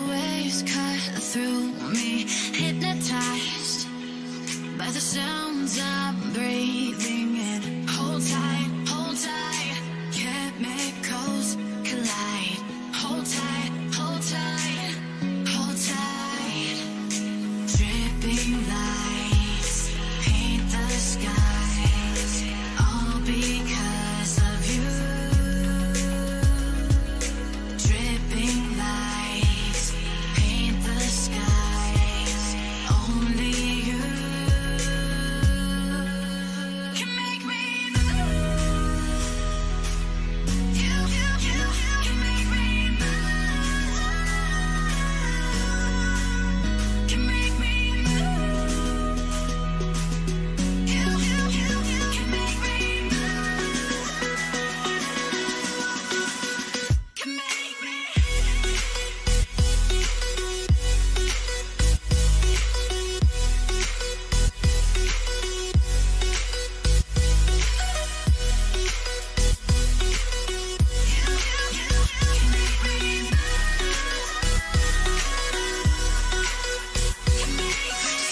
waves cut through me, hypnotized by the sounds I'm breathing in. Hold tight, chemicals collide. Hold tight, hold tight, hold tight. Dripping lights paint the skies, all because of you. Dripping lights paint the skies, only you can make me move. You can make me move. Can make me move. You can make me move. Can make me.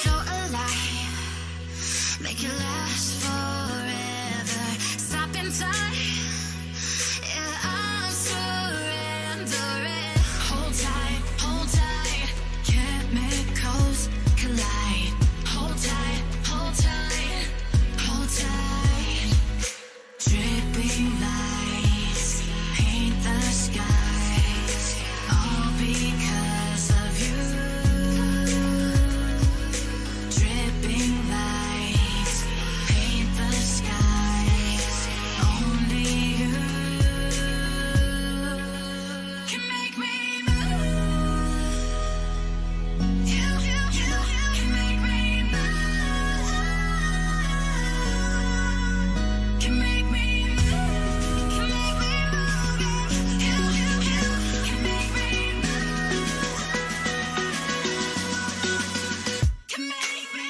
So alive, make it last forever. Stop in time, yeah, I'm surrendering. Hold tight, chemicals collide. Hold tight, hold tight, hold tight. Dripping lights paint the skies, all because of you. Dripping lights paint the skies, only you can make me move. You can make me move. Can make me move. Can make me move. You can make me move. Can make me.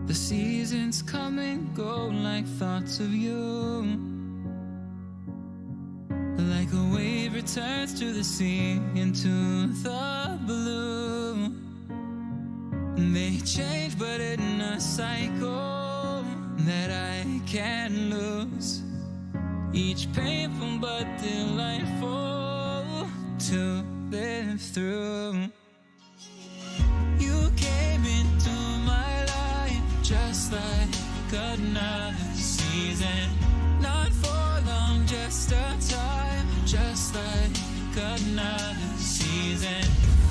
The seasons come and go like thoughts of you. Like a wave returns to the sea, into the blue. They change but in a cycle that I can't lose. Each painful but delightful to live through. You came into my life just like another season. Not for long, just a time, just like another season.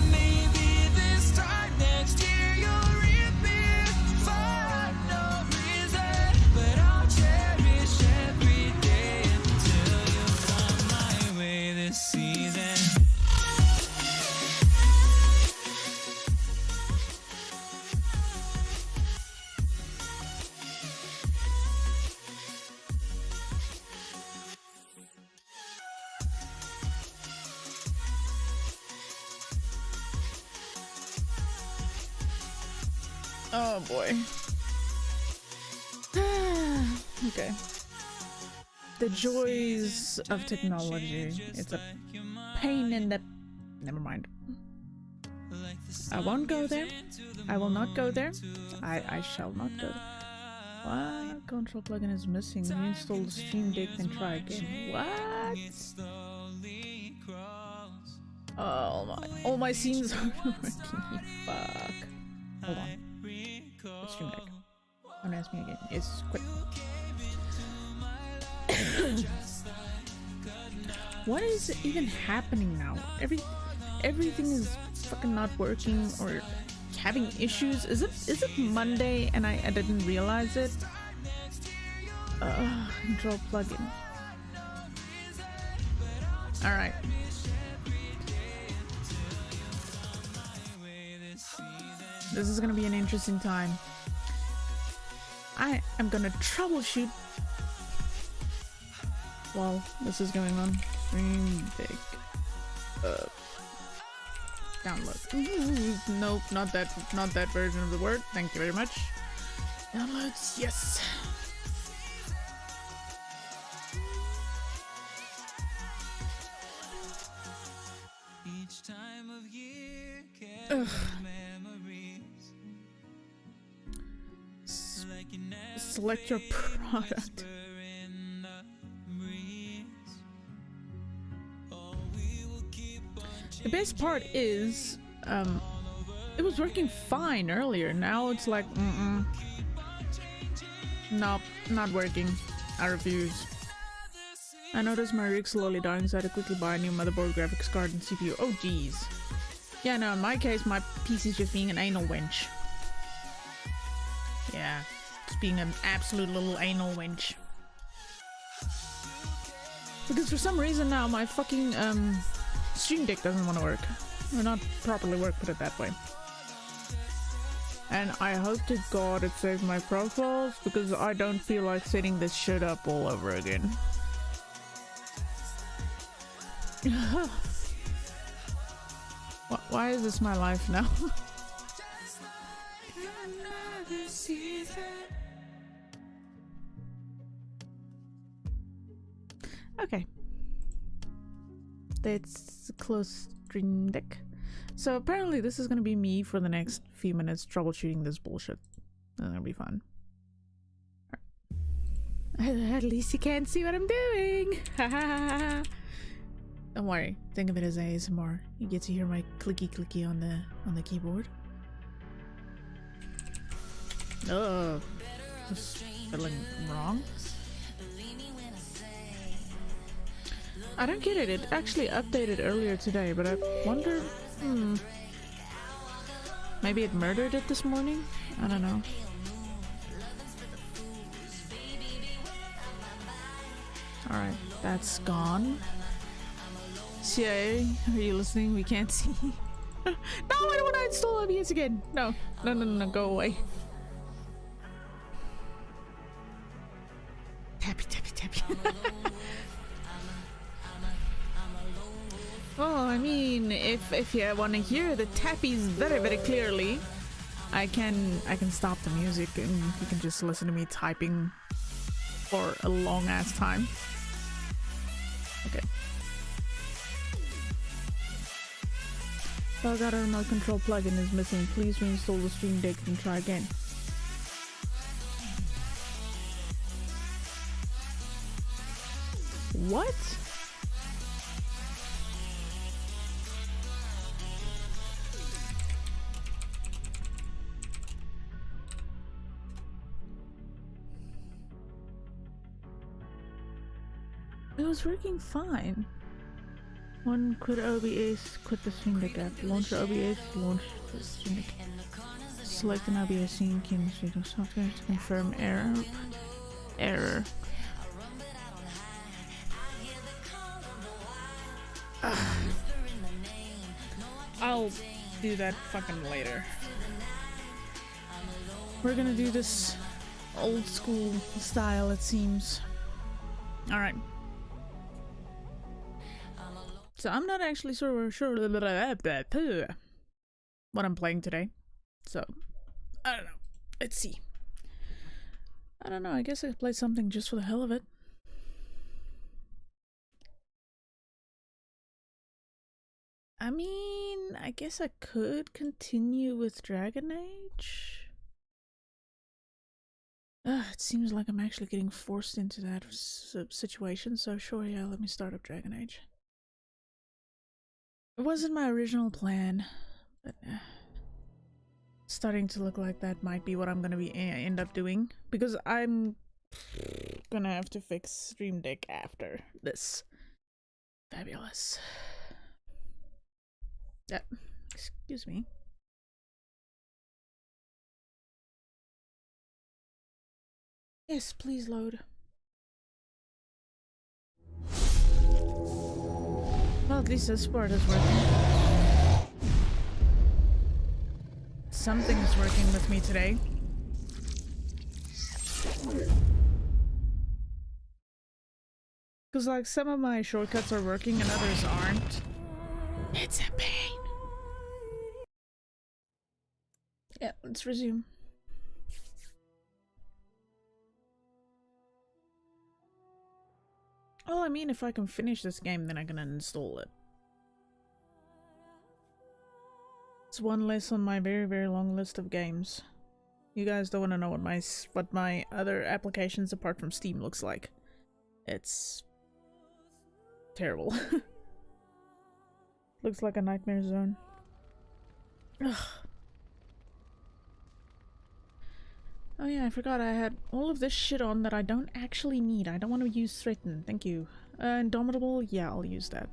Maybe this time next year you'll reappear for no reason, but I'll cherish every day until you come my way this season. Oh boy. Okay. The joys of technology. It's a pain in the... Never mind. Like I won't go there. I will not go there. I shall not go there. What? Control plugin is missing. Reinstall the Steam Deck and try again. What? Oh my! All my scenes are working. Fuck. Hold on. The Steam Deck. Don't ask me again. Yes, quick. What is even happening now? Everything is fucking not working or having issues. Is it Monday and I didn't realize it? Control plugin. Alright. This is gonna be an interesting time. I am gonna troubleshoot while this is going on. Stream Deck. Download. Ooh, nope, not that version of the word. Thank you very much. Downloads, yes. Each time of year Select your product. The best part is, it was working fine earlier. Now it's like, nope, not working. I refuse. I noticed my rig slowly dying, so I had to quickly buy a new motherboard, graphics card, and CPU. Oh, jeez. Yeah, no, in my case, my PC's just being an anal wench. Yeah, just being an absolute little anal wench. Because for some reason now, my fucking, Stream Deck doesn't want to work. Or not properly work, put it that way. And I hope to God it saves my profiles, because I don't feel like setting this shit up all over again. Why is this my life now? Okay. Let's close Stream Deck. So apparently this is gonna be me for the next few minutes troubleshooting this bullshit. That's gonna be fun. At least you can't see what I'm doing. Don't worry, think of it as ASMR. You get to hear my clicky on the keyboard. Oh, just feeling wrong. I don't get it. It actually updated earlier today, but I wonder. Maybe it murdered it this morning. I don't know. All right, that's gone. CIA, are you listening? We can't see. No, I don't want to install OBS again. No, go away. Tappy. Well, I mean, if you want to hear the tappies very clearly, I can stop the music and you can just listen to me typing for a long ass time. Okay. Elgato remote control plugin is missing. Please reinstall the Stream Deck and try again. What? It was working fine. One, quit OBS, quit the Stream Deck app. Launch OBS, launch the Stream Deck. Select an OBS sync in the Stream software to confirm error. Error. I'll do that fucking later. We're gonna do this old school style, it seems. Alright. So I'm not actually sure what I'm playing today. So, I don't know. Let's see. I don't know. I guess I could play something just for the hell of it. I mean, I guess I could continue with Dragon Age. It seems like I'm actually getting forced into that situation, so sure, yeah, let me start up Dragon Age. It wasn't my original plan, but starting to look like that might be what I'm gonna be end up doing, because I'm gonna have to fix Stream Deck after this. Fabulous. Yeah, excuse me. Yes, please load. Well, at least this part is working. Something is working with me today. Because, like, some of my shortcuts are working and others aren't. It's a pain. Yeah, let's resume. Well, I mean, if I can finish this game, then I can uninstall it. It's one less on my very, very long list of games. You guys don't want to know what my other applications apart from Steam looks like. It's terrible. Looks like a nightmare zone. Ugh. Oh yeah, I forgot I had all of this shit on that I don't actually need. I don't want to use Threaten. Thank you. Indomitable? Yeah, I'll use that.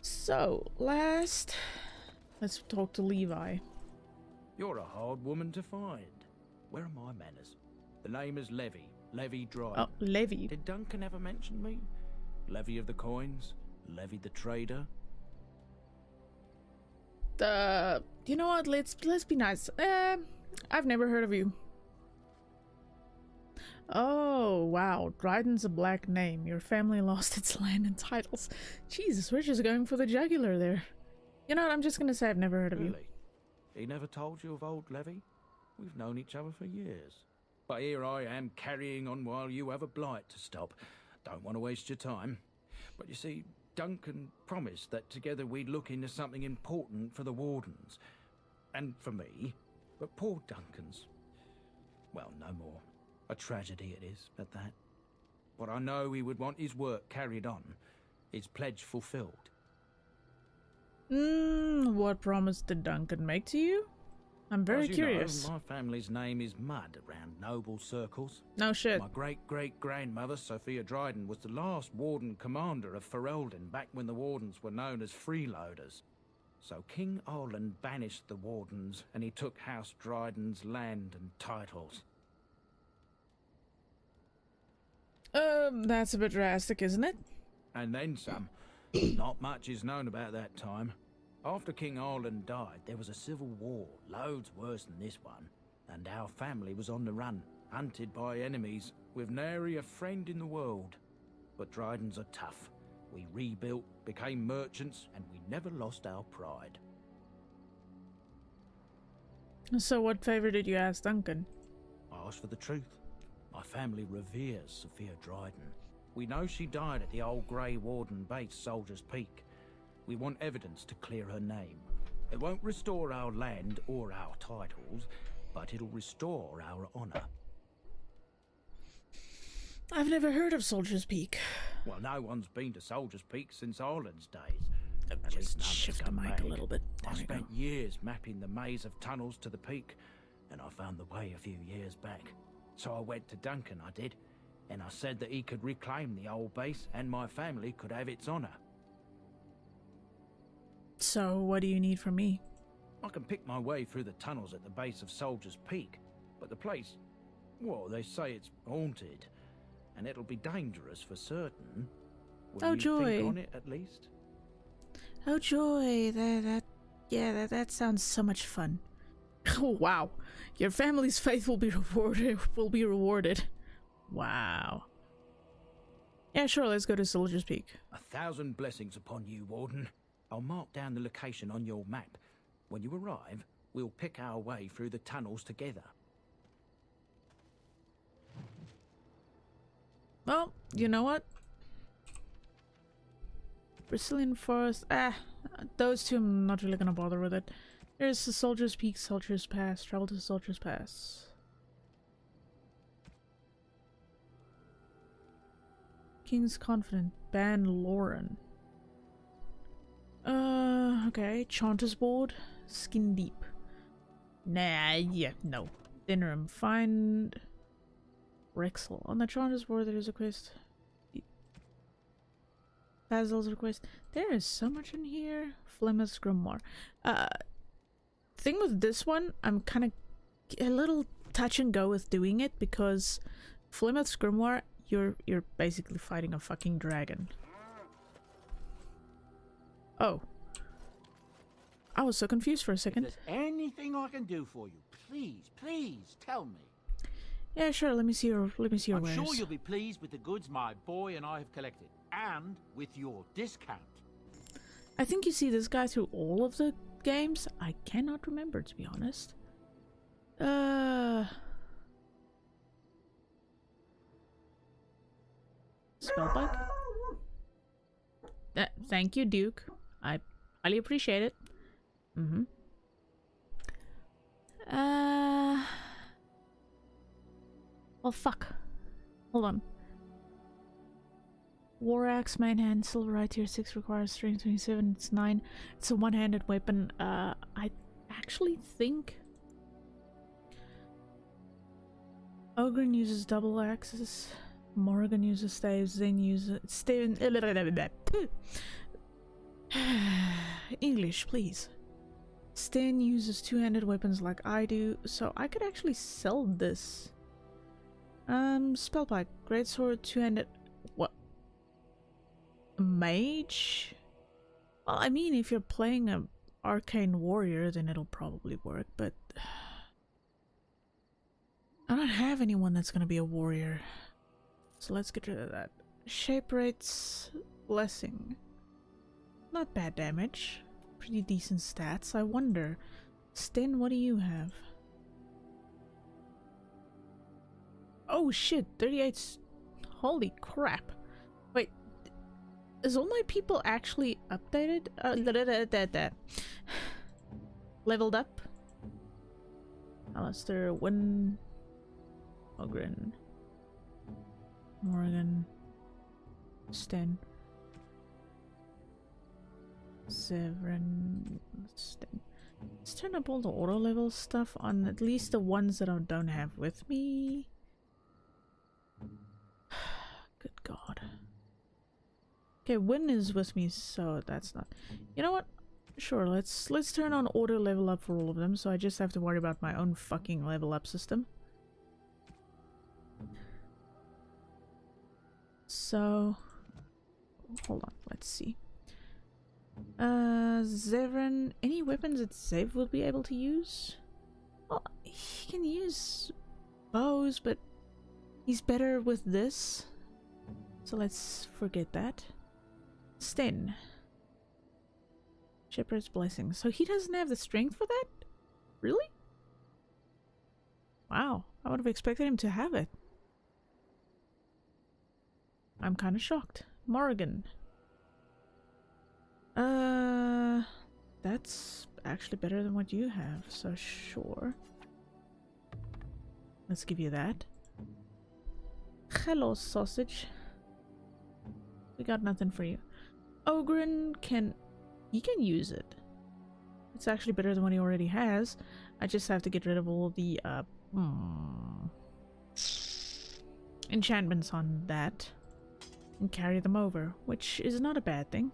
So, last... Let's talk to Levi. You're a hard woman to find. Where are my manners? The name is Levy. Levy Dryden. Oh, Levy. Did Duncan ever mention me? Levy of the coins? Levy the trader? You know what? Let's be nice. I've never heard of you. Oh, wow. Dryden's a black name. Your family lost its land and titles. Jesus, we're just going for the jugular there. You know what? I'm just gonna say I've never heard of you. Really? He never told you of old Levy? We've known each other for years. But here I am carrying on while you have a blight to stop. Don't want to waste your time. But you see, Duncan promised that together we'd look into something important for the Wardens. And for me. But poor Duncan's... well, no more. A tragedy it is, at that. But I know he would want his work carried on. His pledge fulfilled. What promise did Duncan make to you? I'm very curious. Know, my family's name is mud around noble circles. No shit. My great-great-grandmother, Sophia Dryden, was the last Warden commander of Ferelden back when the Wardens were known as freeloaders. So King Arland banished the Wardens, and he took House Dryden's land and titles. That's a bit drastic, isn't it? And then some. Not much is known about that time. After King Arland died, there was a civil war, loads worse than this one. And our family was on the run, hunted by enemies, with nary a friend in the world. But Drydens are tough. We rebuilt, became merchants, and we never lost our pride. So what favor did you ask Duncan? I asked for the truth. My family reveres Sophia Dryden. We know she died at the old Grey Warden base, Soldier's Peak. We want evidence to clear her name. It won't restore our land or our titles, but it'll restore our honor. I've never heard of Soldier's Peak. Well, no one's been to Soldier's Peak since Arland's days. Just shift the mic a little bit. I spent years mapping the maze of tunnels to the peak, and I found the way a few years back. So I went to Duncan, I did, and I said that he could reclaim the old base and my family could have its honor. So what do you need from me? I can pick my way through the tunnels at the base of Soldier's Peak, but the place, well, they say it's haunted, and it'll be dangerous for certain. Will Oh, you joy. think on it at least? Oh joy, that sounds so much fun. Oh wow, your family's faith will be rewarded. Wow. Yeah, sure, let's go to Soldier's Peak. 1,000 blessings upon you, Warden. I'll mark down the location on your map. When you arrive, we'll pick our way through the tunnels together. Well, you know what? Brazilian Forest. Those two I'm not really gonna bother with it. There's the Soldier's Peak, Soldier's Pass. Travel to Soldier's Pass. King's Confident. Ban Lauren. Okay. Chanter's Board. Skin Deep. Nah, yeah, no. Dinnerham. Find Rexel. On the Chanter's Board there is a quest. Basil's request. There is so much in here. Flemeth's Grimoire. Thing with this one, I'm kind of a little touch and go with doing it because Flemeth's Grimoire, you're basically fighting a fucking dragon. Oh. I was so confused for a second. If there's anything I can do for you, please tell me. Yeah, sure. Let me see your I'm wares. sure you'll be pleased with the goods my boy and I have collected, and with your discount. I think you see this guy through all of the games. I cannot remember, to be honest. Spellbug? Thank you, Duke. I highly appreciate it. Well, fuck. Hold on. War Axe, main hand, silver right tier 6 requires strength 27, it's 9. It's a one-handed weapon. I actually think Ogren uses double axes, Morrigan uses staves, Zen uses English, please. Sten uses two-handed weapons like I do, so I could actually sell this. Spellpipe, greatsword, two-handed. What? Mage? Well, I mean, if you're playing a arcane warrior, then it'll probably work, but I don't have anyone that's gonna be a warrior, so let's get rid of that. Shape rates, blessing. Not bad damage. Pretty decent stats. I wonder, Sten, what do you have? Oh shit, 38. Holy crap. Wait, is all my people actually updated? Leveled up? Alistair, Win, Ogren, Morgan, Sten, Severin, Sten. Let's turn up all the auto level stuff on at least the ones that I don't have with me. Good god. Okay, Win is with me, so that's not. You know what? Sure, let's turn on auto level up for all of them, so I just have to worry about my own fucking level up system. So hold on, let's see. Zevran, any weapons that Zev will be able to use? Well, he can use bows, but he's better with this. So let's forget that. Sten. Shepherd's Blessing. So he doesn't have the strength for that? Really? Wow, I would have expected him to have it. I'm kind of shocked. Morrigan. That's actually better than what you have, so sure. Let's give you that. Hello, sausage. We got nothing for you. Ogren can... he can use it. It's actually better than what he already has. I just have to get rid of all the, enchantments on that. And carry them over, which is not a bad thing.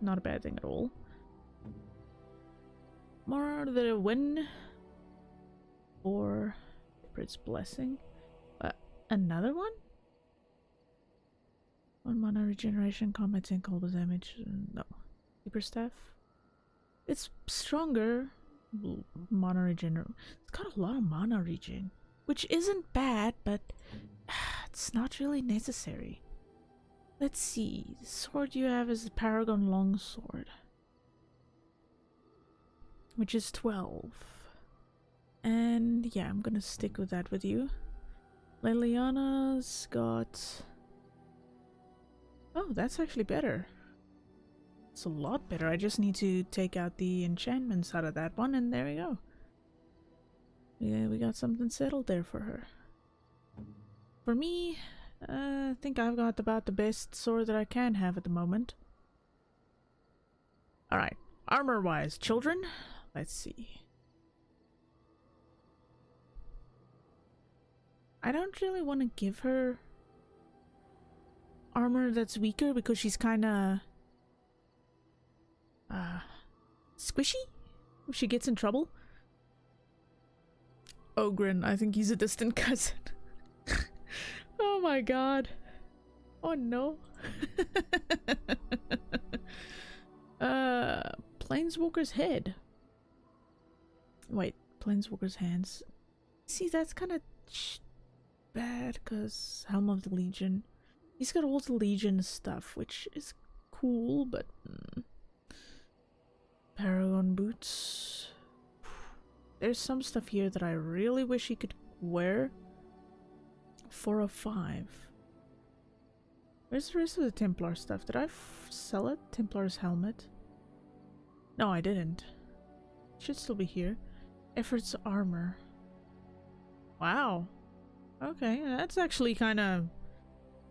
Not a bad thing at all. More the Win or Shepherd's Blessing. Another one? 1 mana regeneration, combat tank, combo damage. No. Keeper Staff. It's stronger. Mana regen. It's got a lot of mana regen, which isn't bad, but it's not really necessary. Let's see. The sword you have is the Paragon Longsword, which is 12. And yeah, I'm gonna stick with that with you. Liliana's got... oh, that's actually better. It's a lot better. I just need to take out the enchantments out of that one, and there we go. Yeah, we got something settled there for her. For me, I think I've got about the best sword that I can have at the moment. Alright, armor-wise, children, let's see. I don't really want to give her armor that's weaker because she's kinda squishy if she gets in trouble. Ogren, I think he's a distant cousin. Oh my god. Oh no. Planeswalker's head. Wait, Planeswalker's hands. See, that's kind of bad because Helm of the Legion. He's got all the Legion stuff, which is cool, but Paragon boots. There's some stuff here that I really wish he could wear. 405. Where's the rest of the Templar stuff? Did I sell it? Templar's helmet? No, I didn't. Should still be here. Effort's armor. Wow. Okay, that's actually kind of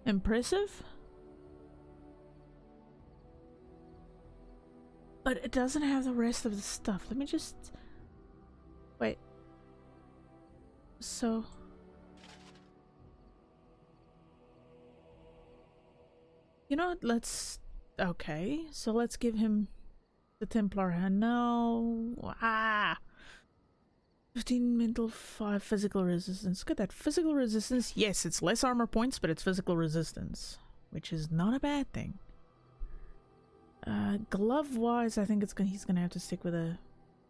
impressive. But it doesn't have the rest of the stuff. Let me just... Wait. So... You know what, let's... Okay, so let's give him the Templar hand. No. 15 mental, 5 physical resistance. Look at that. Physical resistance. Yes, it's less armor points, but it's physical resistance. Which is not a bad thing. Glove-wise, I think he's gonna have to stick with a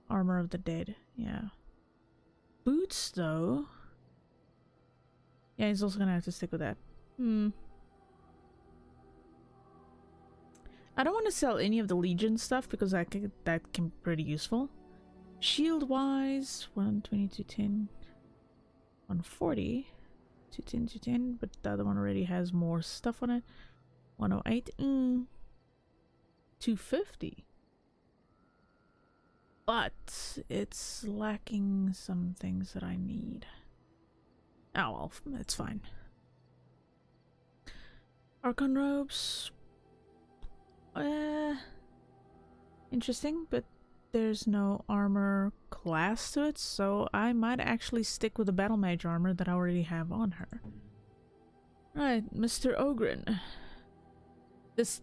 Armor of the Dead. Yeah. Boots, though. Yeah, he's also gonna have to stick with that. I don't want to sell any of the Legion stuff because that can be pretty useful. Shield wise, 120 to 10, 140 to 10 to 10, but the other one already has more stuff on it. 108, 250. But it's lacking some things that I need. Oh well, it's fine. Archon robes. Interesting, but there's no armor class to it, so I might actually stick with the battle mage armor that I already have on her. Right, Mr. Ogren. This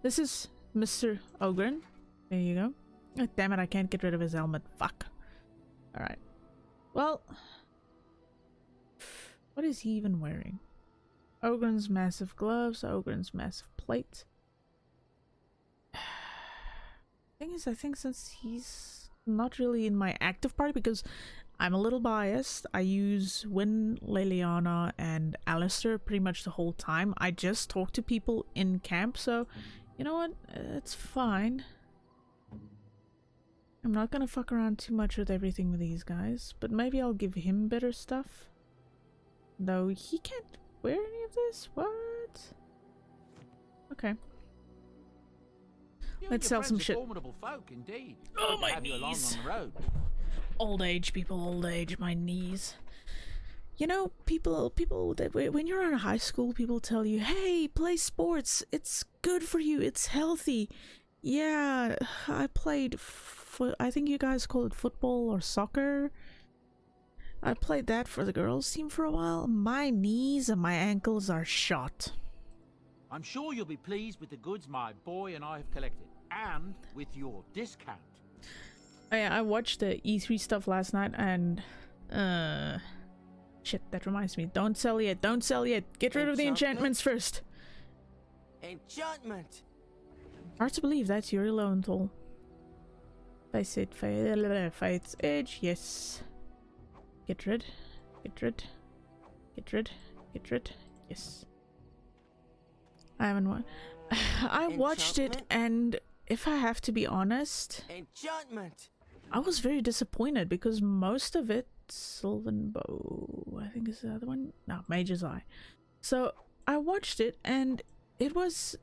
is Mr. Ogren. There you go. Oh, damn it, I can't get rid of his helmet. Fuck. Alright. Well, what is he even wearing? Ogren's massive gloves, Ogren's massive plate. Thing is, I think since he's not really in my active party, because I'm a little biased, I use Wynn, Leliana, and Alistair pretty much the whole time. I just talk to people in camp, so you know what? It's fine. I'm not gonna fuck around too much with everything with these guys, but maybe I'll give him better stuff. Though he can't wear any of this? What? Okay. Let's sell some shit. Formidable folk, indeed. Oh, Good to my have you along knees. on the road. Old age, people, old age, my knees. You know, people that when you're in high school, people tell you, hey, play sports. It's good for you. It's healthy. Yeah, I played, I think you guys call it football or soccer. I played that for the girls' team for a while. My knees and my ankles are shot. I'm sure you'll be pleased with the goods my boy and I have collected, and with your discount. Oh yeah, I watched the E3 stuff last night and shit, that reminds me. Don't sell yet, don't sell yet. Get rid of the enchantments first. Enchantment. Hard to believe that's your Lowenthal. I said Fate's Edge, yes. Get rid, get rid, get rid, get rid, yes. I haven't won. I watched it, and if I have to be honest, Enchantment. I was very disappointed because most of it, Sylvan Bow, I think is the other one. No, Mage's Eye. So I watched it, and it was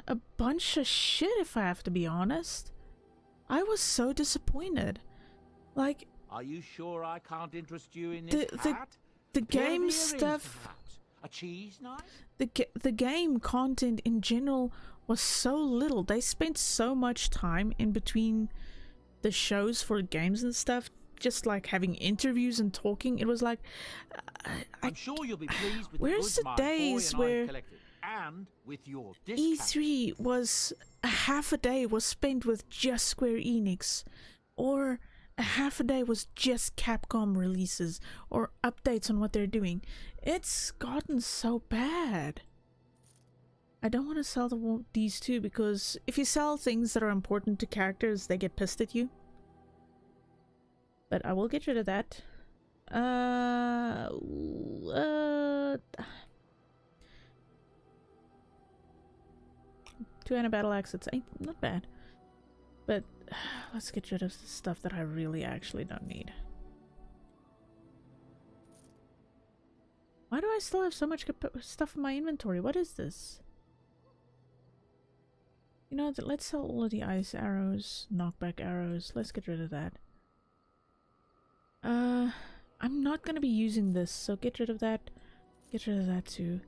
a bunch of shit, if I have to be honest. I was so disappointed. Like, Are you sure I can't interest you in this the hat? the A pair of game earrings, stuff, perhaps? A cheese knife? the game content in general was so little. They spent so much time in between the shows for games and stuff, just like having interviews and talking. It was like, I'm sure you'll be pleased with where's the the goods my days boy and I where have collected. And with your discount. E3 was a half a day was spent with just Square Enix, or a half a day was just Capcom releases or updates on what they're doing. It's gotten so bad. I don't want to sell these two, because if you sell things that are important to characters, they get pissed at you. But I will get rid of that. 2 battle axes ain't not bad. But let's get rid of the stuff that I really actually don't need. Why do I still have so much stuff in my inventory? What is this? You know, let's sell all of the ice arrows, knockback arrows. Let's get rid of that. I'm not gonna be using this, so get rid of that. Get rid of that too.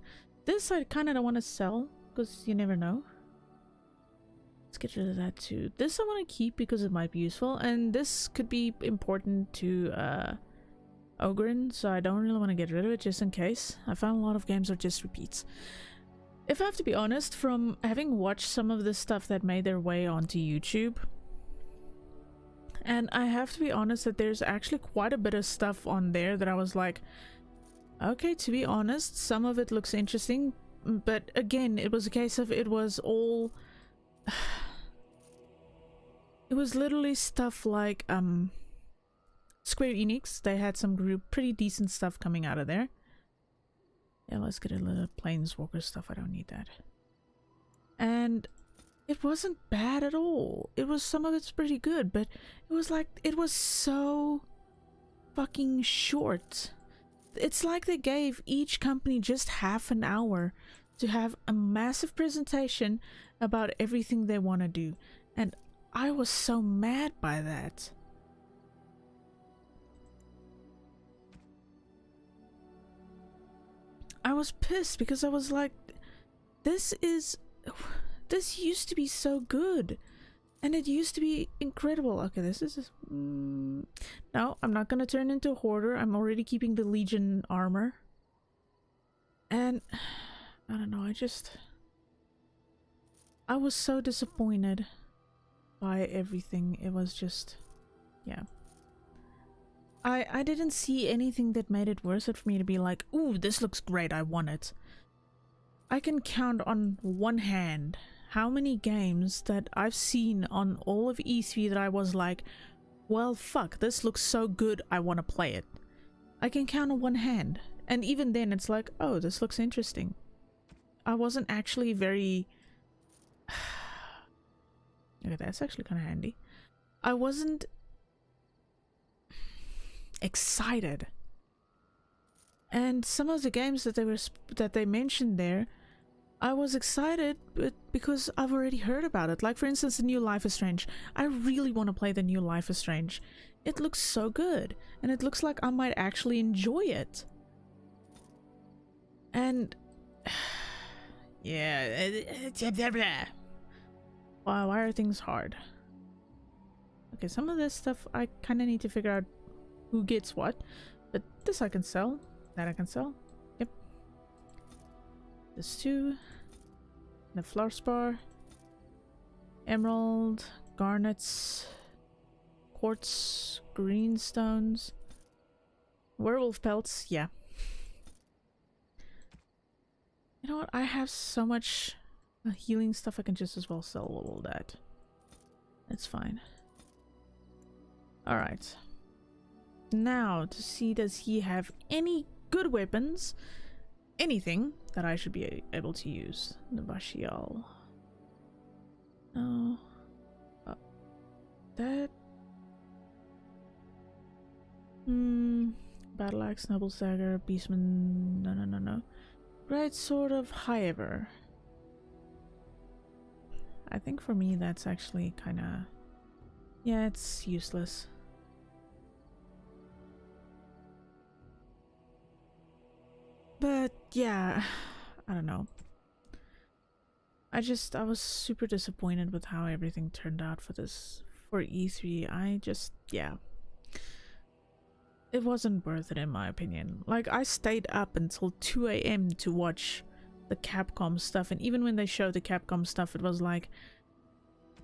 This I kind of don't want to sell, because you never know. Let's get rid of that too. This I want to keep because it might be useful, and this could be important to Ogren, so I don't really want to get rid of it just in case. I found a lot of games are just repeats. If I have to be honest, from having watched some of the stuff that made their way onto YouTube, and I have to be honest that there's actually quite a bit of stuff on there that I was like, okay, to be honest, some of it looks interesting, but again, it was a case of it was all... It was literally stuff like Square Enix. They had some pretty decent stuff coming out of there. Yeah, let's get a little Planeswalker stuff. I don't need that. And it wasn't bad at all. It was, some of it's pretty good, but it was like, it was so fucking short. It's like they gave each company just half an hour to have a massive presentation about everything they want to do, and I was so mad by that. I was pissed because I was like, this used to be so good, and it used to be incredible. Okay, this is no, I'm not gonna turn into a hoarder. I'm already keeping the Legion armor, and I don't know, I was so disappointed by everything. It was just, yeah. I didn't see anything that made it worth it for me to be like, ooh, this looks great, I want it. I can count on one hand how many games that I've seen on all of E3 that I was like, well, fuck, this looks so good, I want to play it. I can count on one hand. And even then, it's like, oh, this looks interesting. I wasn't actually very... Okay, that's actually kind of handy. I wasn't excited. And some of the games that they mentioned there, I was excited, but because I've already heard about it. Like, for instance, the new Life is Strange. I really want to play the new Life is Strange. It looks so good, and it looks like I might actually enjoy it. And yeah, wow, why are things hard? Okay, some of this stuff I kind of need to figure out who gets what, but this I can sell. That I can sell. Yep. This too. The fluorspar, emerald, garnets, quartz, greenstones, werewolf pelts. Yeah. You know what? I have so much healing stuff. I can just as well sell all that. It's fine. All right. Now to see, does he have any good weapons? Anything that I should be able to use. The Bashial. No. That. Battle Axe, Noble Dagger, Beastman. No. Great Sword of Hiever. I think for me that's actually kind of, yeah, it's useless. But yeah, I don't know. I was super disappointed with how everything turned out for E3. Yeah. It wasn't worth it in my opinion. Like, I stayed up until 2 a.m. to watch the Capcom stuff, and even when they showed the Capcom stuff, it was like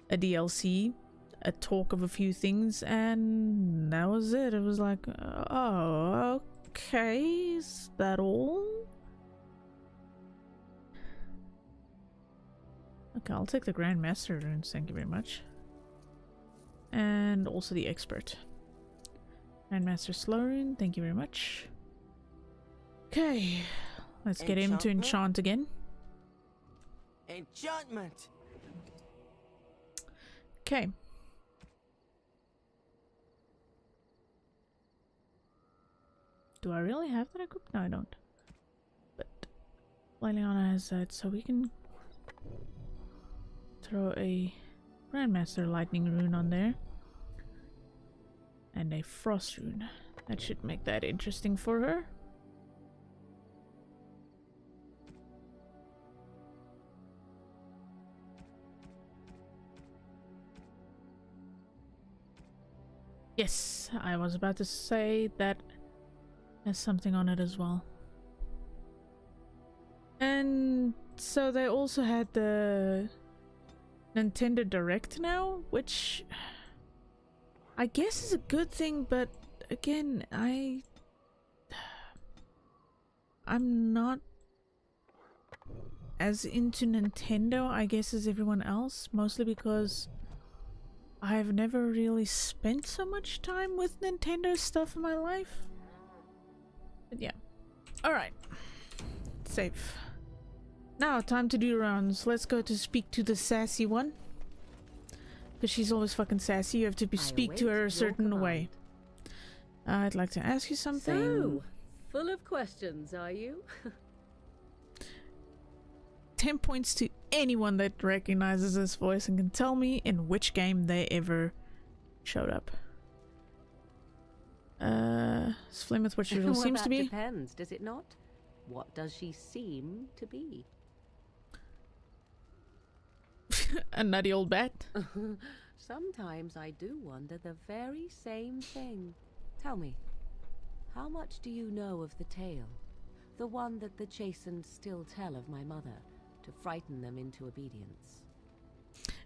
a DLC, a talk of a few things, and that was it. It was like, oh, okay, is that all? Okay, I'll take the Grandmaster runes, thank you very much. And also the Expert. Grandmaster Slow rune, thank you very much. Okay, let's get him to enchant again. Enchantment! Okay. Do I really have that equipped? No, I don't. But Liliana has that, so we can throw a Grandmaster Lightning rune on there. And a Frost rune. That should make that interesting for her. Yes, I was about to say that has something on it as well. And so they also had the Nintendo Direct now, which I guess is a good thing, but again, I'm not as into Nintendo, I guess, as everyone else, mostly because I've never really spent so much time with Nintendo stuff in my life. But yeah. Alright. Safe. Now, time to do rounds. Let's go to speak to the sassy one. Because she's always fucking sassy. You have to speak to her a certain way. I'd like to ask you something. So, full of questions, are you? 10 points to anyone that recognizes this voice and can tell me in which game they ever showed up. Is Flemeth what she really Well, seems to that be? depends, does it not? What does she seem to be? A nutty old bat? Sometimes I do wonder the very same thing. Tell me, how much do you know of the tale? The one that the chastened still tell of my mother, to frighten them into obedience.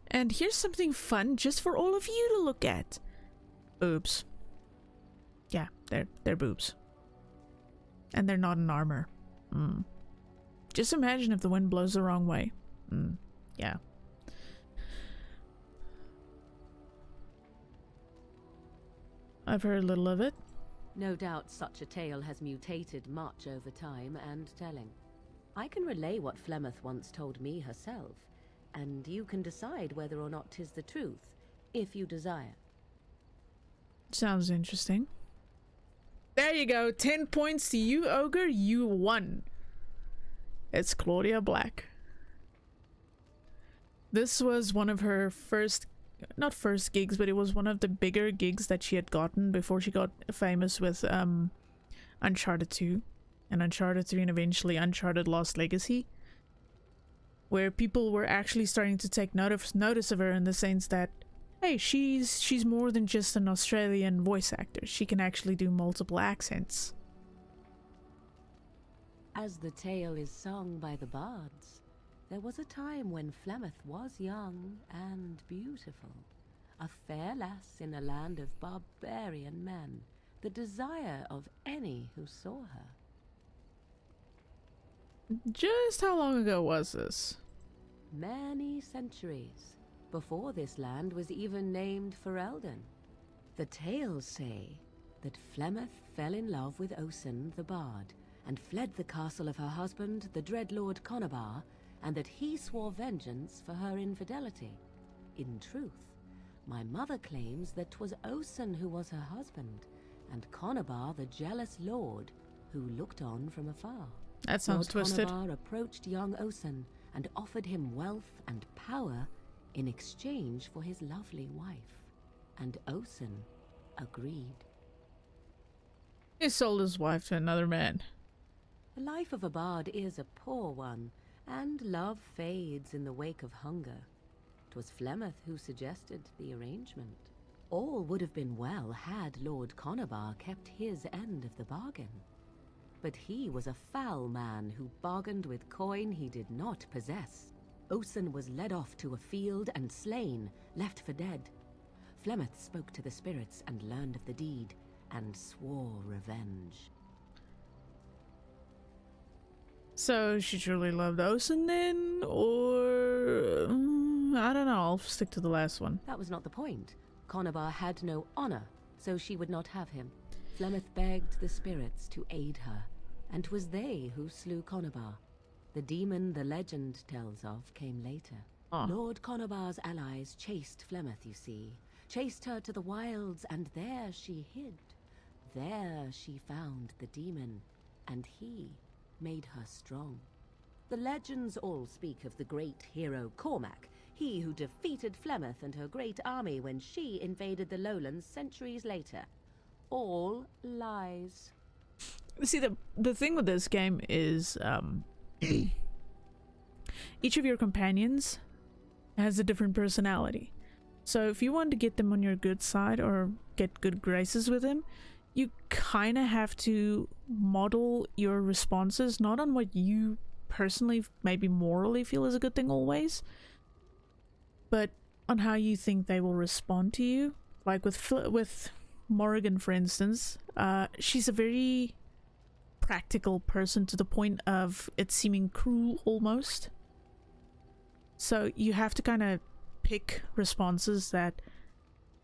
And here's something fun just for all of you to look at. Boobs. Yeah, they're boobs. And they're not in armor. Just imagine if the wind blows the wrong way. Yeah. I've heard little of it. No doubt such a tale has mutated much over time and telling. I can relay what Flemeth once told me herself, and you can decide whether or not 'tis the truth, if you desire. Sounds interesting. There you go. 10 points to you, Ogre. You won. It's Claudia Black. This was one of her not first gigs, but it was one of the bigger gigs that she had gotten before she got famous with Uncharted 2 and Uncharted 3 and eventually Uncharted Lost Legacy, where people were actually starting to take notice of her in the sense that, hey, she's more than just an Australian voice actor. She can actually do multiple accents. As the tale is sung by the bards, there was a time when Flemeth was young and beautiful, a fair lass in a land of barbarian men, the desire of any who saw her. Just how long ago was this? Many centuries, before this land was even named Ferelden. The tales say that Flemeth fell in love with Osen the bard, and fled the castle of her husband, the Dreadlord Conabar, and that he swore vengeance for her infidelity. In truth, my mother claims that 'twas Osen who was her husband, and Conabar the jealous lord who looked on from afar. That sounds Lord twisted. Conabar approached young Osen and offered him wealth and power in exchange for his lovely wife, and Osen agreed. He sold his wife to another man. The life of a bard is a poor one, and love fades in the wake of hunger. 'Twas Flemeth who suggested the arrangement. All would have been well had Lord Conobar kept his end of the bargain. But he was a foul man who bargained with coin he did not possess. Osen was led off to a field and slain, left for dead. Flemeth spoke to the spirits and learned of the deed, and swore revenge. So she truly loved Osen then? Or... I don't know, I'll stick to the last one. That was not the point. Conobar had no honor, so she would not have him. Flemeth begged the spirits to aid her, and 'twas they who slew Conobar. The demon the legend tells of came later. Ah. Lord Conobar's allies chased Flemeth, you see. Chased her to the wilds, and there she hid. There she found the demon, and he made her strong. The legends all speak of the great hero Cormac, he who defeated Flemeth and her great army when she invaded the lowlands centuries later. All lies. See, the thing with this game is each of your companions has a different personality. So if you want to get them on your good side or get good graces with them, you kind of have to model your responses not on what you personally maybe morally feel is a good thing always, but on how you think they will respond to you. Like with Morrigan, for instance, she's a very practical person to the point of it seeming cruel almost. So you have to kind of pick responses that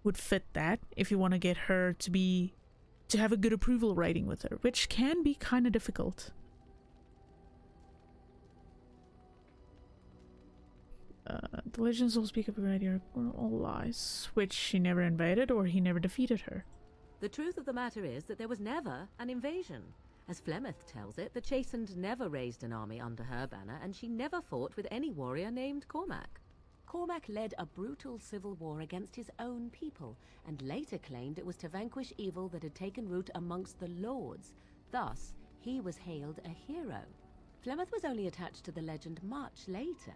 would fit that if you want to get her to have a good approval rating with her, which can be kind of difficult. The legends all speak of a great hero, all lies, which she never invaded or he never defeated her. The truth of the matter is that there was never an invasion. As Flemeth tells it, the Chastened never raised an army under her banner, and she never fought with any warrior named Cormac. Cormac led a brutal civil war against his own people, and later claimed it was to vanquish evil that had taken root amongst the lords. Thus, he was hailed a hero. Flemeth was only attached to the legend much later.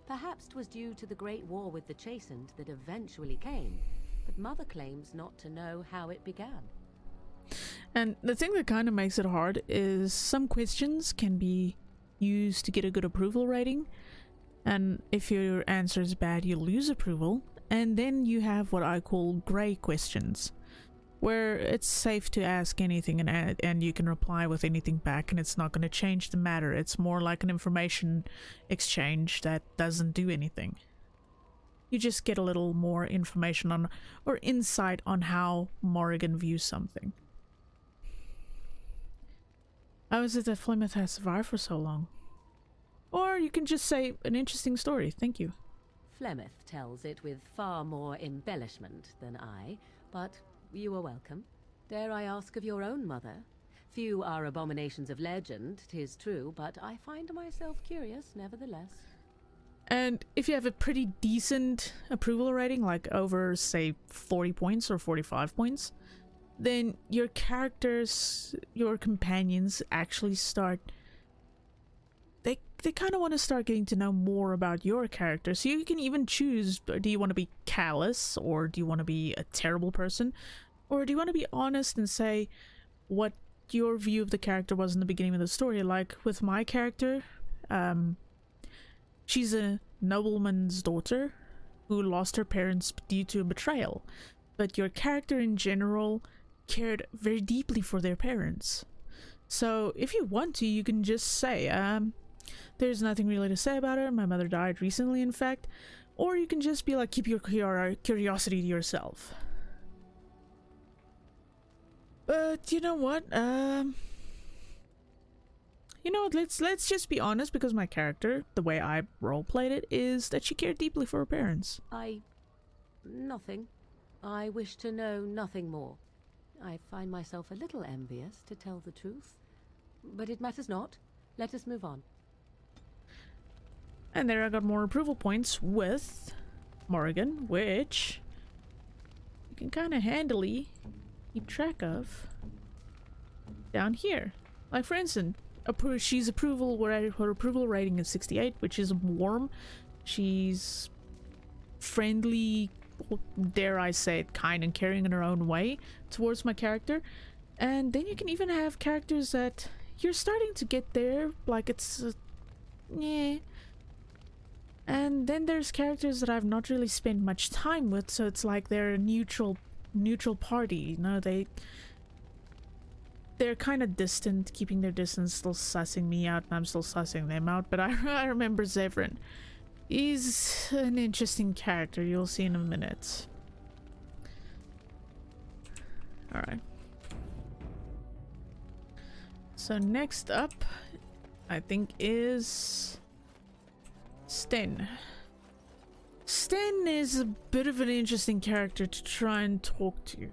Perhaps 'twas due to the great war with the Chastened that eventually came, but Mother claims not to know how it began. And the thing that kind of makes it hard is some questions can be used to get a good approval rating, and if your answer is bad you lose approval, and then you have what I call grey questions, where it's safe to ask anything and you can reply with anything back and it's not going to change the matter. It's more like an information exchange that doesn't do anything. You just get a little more information on or insight on how Morrigan views something. How is it that Flemeth has survived for so long? Or you can just say an interesting story. Thank you. Flemeth tells it with far more embellishment than I, but you are welcome. Dare I ask of your own mother? Few are abominations of legend, 'tis true, but I find myself curious nevertheless. And if you have a pretty decent approval rating, like over, say, 40 points or 45 points, then your characters, your companions actually start... They kind of want to start getting to know more about your character. So you can even choose, do you want to be callous, or do you want to be a terrible person? Or do you want to be honest and say what your view of the character was in the beginning of the story? Like with my character, she's a nobleman's daughter who lost her parents due to a betrayal. But your character in general cared very deeply for their parents. So if you want to, you can just say, there's nothing really to say about her. My mother died recently, in fact. Or you can just be like, keep your curiosity to yourself. But you know what? You know what? Let's just be honest, because my character, the way I roleplayed it, is that she cared deeply for her parents. Nothing. I wish to know nothing more. I find myself a little envious, to tell the truth. But it matters not. Let us move on. And there I got more approval points with Morrigan, which you can kind of handily keep track of down here. Like for instance, her approval rating is 68, which is warm. She's friendly, dare I say it, kind and caring in her own way towards my character. And then you can even have characters that you're starting to get there, like it's yeah. And then there's characters that I've not really spent much time with, so it's like they're a neutral party, you know. They're kind of distant, keeping their distance, still sussing me out, and I'm still sussing them out. But I remember Zevran. He's an interesting character, you'll see in a minute. Alright. So next up, I think, is Sten. Sten is a bit of an interesting character to try and talk to.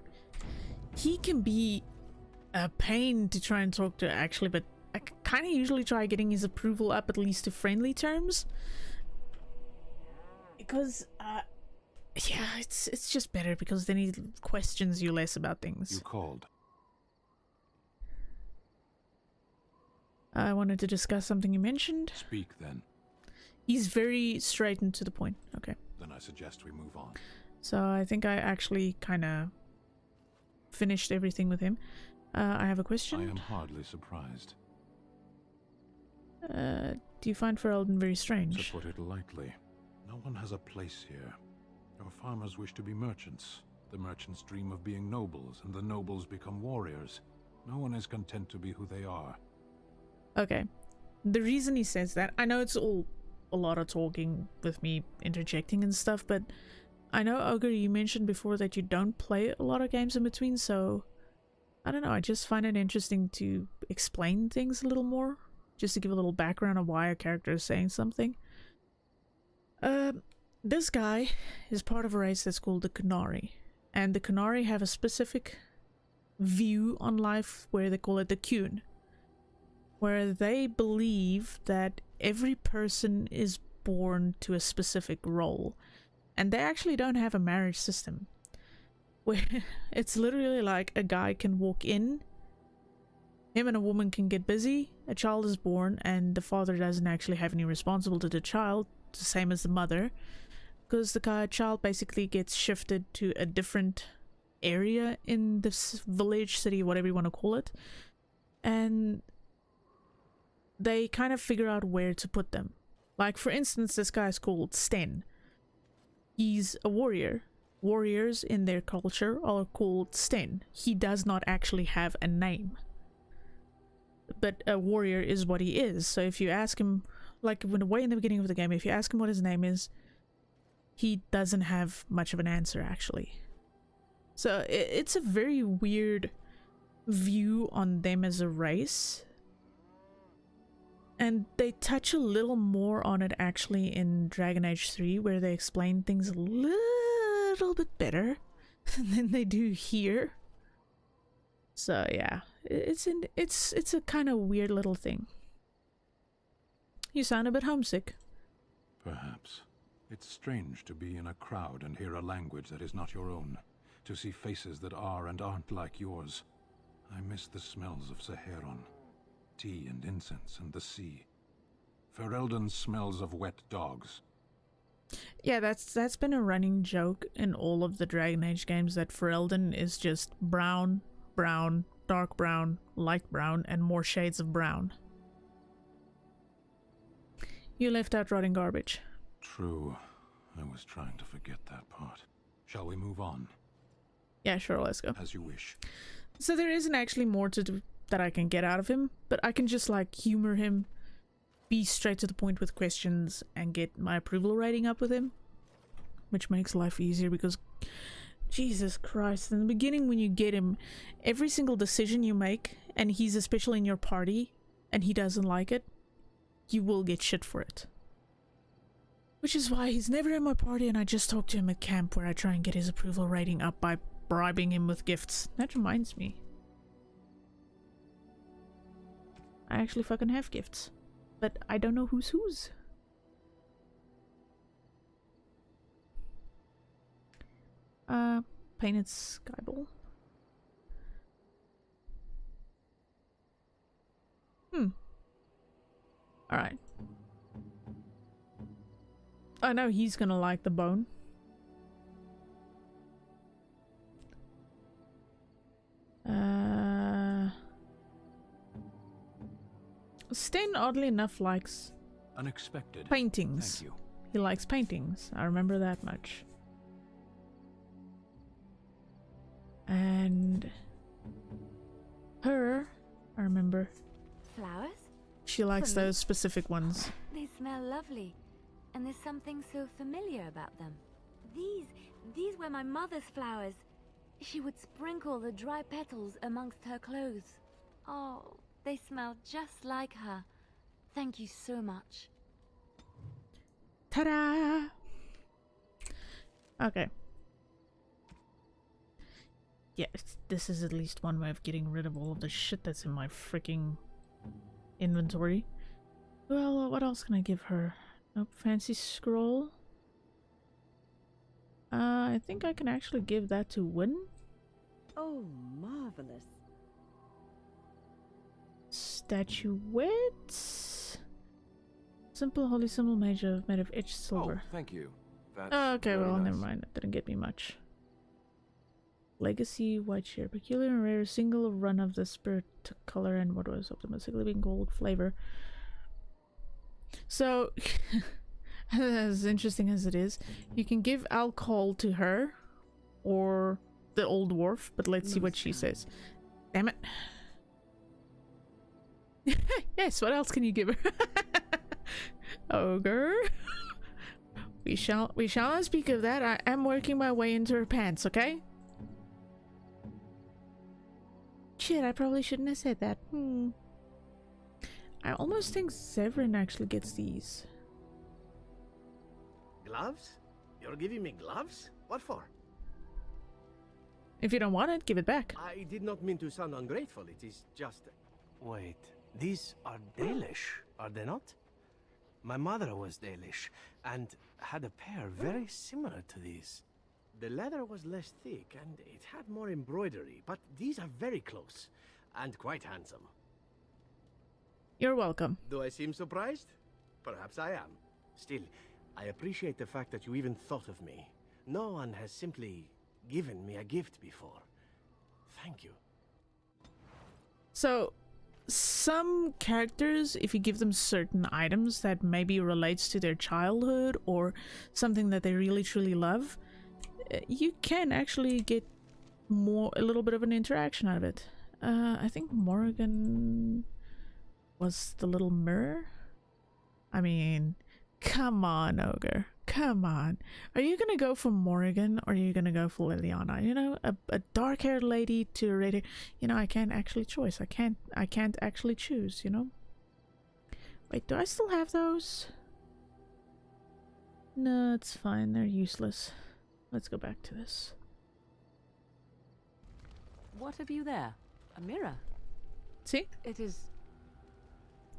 He can be a pain to try and talk to, actually, but I kind of usually try getting his approval up at least to friendly terms. Because, yeah, it's just better because then he questions you less about things. You called. I wanted to discuss something you mentioned. Speak then. He's very straight and to the point. Okay. Then I suggest we move on. So I think I actually kind of finished everything with him. I have a question. I am hardly surprised. Do you find Ferelden very strange? To put it lightly, no one has a place here. Your farmers wish to be merchants. The merchants dream of being nobles, and the nobles become warriors. No one is content to be who they are. Okay. The reason he says that, I know it's all a lot of talking with me interjecting and stuff, but I know, Ogre, you mentioned before that you don't play a lot of games in between, so I don't know, I just find it interesting to explain things a little more, just to give a little background of why a character is saying something. This guy is part of a race that's called the Qunari, and the Qunari have a specific view on life where they call it the Qun, where they believe that every person is born to a specific role, and they actually don't have a marriage system, where it's literally like a guy can walk in, him and a woman can get busy, a child is born, and the father doesn't actually have any responsibility to the child, the same as the mother, because the child basically gets shifted to a different area in this village, city, whatever you want to call it, and they kind of figure out where to put them. Like, for instance, this guy's called Sten. He's a warrior. Warriors in their culture are called Sten. He does not actually have a name, but a warrior is what he is. So if you ask him, like way in the beginning of the game, if you ask him what his name is, he doesn't have much of an answer, actually. So it's a very weird view on them as a race. And they touch a little more on it actually in Dragon Age 3, where they explain things a little bit better than they do here. So yeah, it's a kind of weird little thing. You sound a bit homesick. Perhaps. It's strange to be in a crowd and hear a language that is not your own. To see faces that are and aren't like yours. I miss the smells of Saharon. Tea and incense and the sea. Ferelden smells of wet dogs. Yeah, that's been a running joke in all of the Dragon Age games, that Ferelden is just brown, brown, dark brown, light brown, and more shades of brown. You left out rotting garbage. True. I was trying to forget that part. Shall we move on? Yeah, sure, let's go. As you wish. So there isn't actually more to do that I can get out of him, but I can just like humor him, be straight to the point with questions, and get my approval rating up with him, which makes life easier because Jesus Christ, in the beginning when you get him, every single decision you make, and he's especially in your party and he doesn't like it, you will get shit for it. Which is why he's never in my party, and I just talk to him at camp where I try and get his approval rating up by bribing him with gifts. That reminds me, I actually fucking have gifts, but I don't know whose. painted skyball. Alright. I know he's gonna like the bone. Sten, oddly enough, likes Unexpected. paintings. Thank you. He likes paintings. I remember that much. And her, I remember, Flowers? she likes For me? those specific ones. They smell lovely, and there's something so familiar about them. These were my mother's flowers. She would sprinkle the dry petals amongst her clothes. Oh, they smell just like her. Thank you so much. Ta-da! Okay. Yes, this is at least one way of getting rid of all of the shit that's in my freaking inventory. Well, what else can I give her? Nope, fancy scroll. I think I can actually give that to Win. Oh, marvelous. Statuette. Simple holy symbol made of etched silver. Oh, thank you. That's Oh, okay, very well, nice. never mind. That didn't get me much. Legacy white share. Peculiar and rare single run of the spirit color and what was optimistically being gold flavor. So, as interesting as it is, you can give alcohol to her or the old dwarf, but let's see what she says. Damn it. Yes, what else can you give her? Ogre. We shall not speak of that. I am working my way into her pants, okay? Shit, I probably shouldn't have said that. I almost think Severin actually gets these. Gloves? You're giving me gloves? What for? If you don't want it, give it back. I did not mean to sound ungrateful. It is just... Wait, these are Dalish, are they not? My mother was Dalish, and had a pair very similar to these. The leather was less thick, and it had more embroidery, but these are very close, and quite handsome. You're welcome. Do I seem surprised? Perhaps I am. Still, I appreciate the fact that you even thought of me. No one has simply given me a gift before. Thank you. So, some characters, if you give them certain items that maybe relates to their childhood or something that they really truly love, you can actually get a little bit of an interaction out of it. I think Morrigan was the little mirror. I mean, come on, Ogre. Come on. Are you gonna go for Morrigan or are you gonna go for Liliana? You know, a dark-haired lady to a red. You know, I can't actually choose. I can't actually choose, you know? Wait, do I still have those? No, it's fine. They're useless. Let's go back to this. What have you there? A mirror? See? It is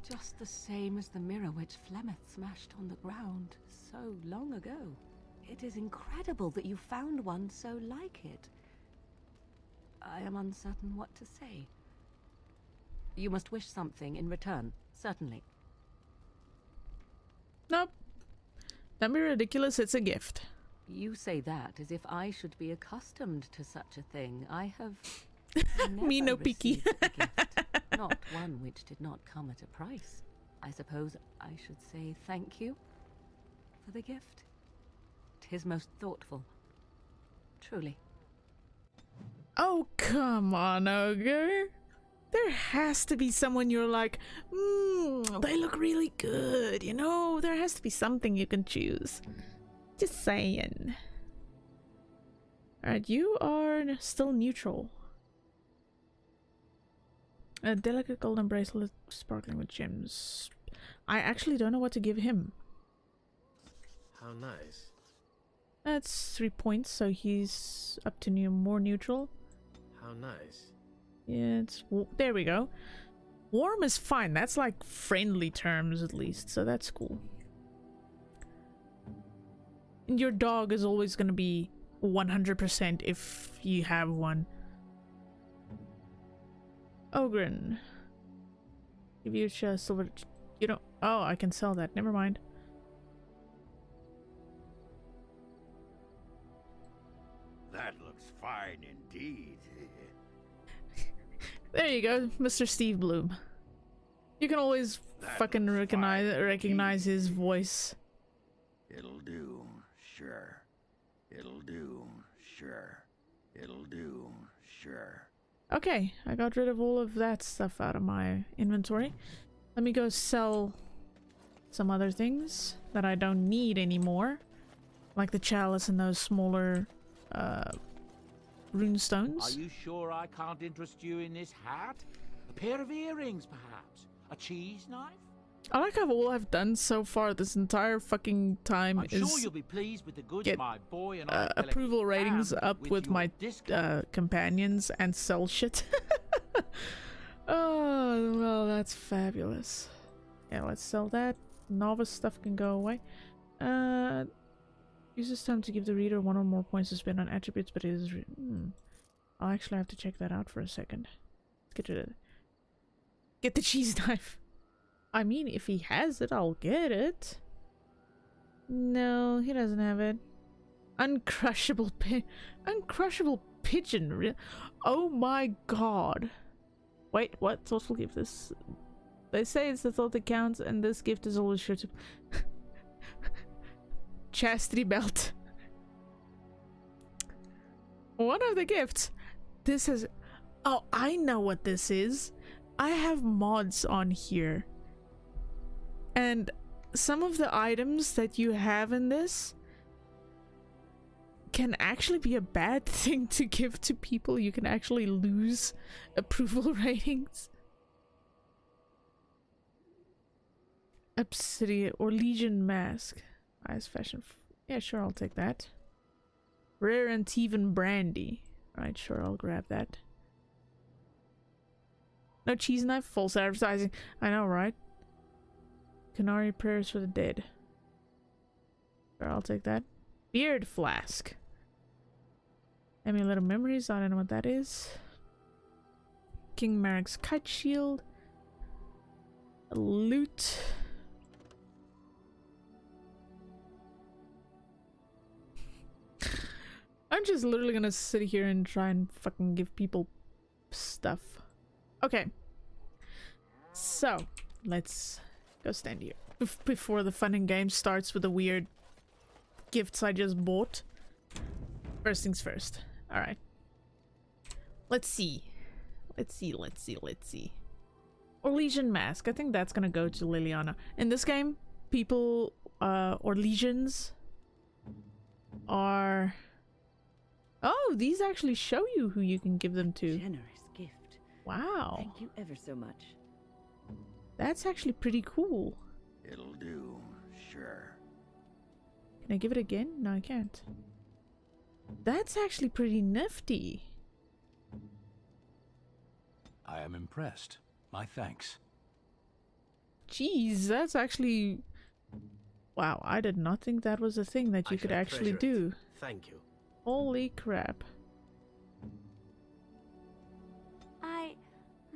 just the same as the mirror which Flemeth smashed on the ground so long ago. It is incredible that you found one so like it. I am uncertain what to say. You must wish something in return, certainly. Nope. Don't be ridiculous, it's a gift. You say that as if I should be accustomed to such a thing. I have Me never no picky. received a gift, not one which did not come at a price. I suppose I should say thank you for the gift. 'Tis most thoughtful. Truly. Oh, come on, Ogre. There has to be someone you're like, they look really good, you know? There has to be something you can choose. Just saying. Alright, you are still neutral. A delicate golden bracelet sparkling with gems. I actually don't know what to give him. How nice. That's 3 points, so he's up to more neutral. How nice. Yeah, there we go. Warm is fine. That's like friendly terms at least, so that's cool. And your dog is always going to be 100% if you have one. Ogren. Give you a silver. You don't. Oh, I can sell that. Never mind. That looks fine indeed. There you go, Mr. Steve Bloom. You can always fucking recognize his voice. It'll do, sure. It'll do, sure. It'll do, sure. Okay, I got rid of all of that stuff out of my inventory. Let me go sell some other things that I don't need anymore. Like the chalice and those smaller rune stones. Are you sure I can't interest you in this hat? A pair of earrings, perhaps? A cheese knife? I like how all I've done so far this entire fucking time I'm is sure you'll be pleased with the goods get my boy and I approval ratings and up with my companions and sell shit. Oh, well, that's fabulous. Yeah, let's sell that. Novice stuff can go away. Use this time to give the reader one or more points to spend on attributes, but it is... I'll actually have to check that out for a second. Let's get to it. Get the cheese knife. I mean, if he has it, I'll get it. No, he doesn't have it. Uncrushable pigeon. Oh my god. Wait, what? Thoughtful gift. This. They say it's the thought that counts, and this gift is always sure to. Chastity belt. One of the gifts. This is. Oh, I know what this is. I have mods on here. And some of the items that you have in this can actually be a bad thing to give to people. You can actually lose approval ratings. Obsidian or Legion mask. Highest fashion. Yeah, sure, I'll take that. Rare Antivan brandy. Alright, sure, I'll grab that. No cheese knife? False advertising. I know, right? Canary prayers for the dead. Sure, I'll take that. Beard flask. Amulet of memories. I don't know what that is. King Marek's kite shield. Loot. I'm just literally gonna sit here and try and fucking give people stuff. Okay. So, let's go stand here. Before the fun and game starts with the weird gifts I just bought. First things first. Alright. Let's see. Let's see. Or Legion mask. I think that's gonna go to Liliana. In this game, people, or legions are... Oh, these actually show you who you can give them to. Generous gift. Wow. Thank you ever so much. That's actually pretty cool. It'll do, sure. Can I give it again? No, I can't. That's actually pretty nifty. I am impressed. My thanks. Jeez, that's actually... Wow, I did not think that was a thing that you could actually do. Thank you. Holy crap.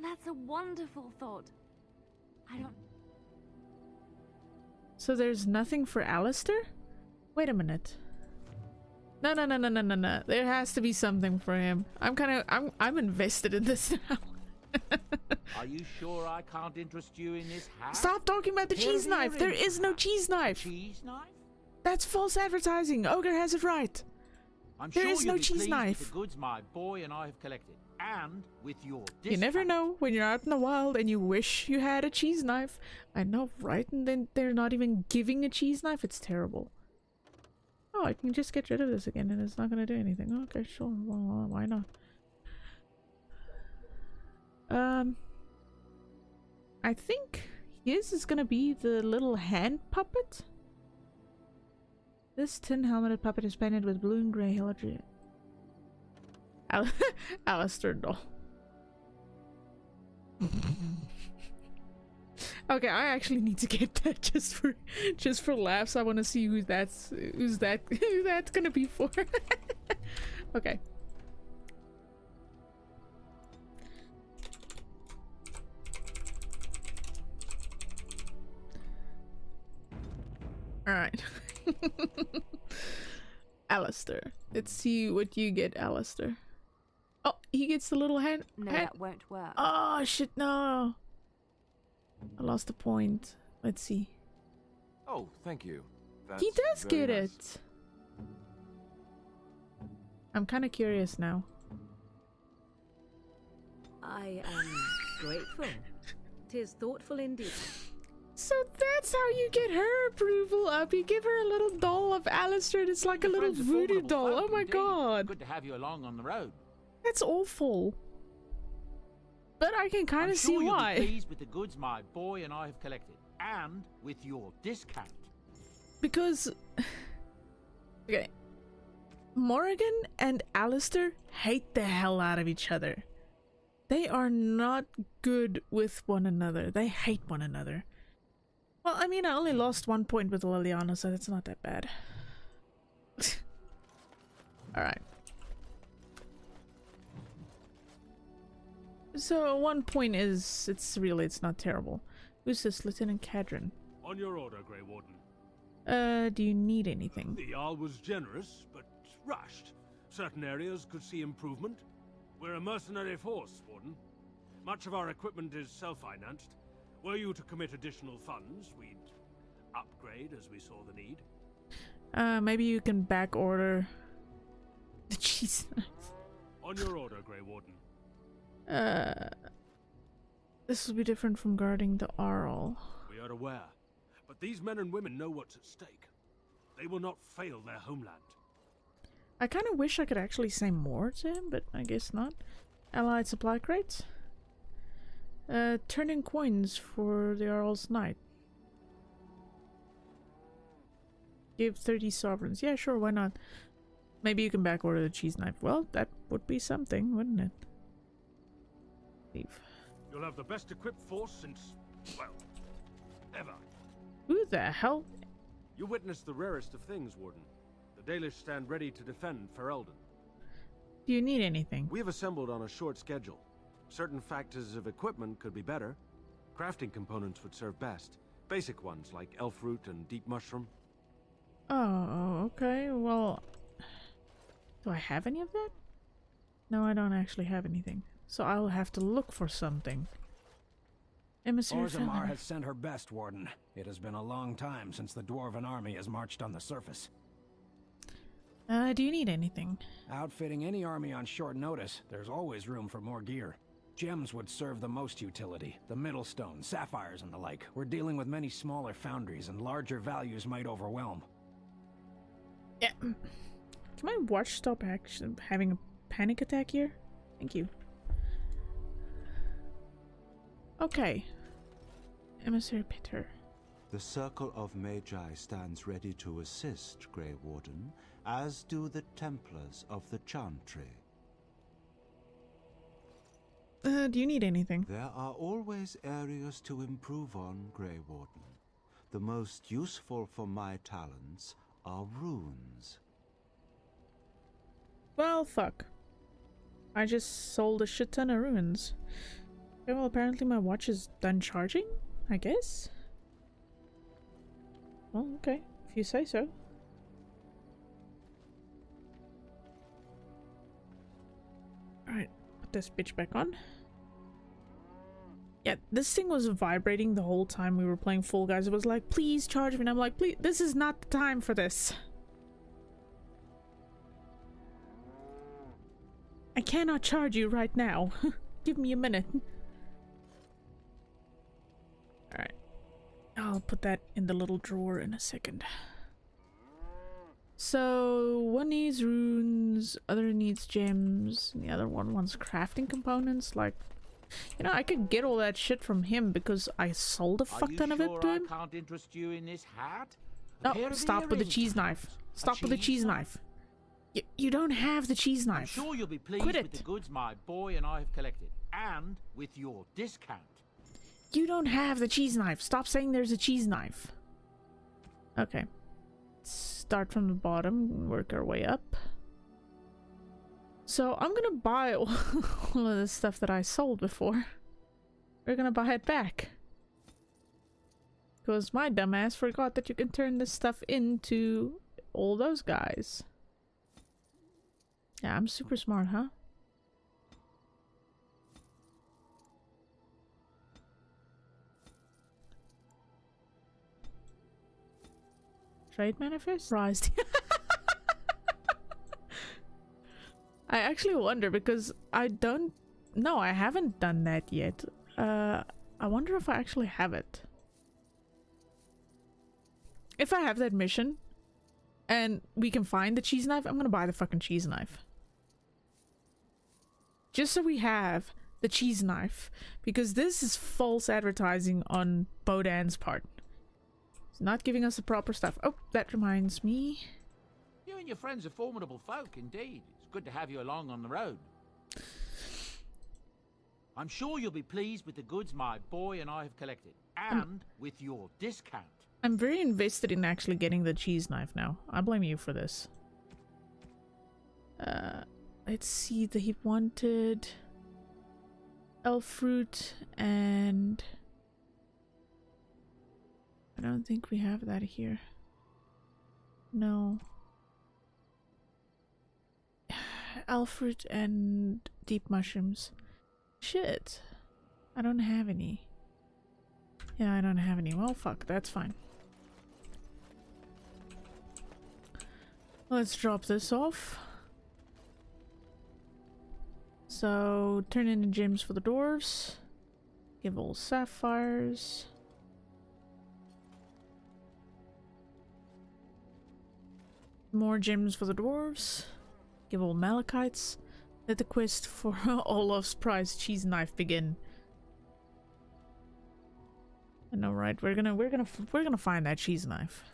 That's a wonderful thought. I don't... So there's nothing for Alistair? Wait a minute. No. There has to be something for him. I'm invested in this now. Are you sure I can't interest you in this hat? Stop talking about the cheese knife. There is no cheese knife. Cheese knife? That's false advertising. Ogre has it right. I'm There sure is you'll no be cheese pleased knife. with the goods my boy and I have collected, and with your You never discount. know when you're out in the wild and you wish you had a cheese knife. I know, right? And then they're not even giving a cheese knife. It's terrible. Oh, I can just get rid of this again and it's not going to do anything. Okay, sure. Well, why not? I think his is going to be the little hand puppet. This tin helmeted puppet is painted with blue and grey hilarity. Alistair doll. Okay, I actually need to get that just for laughs. I want to see who that's gonna be for. Okay. Alright. Alistair. Let's see what you get, Alistair. Oh, he gets the little hand. No, that won't work. Oh, shit, no. I lost a point. Let's see. Oh, thank you. He does very get nice. it. I'm kind of curious now. I am grateful. 'Tis thoughtful indeed. So that's how you get her approval up. You give her a little doll of Alistair and it's like a little Friend's voodoo formidable doll. folk Oh my indeed. god. Good to have you along on the road. That's awful. But I can kind I'm of sure see you'll why. be pleased with the goods my boy and I have collected, and with your discount. Because... Okay. Morrigan and Alistair hate the hell out of each other. They are not good with one another. They hate one another. Well, I mean, I only lost 1 point with Liliana, so that's not that bad. Alright. So 1 point is, it's not terrible. Who's this? Lieutenant Cadron. On your order, Grey Warden. Do you need anything? The Jarl was generous, but rushed. Certain areas could see improvement. We're a mercenary force, Warden. Much of our equipment is self-financed. Were you to commit additional funds, we'd upgrade as we saw the need. Maybe you can back order the cheese knife. On your order, Grey Warden. This will be different from guarding the Arl. We are aware, but these men and women know what's at stake. They will not fail their homeland. I kind of wish I could actually say more to him, but I guess not. Allied supply crates. Turn in coins for the Arl's Knight. Give 30 sovereigns. Yeah, sure, why not? Maybe you can back order the cheese knife. Well, that would be something, wouldn't it? Leave. You'll have the best equipped force since, well, ever. Who the hell? You witnessed the rarest of things, Warden. The Dalish stand ready to defend Ferelden. Do you need anything? We have assembled on a short schedule. Certain factors of equipment could be better. Crafting components would serve best. Basic ones like elf root and deep mushroom. Oh, okay. Well, do I have any of that? No, I don't actually have anything. So I'll have to look for something. Emissary Orzammar Feather. has sent her best, Warden. It has been a long time since the Dwarven army has marched on the surface. Do you need anything? Outfitting any army on short notice, there's always room for more gear. Gems would serve the most utility. The Middlestone, sapphires and the like. We're dealing with many smaller foundries and larger values might overwhelm. Yeah. Can my watch stop actually having a panic attack here? Thank you. Okay. Emissary Peter. The Circle of Magi stands ready to assist, Grey Warden, as do the Templars of the Chantry. Do you need anything? There are always areas to improve on, Grey Warden. The most useful for my talents are runes. Well, fuck. I just sold a shit ton of ruins. Okay, well, apparently my watch is done charging, I guess. Well, okay, if you say so. Alright, put this bitch back on. Yeah, this thing was vibrating the whole time we were playing Fall Guys. It was like, please charge me. And I'm like, please, this is not the time for this. I cannot charge you right now. Give me a minute. Alright. I'll put that in the little drawer in a second. So, one needs runes, other needs gems, and the other one wants crafting components. Like, you know, I could get all that shit from him because I sold a fuck ton of it to him. I can't interest you in this hat? No, stop with the cheese knife. Stop with the cheese knife. You don't have the cheese knife. I'm sure you'll be pleased with the goods my boy and I have collected, and with your discount. You don't have the cheese knife. Stop saying there's a cheese knife. Okay. Start from the bottom, work our way up. So I'm gonna buy all of the stuff that I sold before. We're gonna buy it back. Because my dumbass forgot that you can turn this stuff into all those guys. Yeah, I'm super smart, huh? Trade manifest? Surprised. I actually wonder because I don't... No, I haven't done that yet. I wonder if I actually have it. If I have that mission and we can find the cheese knife, I'm gonna buy the fucking cheese knife. Just so we have the cheese knife. Because this is false advertising on Bodan's part. It's not giving us the proper stuff. Oh, that reminds me. You and your friends are formidable folk, indeed. It's good to have you along on the road. I'm sure you'll be pleased with the goods my boy and I have collected. And with your discount. I'm very invested in actually getting the cheese knife now. I blame you for this. Let's see. He wanted elf fruit and... I don't think we have that here. No. Elf fruit and deep mushrooms. Shit. I don't have any. Yeah, I don't have any. Well, fuck. That's fine. Let's drop this off. So, turn in the gems for the dwarves. Give all sapphires. More gems for the dwarves. Give all malachites. Let the quest for Olaf's prized cheese knife begin. I know, right? We're gonna find that cheese knife.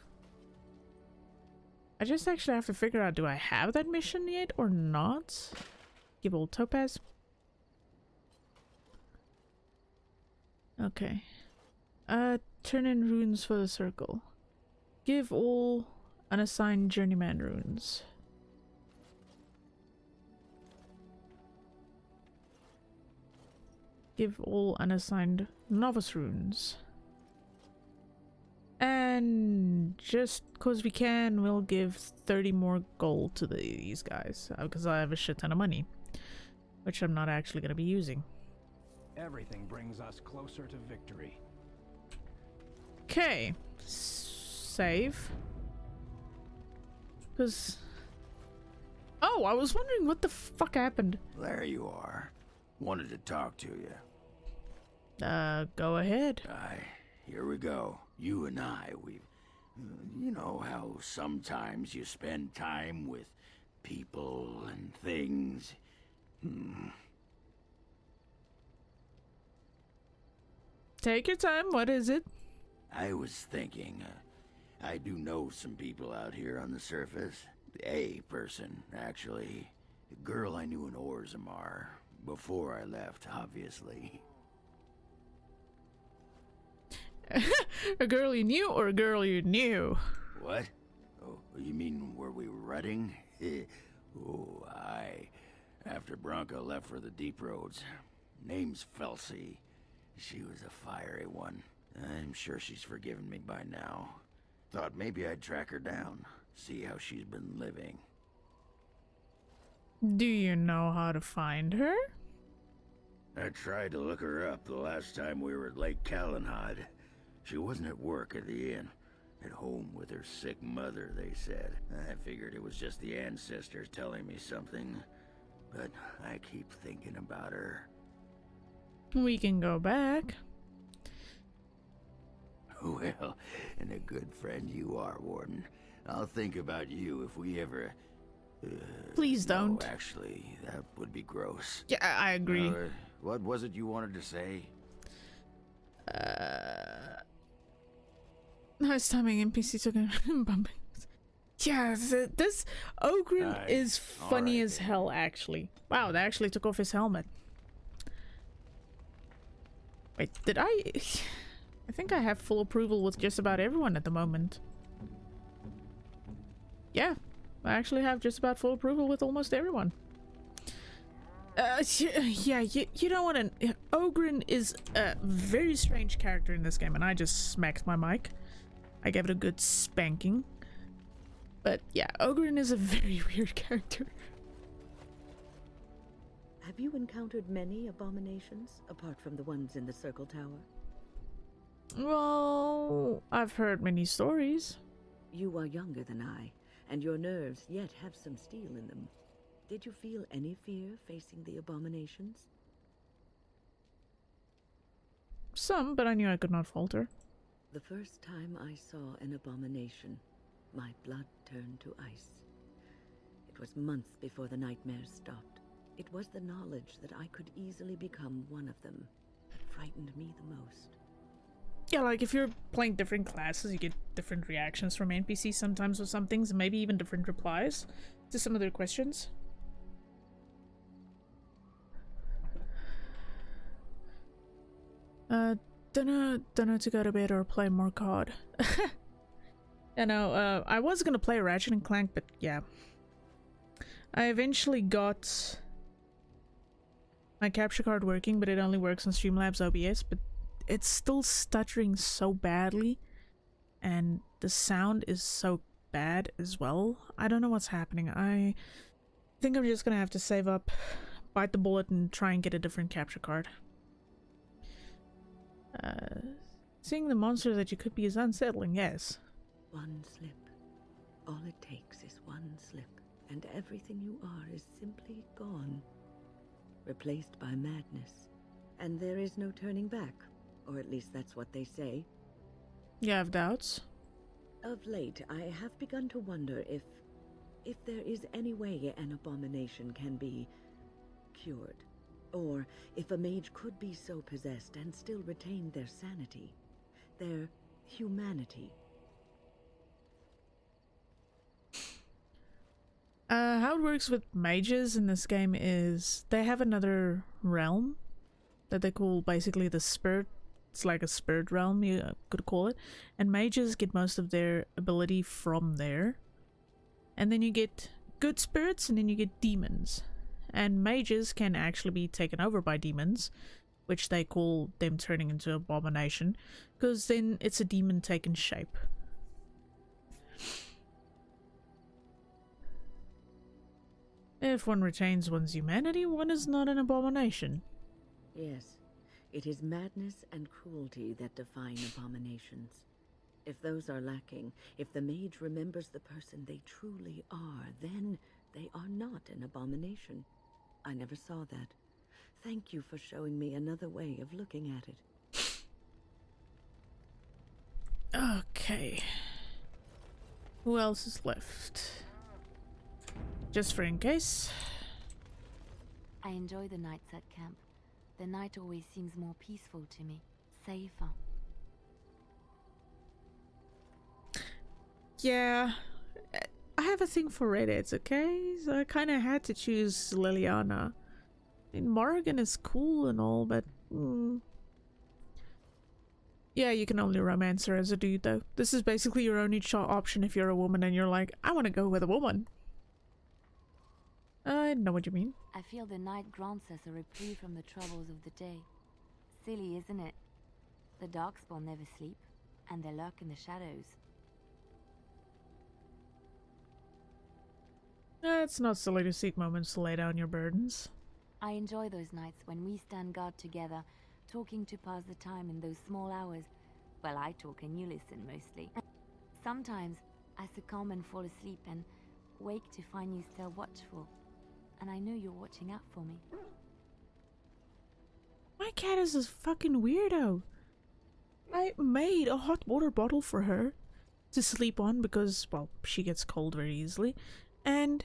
I just actually have to figure out, do I have that mission yet or not? Give old topaz. Okay. Turn in runes for the circle. Give all unassigned journeyman runes. Give all unassigned novice runes. And just because we can, we'll give 30 more gold to these guys. Because I have a shit ton of money. Which I'm not actually going to be using. Everything brings us closer to victory. Okay. Save. Because... Oh, I was wondering what the fuck happened. There you are. Wanted to talk to you. Go ahead. Here we go. You and I, you know how sometimes you spend time with people and things. Take your time. What is it? I was thinking, I do know some people out here on the surface. A person, actually. A girl I knew in Orzammar. Before I left, obviously. A girl you knew or a girl you knew? What? Oh, you mean were we rutting? Oh, aye. After Bronco left for the deep roads. Name's Felsi. She was a fiery one. I'm sure she's forgiven me by now. Thought maybe I'd track her down. See how she's been living. Do you know how to find her? I tried to look her up the last time we were at Lake Calenhad. She wasn't at work at the inn. At home with her sick mother, they said. I figured it was just the ancestors telling me something. But I keep thinking about her. We can go back. Well, and a good friend you are, Warden. I'll think about you if we ever... Please don't. No, actually, that would be gross. Yeah, I agree. What was it you wanted to say? Nice timing. NPC took a bumping. Yeah, this Ogren is funny as hell, actually. Wow, they actually took off his helmet. Wait, did I... I think I have full approval with just about everyone at the moment. Yeah, I actually have just about full approval with almost everyone. Yeah, you don't want to. Ogren is a very strange character in this game, and I just smacked my mic. I gave it a good spanking. But yeah, Ogren is a very weird character. Have you encountered many abominations, apart from the ones in the Circle Tower? Well, I've heard many stories. You are younger than I, and your nerves yet have some steel in them. Did you feel any fear facing the abominations? Some, but I knew I could not falter. The first time I saw an abomination, my blood turned to ice. It was months before the nightmares stopped. It was the knowledge that I could easily become one of them that frightened me the most. Yeah, like if you're playing different classes, you get different reactions from NPCs sometimes with some things, and maybe even different replies to some of their questions. Dunno to go to bed or play more COD. You know, I was gonna play Ratchet and Clank, but yeah. I eventually got my capture card working, but it only works on Streamlabs OBS, but it's still stuttering so badly, and the sound is so bad as well. I don't know what's happening. I think I'm just gonna have to save up, bite the bullet, and try and get a different capture card. Seeing the monster that you could be is unsettling, yes. One slip. All it takes is one slip, and everything you are is simply gone. Replaced by madness. And there is no turning back, or at least that's what they say. You have doubts? Of late, I have begun to wonder if there is any way an abomination can be cured. Or if a mage could be so possessed and still retain their sanity, their humanity. How it works with mages in this game is they have another realm that they call basically the spirit. It's like a spirit realm, you could call it. And mages get most of their ability from there. And then you get good spirits, and then you get demons. And mages can actually be taken over by demons, which they call them turning into abomination, because then it's a demon taken shape. If one retains one's humanity, one is not an abomination. Yes, it is madness and cruelty that define abominations. If those are lacking, if the mage remembers the person they truly are, then they are not an abomination. I never saw that. Thank you for showing me another way of looking at it. Okay. Who else is left? Just for in case. I enjoy the nights at camp. The night always seems more peaceful to me, safer. Yeah, I have a thing for redheads, okay? So I kind of had to choose Liliana. I mean, Morrigan is cool and all, but... Yeah, you can only romance her as a dude, though. This is basically your only option if you're a woman and you're like, I want to go with a woman. I know what you mean. I feel the night grants us a reprieve from the troubles of the day. Silly, isn't it? The Darkspawn never sleep, and they lurk in the shadows. It's not silly to seek moments to lay down your burdens. I enjoy those nights when we stand guard together, talking to pass the time in those small hours. Well, I talk and you listen mostly. Sometimes I succumb and fall asleep and wake to find you still watchful. And I know you're watching out for me. My cat is a fucking weirdo. I made a hot water bottle for her to sleep on because, well, she gets cold very easily. And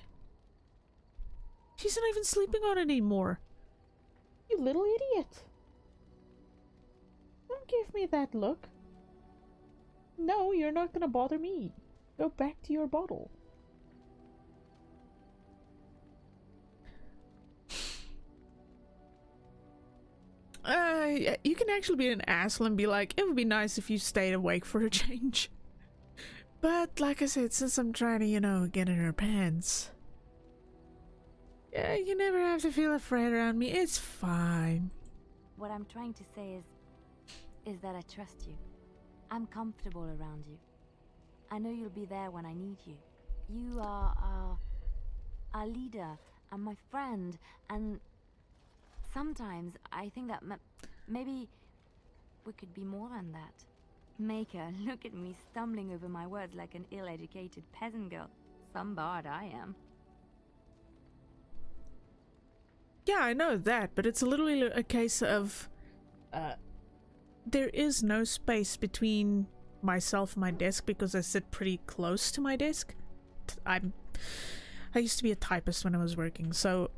she's not even sleeping on it anymore. You little idiot. Don't give me that look. No, you're not gonna bother me. Go back to your bottle. You can actually be an asshole and be like, it would be nice if you stayed awake for a change. But like I said, since I'm trying to, you know, get in her pants, Yeah, you never have to feel afraid around me. It's fine. What I'm trying to say is that I trust you. I'm comfortable around you. I know you'll be there when I need you. You are our leader and my friend, and sometimes I think that maybe we could be more than that. Maker, look at me stumbling over my words like an ill-educated peasant girl. Some bard I am. Yeah, I know that, but it's literally a case of there is no space between myself and my desk because I sit pretty close to my desk. I used to be a typist when I was working, so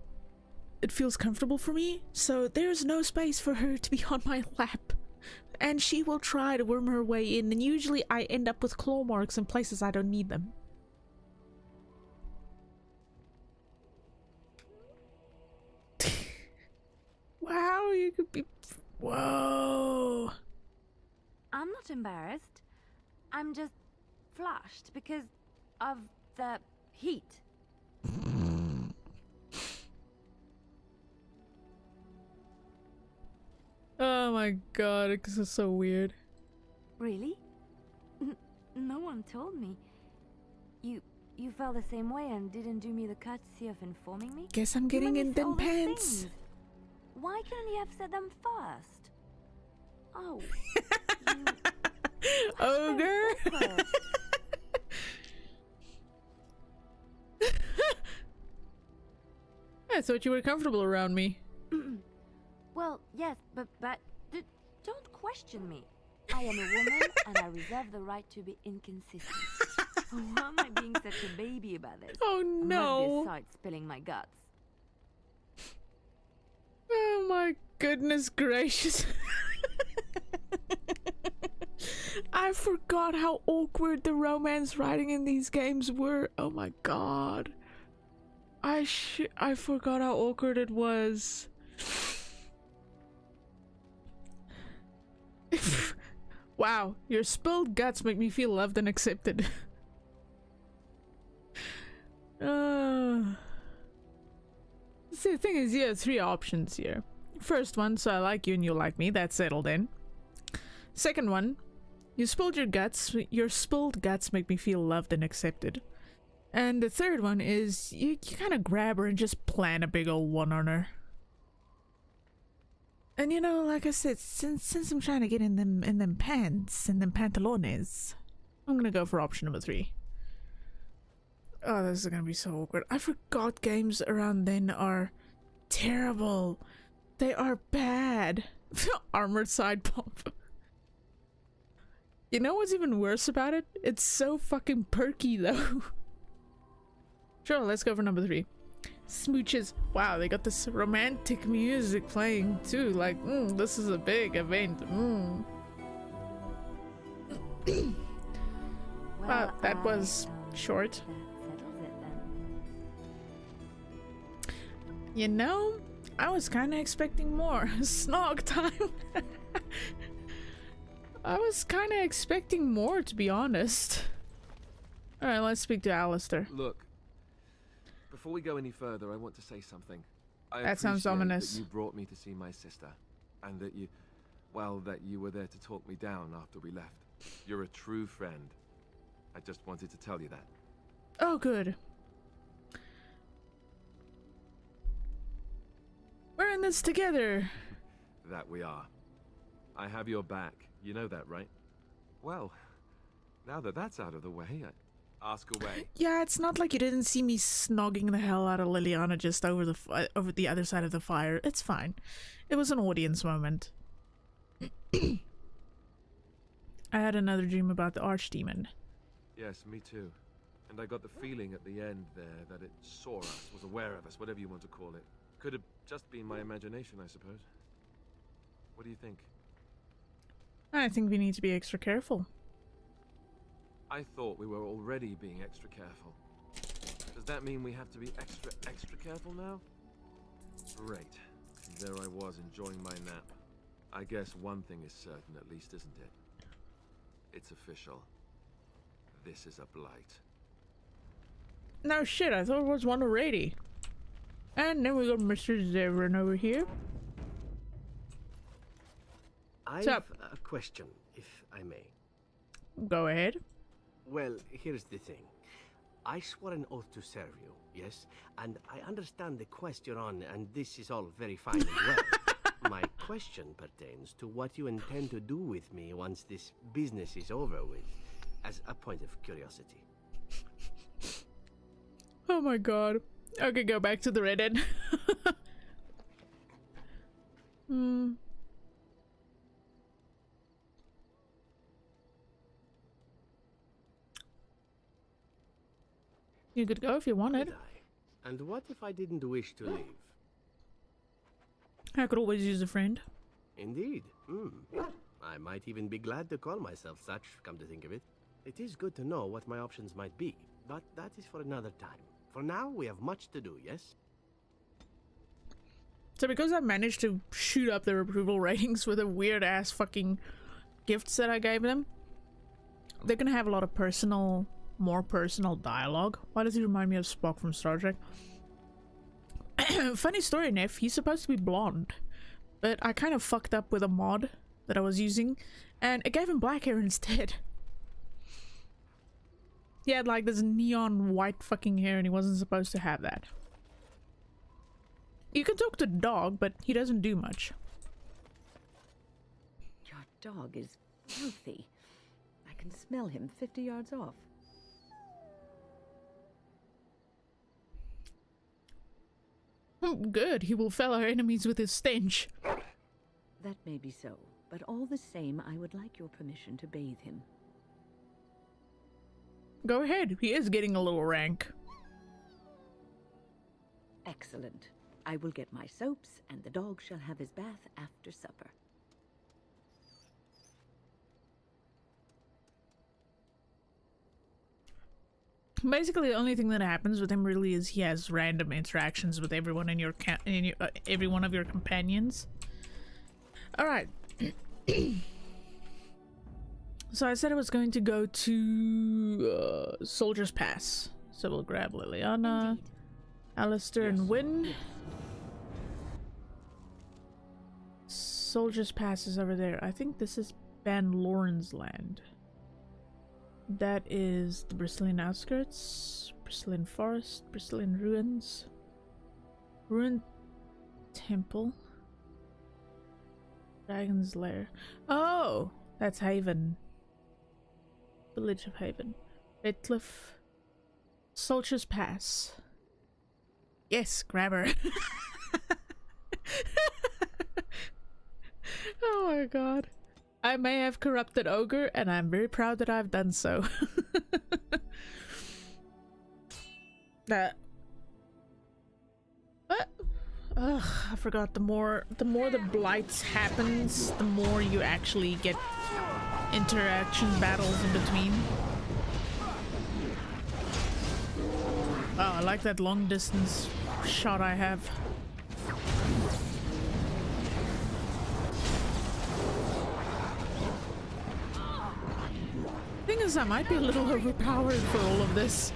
it feels comfortable for me. So there's no space for her to be on my lap. And she will try to worm her way in, and usually I end up with claw marks in places I don't need them. Wow, you could be... Whoa. I'm not embarrassed. I'm just flushed because of the heat. Oh my god, this is so weird. Really? No one told me. You felt the same way and didn't do me the courtesy of informing me? Guess I'm getting in them pants. Things. Why couldn't you have said them first? Oh. Ogre? I thought you were comfortable around me. Well, yes, but don't question me. I am a woman and I reserve the right to be inconsistent. Why am I being such a baby about this? Oh no! I must decide spilling my guts. Oh my goodness gracious. I forgot how awkward the romance writing in these games were. Oh my god. I forgot how awkward it was. Wow, your spilled guts make me feel loved and accepted. See, the thing is, you have 3 options here. First one, so I like you and you like me, that's settled in. Second one, you spilled your guts. Your spilled guts make me feel loved and accepted. And the third one is you kind of grab her and just plant a big old one on her. And you know, like I said, since I'm trying to get in them pants and them pantalones, I'm gonna go for option number 3. Oh, this is gonna be so awkward. I forgot games around then are terrible. They are bad. Armored side pump. You know what's even worse about it? It's so fucking perky though. Sure, let's go for number 3. Smooches. Wow, they got this romantic music playing too. Like, this is a big event. Wow, that was short. You know, I was kind of expecting more. Snog time. I was kind of expecting more, to be honest. Alright, let's speak to Alistair. Look, before we go any further, I want to say something. That sounds ominous. That you brought me to see my sister, and that you, well, that you were there to talk me down after we left. You're a true friend. I just wanted to tell you that. Oh, good. We're in this together. That we are. I have your back. You know that, right? Well, now that that's out of the way, ask away. Yeah, it's not like you didn't see me snogging the hell out of Liliana just over the other side of the fire. It's fine. It was an audience moment. I had another dream about the archdemon. Yes, me too. And I got the feeling at the end there that it saw us, was aware of us, whatever you want to call it. Could have just been my imagination, I suppose. What do you think? I think we need to be extra careful. I thought we were already being extra careful. Does that mean we have to be extra careful now? Great. There I was enjoying my nap. I guess one thing is certain at least, isn't it? It's official. This is a blight. No shit, I thought it was one already. And then we got Mr. Zevran over here. I've a question, if I may. Go ahead. Well, here's the thing. I swore an oath to serve you, yes? And I understand the quest you're on, and this is all very fine and well. My question pertains to what you intend to do with me once this business is over with, as a point of curiosity. Oh my god. Okay, go back to the Reddit. You could go if you wanted. And what if I didn't wish to leave? I could always use a friend. Indeed. I might even be glad to call myself such, come to think of it. It is good to know what my options might be, but that is for another time. For now, we have much to do, yes? So because I managed to shoot up their approval ratings with the weird ass fucking gifts that I gave them, they're gonna have a lot of more personal dialogue. Why does he remind me of Spock from Star Trek? Funny story, Neff, he's supposed to be blonde, but I kind of fucked up with a mod that I was using, and it gave him black hair instead. He had like this neon white fucking hair and he wasn't supposed to have that. You can talk to the dog, but he doesn't do much. Your dog is filthy. I can smell him 50 yards off. Good, he will fell our enemies with his stench. That may be so, but all the same, I would like your permission to bathe him. Go ahead, he is getting a little rank. Excellent. I will get my soaps, and the dog shall have his bath after supper. Basically, the only thing that happens with him really is he has random interactions with everyone in your every one of your companions. All right. So I said I was going to go to Soldier's Pass. So we'll grab Liliana, Alistair, and Wynn. Soldier's Pass is over there. I think this is Ban Loren's land. That is the Bristolian outskirts, Bristolian forest, Bristolian ruins, ruined temple, Dragon's Lair. Oh, that's Haven. Village of Haven. Redcliffe. Soldier's Pass. Yes, grab her. Oh my god. I may have corrupted Ogre, and I'm very proud that I've done so. I forgot, the more the blights happens, the more you actually get interaction battles in between. Oh, I like that long distance shot I have. Thing is, I might be a little overpowered for all of this.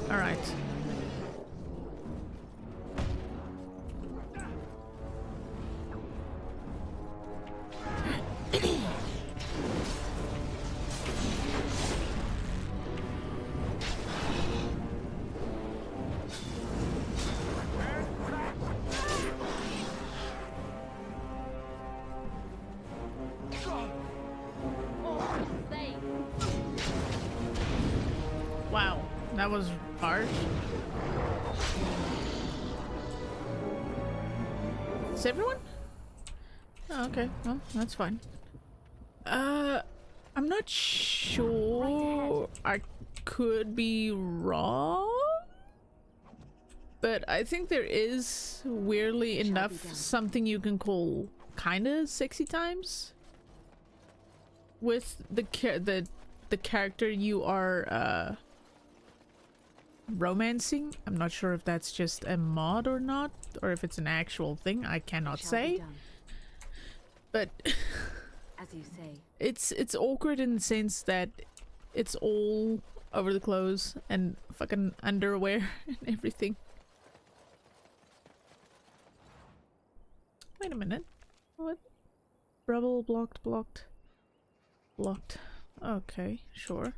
All right. Wow, that was harsh. Is everyone? Oh, okay, well, that's fine. I'm not sure. I could be wrong, but I think there is, weirdly enough, something you can call kinda sexy times with the character you are romancing. I'm not sure if that's just a mod or not, or if it's an actual thing. I cannot say. But as you say, it's awkward in the sense that it's all over the clothes and fucking underwear and everything. Wait a minute. What? Rubble blocked. Okay, sure.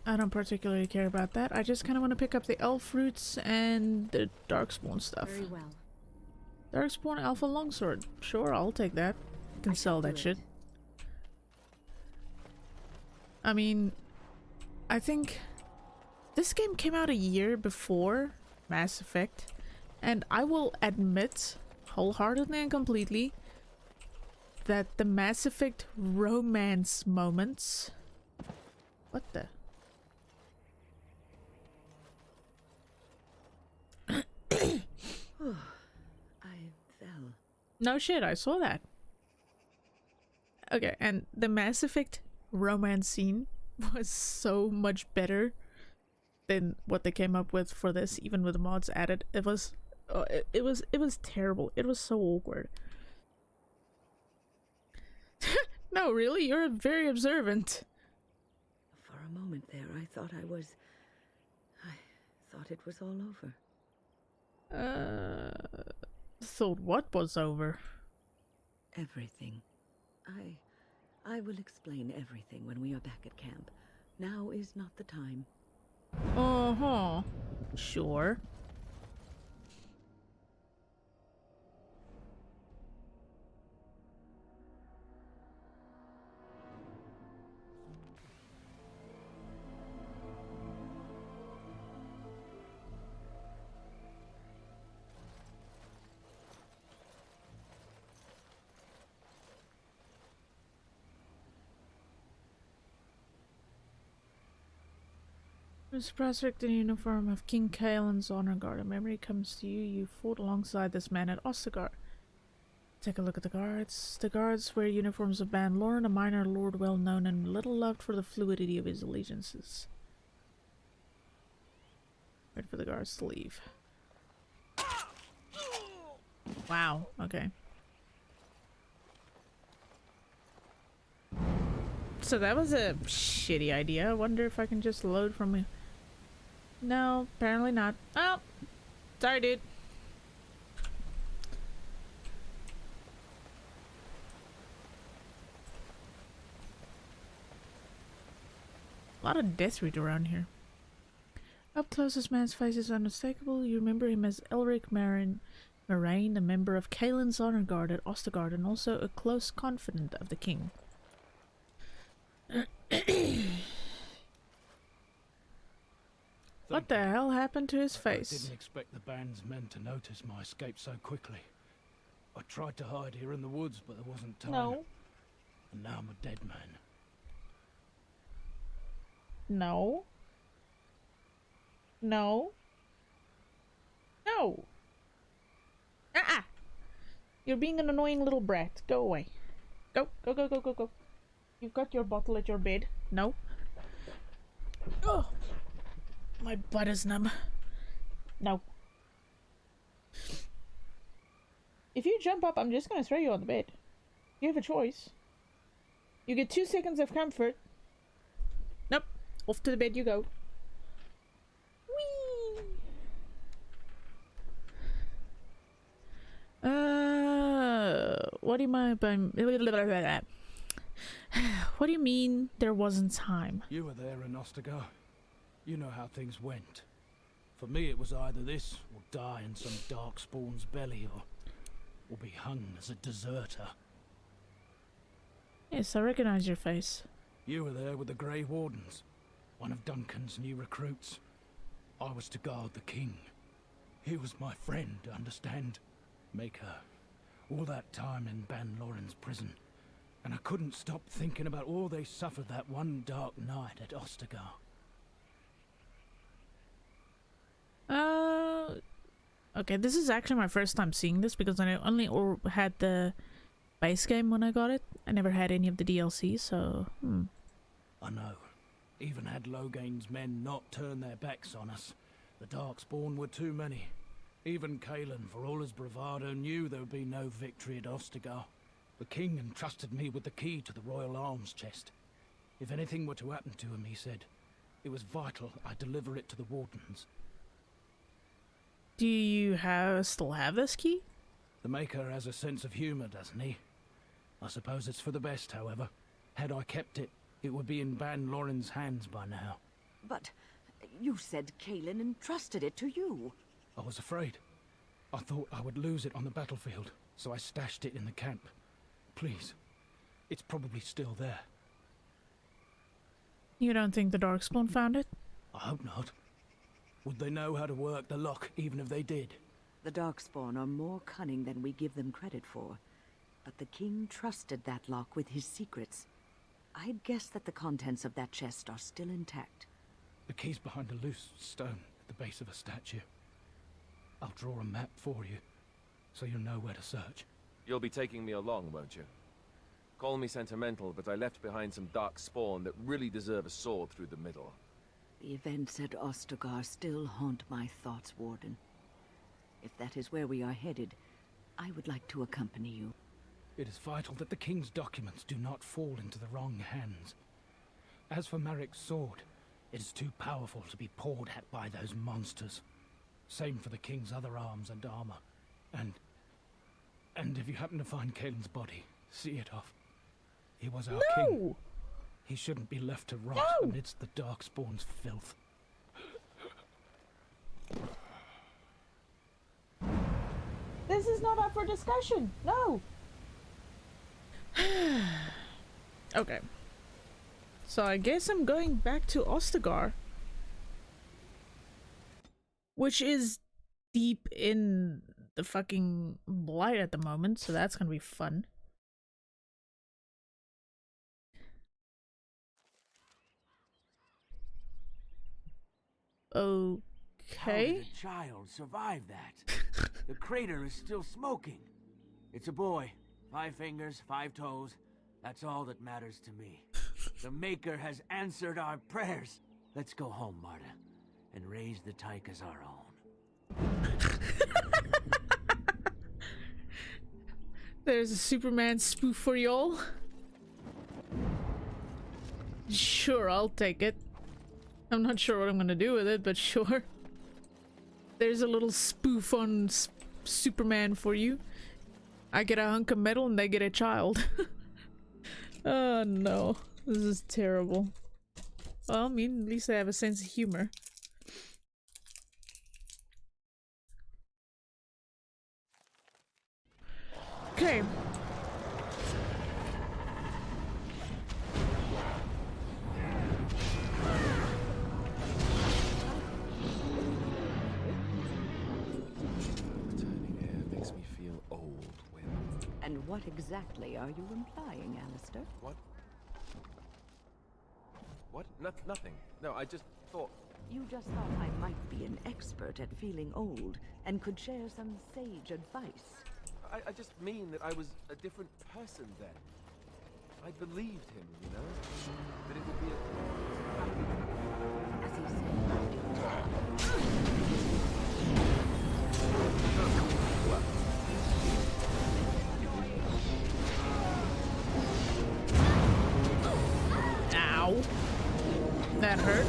I don't particularly care about that. I just kind of want to pick up the elf fruits and the darkspawn stuff. Very well. Darkspawn alpha longsword. Sure, I'll take that. I can sell that shit. I mean, I think this game came out a year before Mass Effect, and I will admit wholeheartedly and completely that the Mass Effect romance moments... What the... I fell. No shit, I saw that. Okay, and the Mass Effect romance scene was so much better than what they came up with for this, even with the mods added. It was terrible. It was so awkward. No, really, you're very observant. For a moment there, I thought it was all over. Thought what was over? Everything. I will explain everything when we are back at camp. Now is not the time. Uh-huh. Sure. This prospect in uniform of King Kaelin's honor guard. A memory comes to you. You fought alongside this man at Ostagar. Take a look at the guards. The guards wear uniforms of Ban Loren, a minor lord well known and little loved for the fluidity of his allegiances. Wait for the guards to leave. Wow, okay. So that was a shitty idea. I wonder if I can just load from a... No, apparently not. Oh, sorry, dude. A lot of death root around here. Up close, this man's face is unmistakable. You remember him as Elric Moraine, a member of Kaelin's honor guard at Ostergard, and also a close confidant of the king. What the hell happened to his face? I didn't expect the band's men to notice my escape so quickly. I tried to hide here in the woods, but there wasn't time. No. And now I'm a dead man. No. No. No. You're being an annoying little brat. Go away. Go. You've got your bottle at your bed. No. Oh. My butt is numb. No. If you jump up, I'm just gonna throw you on the bed. You have a choice. You get 2 seconds of comfort. Nope. Off to the bed you go. Whee! What do you mean by... What do you mean there wasn't time? You were there in Ostergar. You know how things went. For me, it was either this, or die in some darkspawn's belly, or be hung as a deserter. Yes, I recognize your face. You were there with the Grey Wardens, one of Duncan's new recruits. I was to guard the king. He was my friend, understand? Maker. All that time in Ban Loren's prison. And I couldn't stop thinking about all they suffered that one dark night at Ostergar. Okay, this is actually my first time seeing this because I only had the base game when I got it. I never had any of the DLC, so... I know. Even had Logain's men not turned their backs on us, the Darkspawn were too many. Even Kaelin, for all his bravado, knew there would be no victory at Ostergar. The king entrusted me with the key to the royal arms chest. If anything were to happen to him, he said, it was vital I deliver it to the Wardens. Do you still have this key? The Maker has a sense of humour, doesn't he? I suppose it's for the best, however. Had I kept it, it would be in Ban Loren's hands by now. But you said Kaelin entrusted it to you. I was afraid. I thought I would lose it on the battlefield, so I stashed it in the camp. Please, it's probably still there. You don't think the Darkspawn found it? I hope not. Would they know how to work the lock, even if they did? The Darkspawn are more cunning than we give them credit for. But the king trusted that lock with his secrets. I'd guess that the contents of that chest are still intact. The key's behind a loose stone at the base of a statue. I'll draw a map for you, so you'll know where to search. You'll be taking me along, won't you? Call me sentimental, but I left behind some dark spawn that really deserve a sword through the middle. The events at Ostagar still haunt my thoughts, Warden. If that is where we are headed, I would like to accompany you. It is vital that the king's documents do not fall into the wrong hands. As for Marik's sword, it is too powerful to be pawed at by those monsters. Same for the king's other arms and armor. And if you happen to find Kaelin's body, see it off. He was our king. He shouldn't be left to rot amidst the Darkspawn's filth. This is not up for discussion. No. Okay. So I guess I'm going back to Ostagar, which is deep in the fucking blight at the moment, so that's gonna be fun. Okay. How did a child survive that? The crater is still smoking. It's a boy. 5 fingers, 5 toes. That's all that matters to me. The Maker has answered our prayers. Let's go home, Marta, and raise the Tyke as our own. There's a Superman spoof for y'all. Sure, I'll take it. I'm not sure what I'm gonna do with it, but sure. There's a little spoof on Superman for you. I get a hunk of metal and they get a child. Oh no, this is terrible. Well, I mean, at least I have a sense of humor. Okay. And what exactly are you implying, Alistair? What? What? Nothing. No, I just thought... You just thought I might be an expert at feeling old and could share some sage advice. I just mean that I was a different person then. I believed him, you know? That it would be As he said, Ow. That hurt.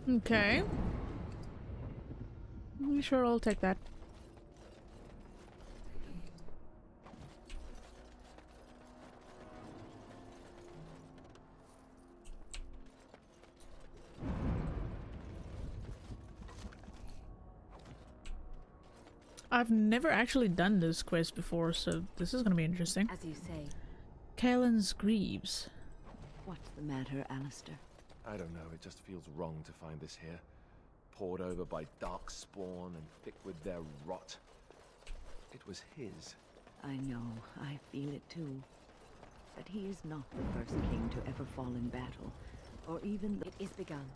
Okay. Sure, I'll take that. I've never actually done this quest before, so this is gonna be interesting. as you say. Kaelin's Greaves. What's the matter, Alistair? I don't know, it just feels wrong to find this here. Poured over by dark spawn and thick with their rot. It was his. I know, I feel it too. But he is not the first king to ever fall in battle, or even It is begun.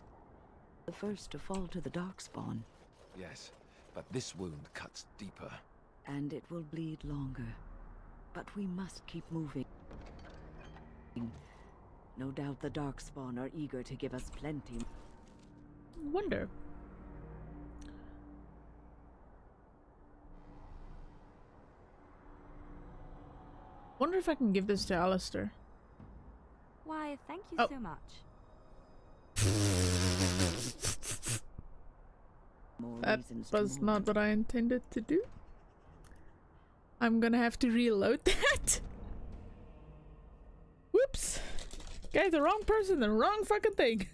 the first to fall to the Darkspawn. Yes, but this wound cuts deeper. And it will bleed longer. But we must keep moving. No doubt the Darkspawn are eager to give us plenty. Wonder. Wonder if I can give this to Alistair. Why, thank you Oh. so much. That was not what I intended to do. I'm gonna have to reload that. Whoops. Gave the wrong person the wrong fucking thing.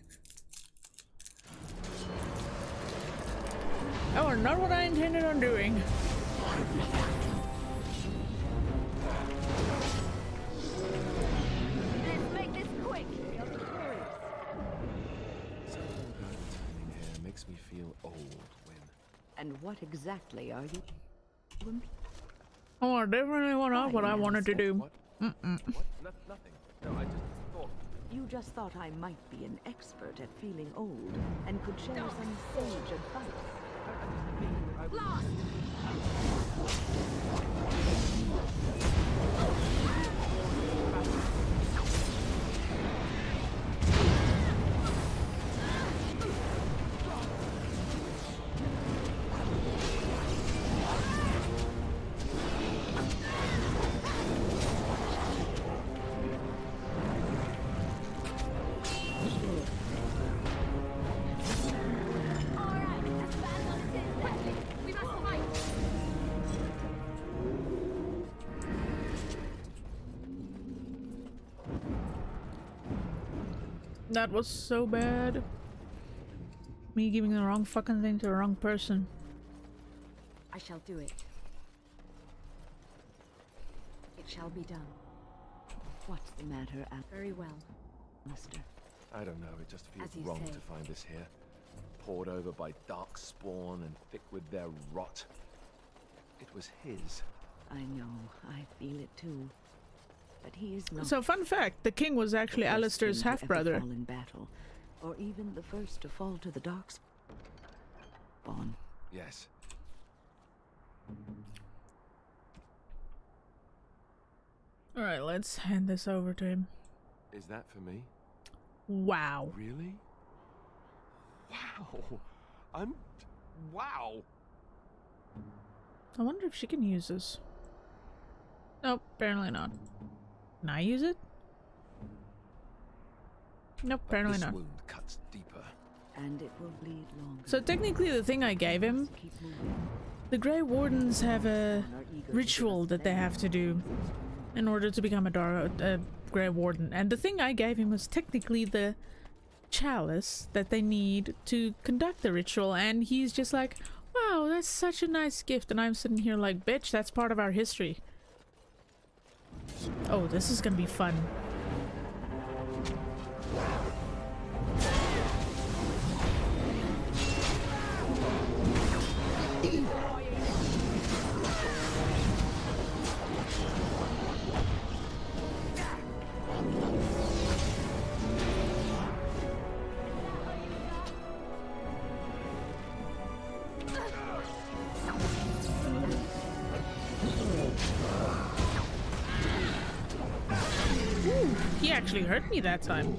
That was not what I intended on doing. Let's make this quick. Something about turning hair makes me feel old when... And what exactly are you? Oh, I definitely want out what I wanted to do. What? Nothing. No, I just thought... You just thought I might be an expert at feeling old and could share some sage advice. Blast! That was so bad. Me giving the wrong fucking thing to the wrong person. I shall do it. It shall be done. What's the matter, Very well. Alistair? I don't know, it just feels As you wrong say. to find this here. Poured over by dark spawn and thick with their rot. It was his. I know, I feel it too. But he is not So, fun fact, the king was actually the first Alistair's king to ever half-brother. fall in battle, or even the first to fall to the Darkspawn. Yes. Alright, let's hand this over to him. Is that for me? Wow. Really? Wow. Wow. I wonder if she can use this. Nope, apparently not. Can I use it? Nope, apparently this not. wound cuts deeper. And it will bleed longer. So technically the thing I gave him, Keep moving. the Grey Wardens have a ritual that they have to do in order to become a Grey Warden. And the thing I gave him was technically the chalice that they need to conduct the ritual. And he's just like, wow, that's such a nice gift. And I'm sitting here like, bitch, that's part of our history. Oh, this is gonna be fun. Ooh, he actually hurt me that time.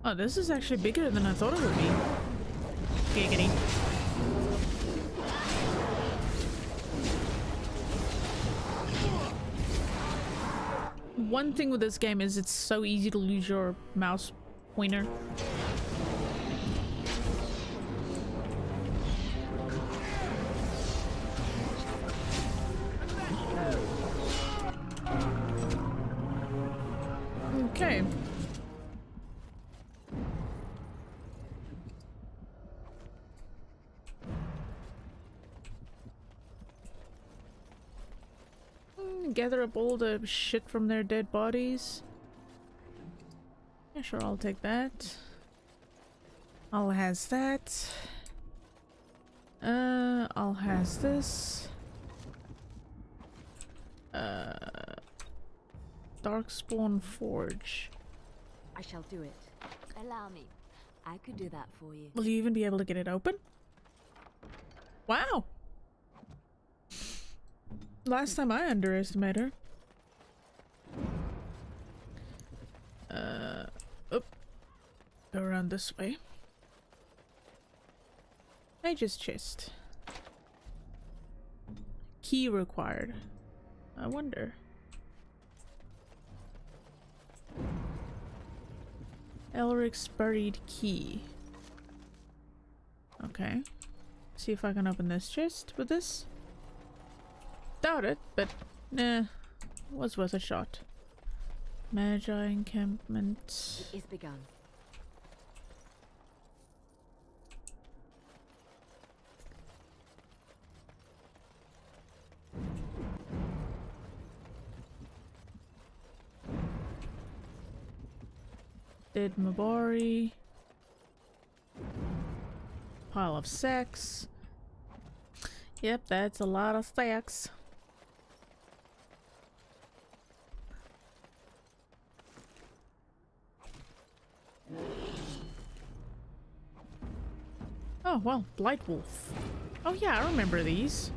Oh, this is actually bigger than I thought it would be. Giggity. One thing with this game is it's so easy to lose your mouse pointer. Okay. Gather up all the shit from their dead bodies. Yeah, sure, I'll take that. I'll has that. I'll has this. Darkspawn Forge. I shall do it. Allow me. I could do that for you. Will you even be able to get it open? Wow! Last time I underestimated her. Oop. Go around this way. Mage's chest. Key required. I wonder. Elric's buried key. Okay. See if I can open this chest with this. Doubt it, but nah. Was worth a shot. Magi encampment. It is begun. Dead Mabari. Pile of sex. Yep, that's a lot of sex. Oh, well, Blight Wolf. Oh yeah, I remember these.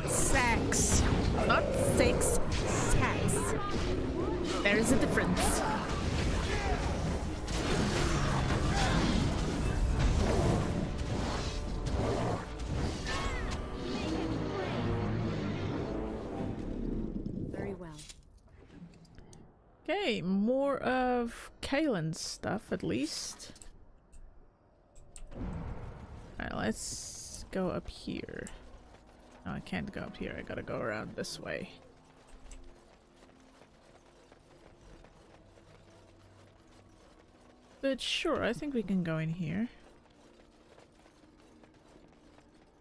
Sex. Not sex, sex. There is a difference. Very well. Okay, more of Kaelin's stuff at least. Alright, let's go up here. No, I can't go up here. I gotta go around this way. But sure, I think we can go in here.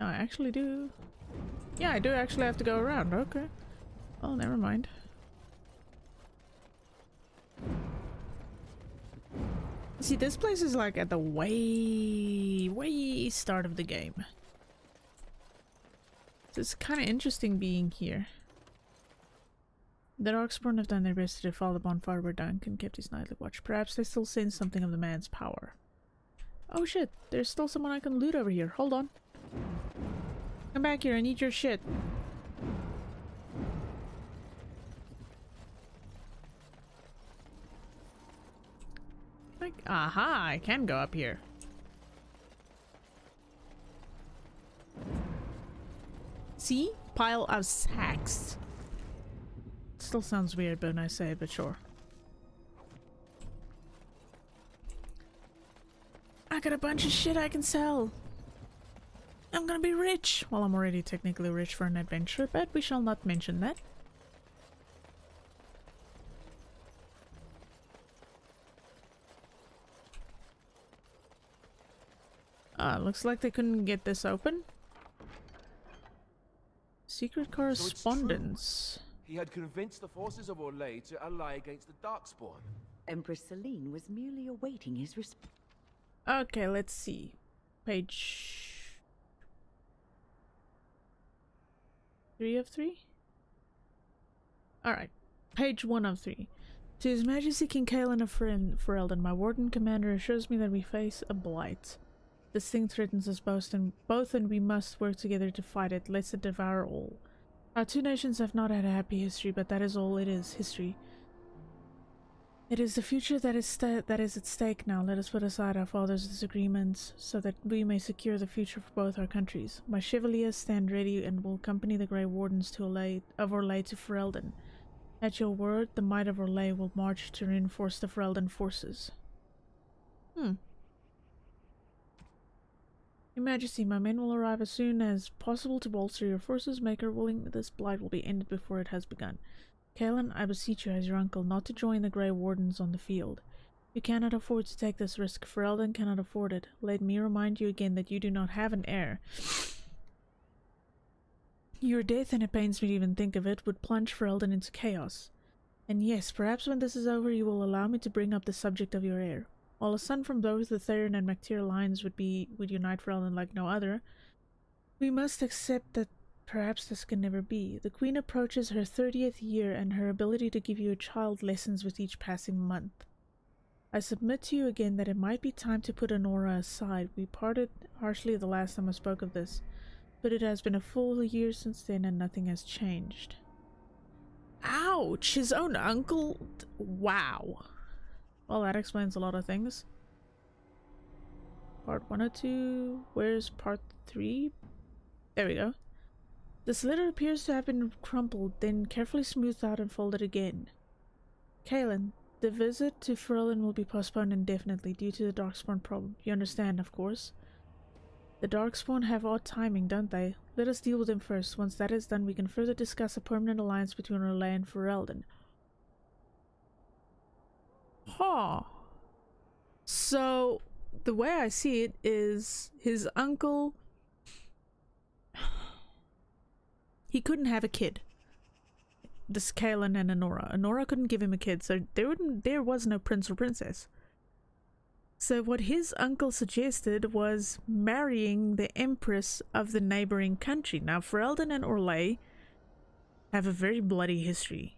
No, I actually do. Yeah, I do actually have to go around. Okay. Oh, never mind. See, this place is like at the way start of the game. So it's kind of interesting being here. The Darkspawn have done their best to defile the bonfire where Duncan kept his nightly watch. Perhaps they still sense something of the man's power. Oh shit, there's still someone I can loot over here. Hold on. Come back here, I need your shit. Like, aha, I can go up here. See? Pile of sacks. Still sounds weird when I say it, but sure. I got a bunch of shit I can sell. I'm gonna be rich. Well, I'm already technically rich for an adventure, but we shall not mention that. Looks like they couldn't get this open. Secret correspondence. He had convinced the forces of Orlais to ally against the Darkspawn. Empress Celine was merely awaiting his response. Okay, let's see. Page 3 of 3? Alright. Page 1 of 3. To His Majesty King Kaelin of Ferelden, my warden commander assures me that we face a blight. This thing threatens us both and we must work together to fight it, lest it devour all. Our two nations have not had a happy history, but that is all it is, history. It is the future that is at stake now. Let us put aside our father's disagreements, so that we may secure the future for both our countries. My chevaliers stand ready and will accompany the Grey Wardens of Orlais to Ferelden. At your word, the might of Orlais will march to reinforce the Ferelden forces. Your Majesty, my men will arrive as soon as possible to bolster your forces. Make her willing that this blight will be ended before it has begun. Kaelin, I beseech you as your uncle not to join the Grey Wardens on the field. You cannot afford to take this risk. Ferelden cannot afford it. Let me remind you again that you do not have an heir. Your death, and it pains me to even think of it, would plunge Ferelden into chaos. And yes, perhaps when this is over you will allow me to bring up the subject of your heir. While a son from both the Theron and Mactier lines would unite for Elden like no other, we must accept that perhaps this can never be. The Queen approaches her 30th year, and her ability to give you a child lessens with each passing month. I submit to you again that it might be time to put Honora aside. We parted harshly the last time I spoke of this, but it has been a full year since then and nothing has changed. Ouch! His own uncle? Wow. Well, that explains a lot of things. Part 102. Where's part 3? There we go. This letter appears to have been crumpled, then carefully smoothed out and folded again. Kaelin, the visit to Ferelden will be postponed indefinitely due to the Darkspawn problem. You understand, of course. The Darkspawn have odd timing, don't they? Let us deal with them first. Once that is done, we can further discuss a permanent alliance between Orlais and Ferelden. Huh. So, the way I see it is his uncle... He couldn't have a kid. This Kaelin and Honora. Honora couldn't give him a kid, so there was no prince or princess. So what his uncle suggested was marrying the empress of the neighboring country. Now, Ferelden and Orlais have a very bloody history.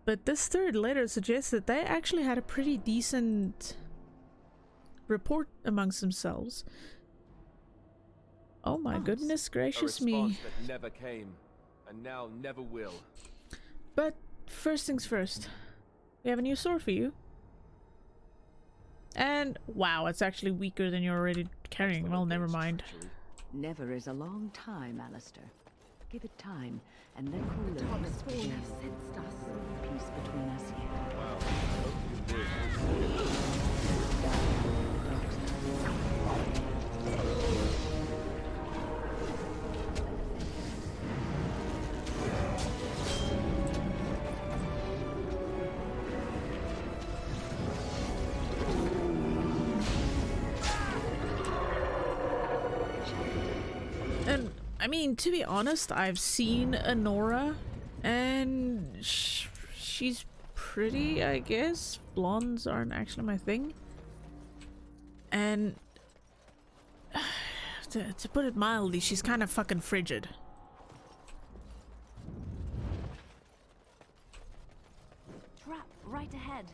But this third letter suggests that they actually had a pretty decent rapport amongst themselves. Oh my goodness gracious me. A response that never came, and now never will. But first things first. We have a new sword for you. And wow, it's actually weaker than you're already carrying. Well, never mind. Never is a long time, Alistair. Give it time, and let cool the have sensed us. Peace between us yet. Wow, I hope you live. I mean, to be honest, I've seen Honora, and she's pretty, I guess. Blondes aren't actually my thing. And to put it mildly, she's kind of fucking frigid. Trap right ahead.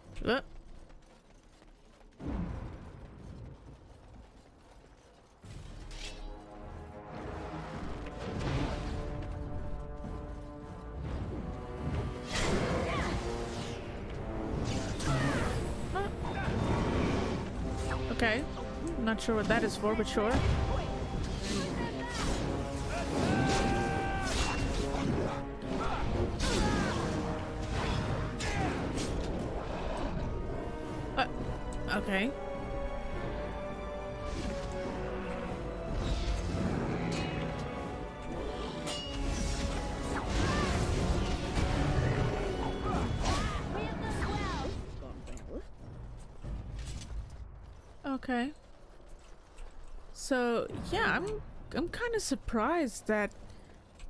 Okay, I'm not sure what that is for, but sure. Okay. Okay. So yeah, I'm kind of surprised that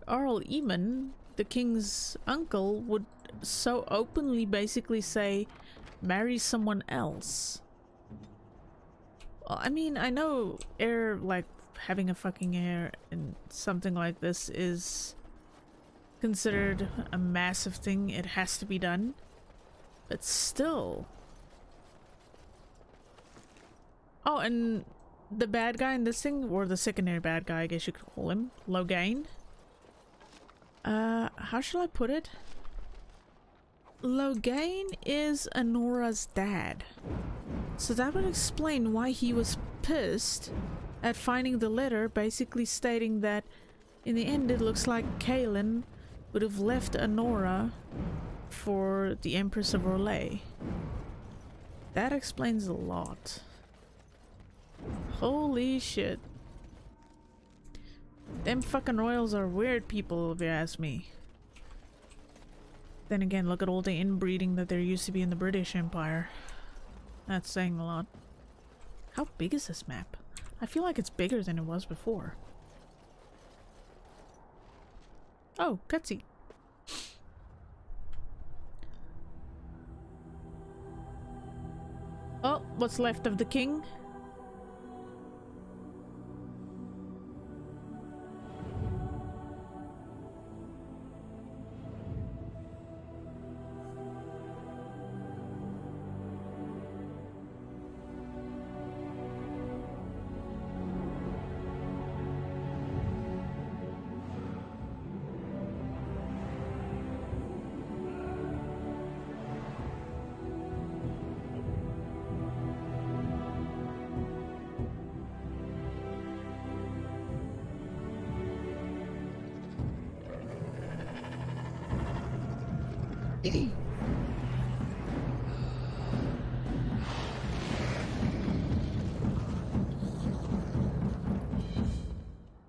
Arl Eamon, the king's uncle, would so openly basically say, marry someone else. Well, I mean, I know heir, like having a fucking heir and something like this is considered a massive thing. It has to be done, but still. Oh, and the bad guy in this thing, or the secondary bad guy, I guess you could call him, Loghain. How shall I put it? Loghain is Honora's dad. So that would explain why he was pissed at finding the letter, basically stating that in the end it looks like Kaelin would have left Honora for the Empress of Orlais. That explains a lot. Holy shit. Them fucking royals are weird people, if you ask me. Then again, look at all the inbreeding that there used to be in the British Empire. That's saying a lot. How big is this map? I feel like it's bigger than it was before. Oh, cutscene. what's left of the king.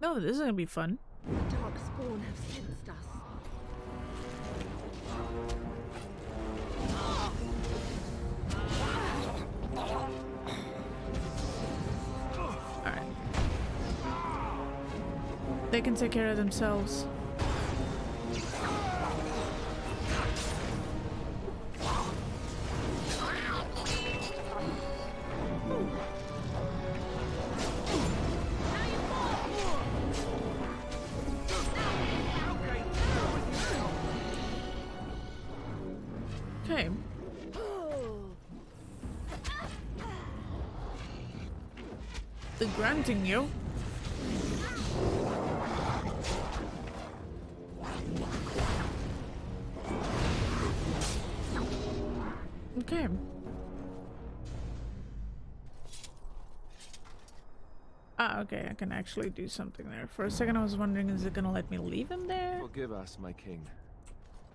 Oh, this is gonna be fun. Darkspawn have sensed us. Alright. They can take care of themselves. Okay. The granting you. Okay. Ah, okay, I can actually do something there. For a second I was wondering, is it gonna let me leave him there? Forgive us, my king.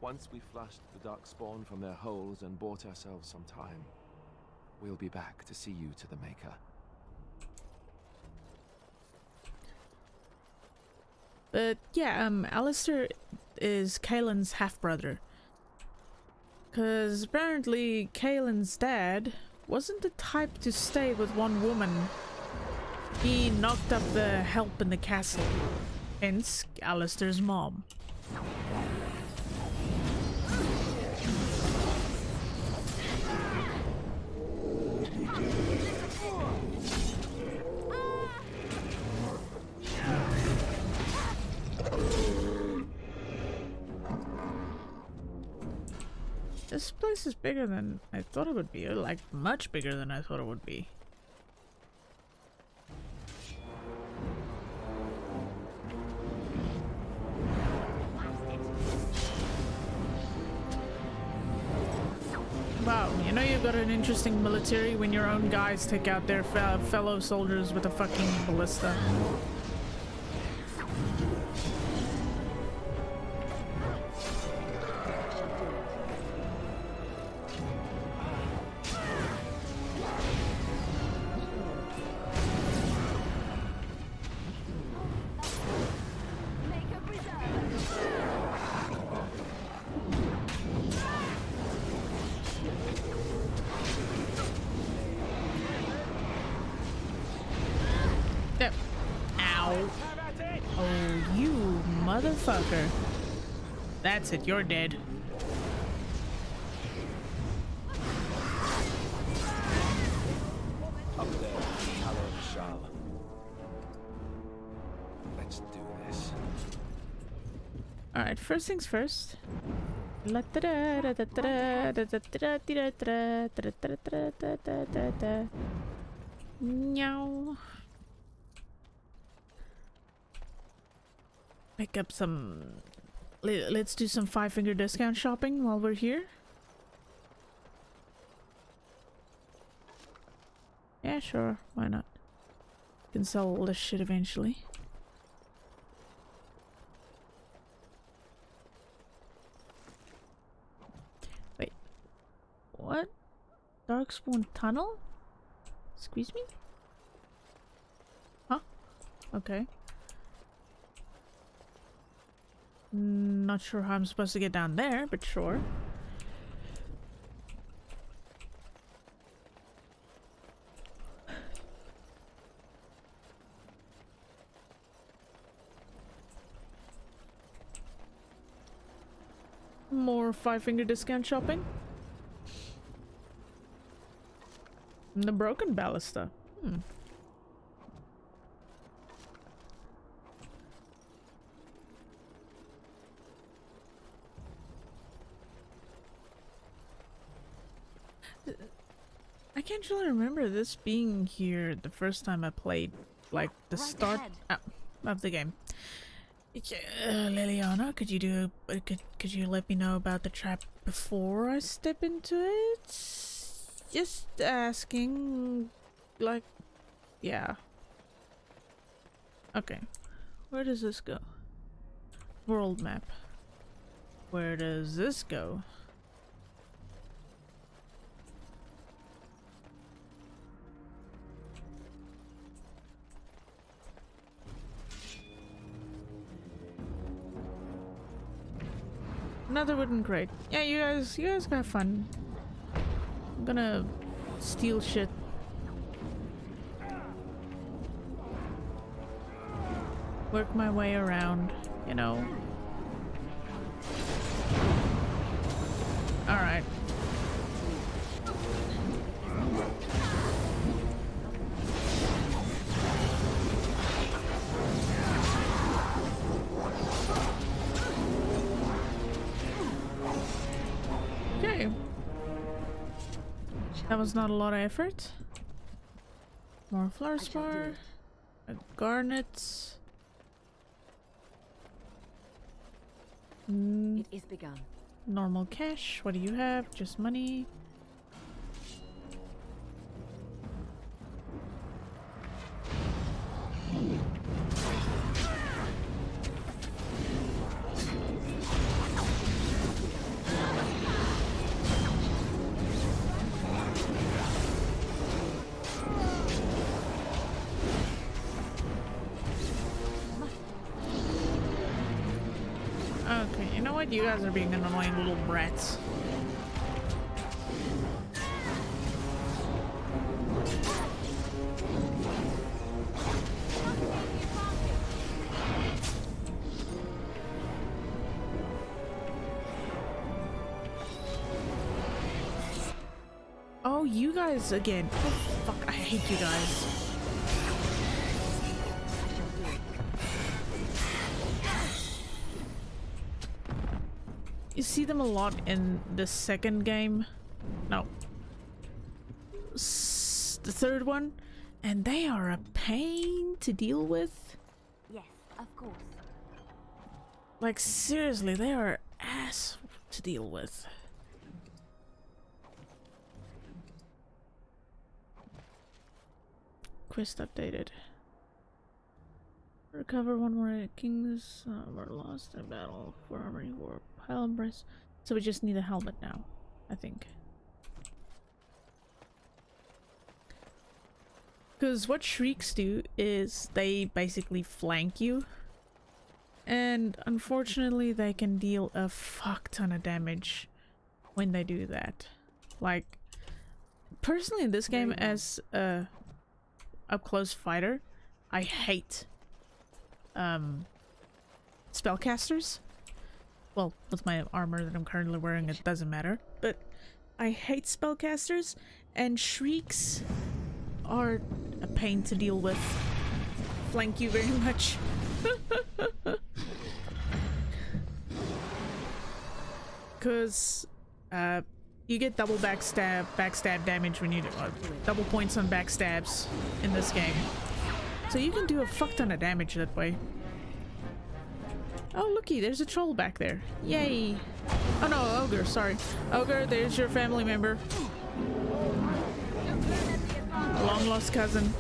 Once we flushed the darkspawn from their holes and bought ourselves some time, we'll be back to see you to the Maker. But yeah, Alistair is Kaelin's half-brother. Cause apparently Kaelin's dad wasn't the type to stay with one woman. He knocked up the help in the castle. Hence, Alistair's mom. This place is bigger than I thought it would be. Like, much bigger than I thought it would be. Wow, you know you've got an interesting military when your own guys take out their fellow soldiers with a fucking ballista. Motherfucker. That's it, you're dead. Up there, Shal. Let's do this. Alright, first things first. Meow. Pick up some... Let's do some 5-finger discount shopping while we're here. Yeah, sure. Why not? Can sell all this shit eventually. Wait. What? Darkspawn tunnel? Excuse me? Huh? Okay. Not sure how I'm supposed to get down there, but sure. More 5-finger discount shopping. The broken ballista. Hmm. I can't really remember this being here the first time I played, like the start of the game. Liliana, could you do? Could you let me know about the trap before I step into it? Just asking. Like, yeah. Okay. Where does this go? World map. Where does this go? Another wooden crate. Yeah, you guys got fun. I'm gonna steal shit. Work my way around, you know. Alright. Okay. That was not a lot of effort. More flower spar. Garnets. It is begun. Normal cash. What do you have? Just money. Okay, you know what? You guys are being annoying little brats. Oh, you guys again. Oh, fuck, I hate you guys. You see them a lot in the second game. No. The third one. And they are a pain to deal with. Yes, of course. Like, seriously, they are ass to deal with. Quest updated. Recover one more kings were lost in battle for Harmony War. Pile embrace. So we just need a helmet now, I think. Because what shrieks do is they basically flank you. And unfortunately they can deal a fuck ton of damage when they do that. Like, personally in this game as a up-close fighter, I hate spellcasters. Well, with my armor that I'm currently wearing, it doesn't matter. But I hate spellcasters, and shrieks are a pain to deal with. Flank you very much. Because you get double backstab damage when you do double points on backstabs in this game. So you can do a fuck ton of damage that way. Oh, looky, there's a troll back there. Yay. Oh no, ogre, sorry. Ogre, there's your family member. A long lost cousin.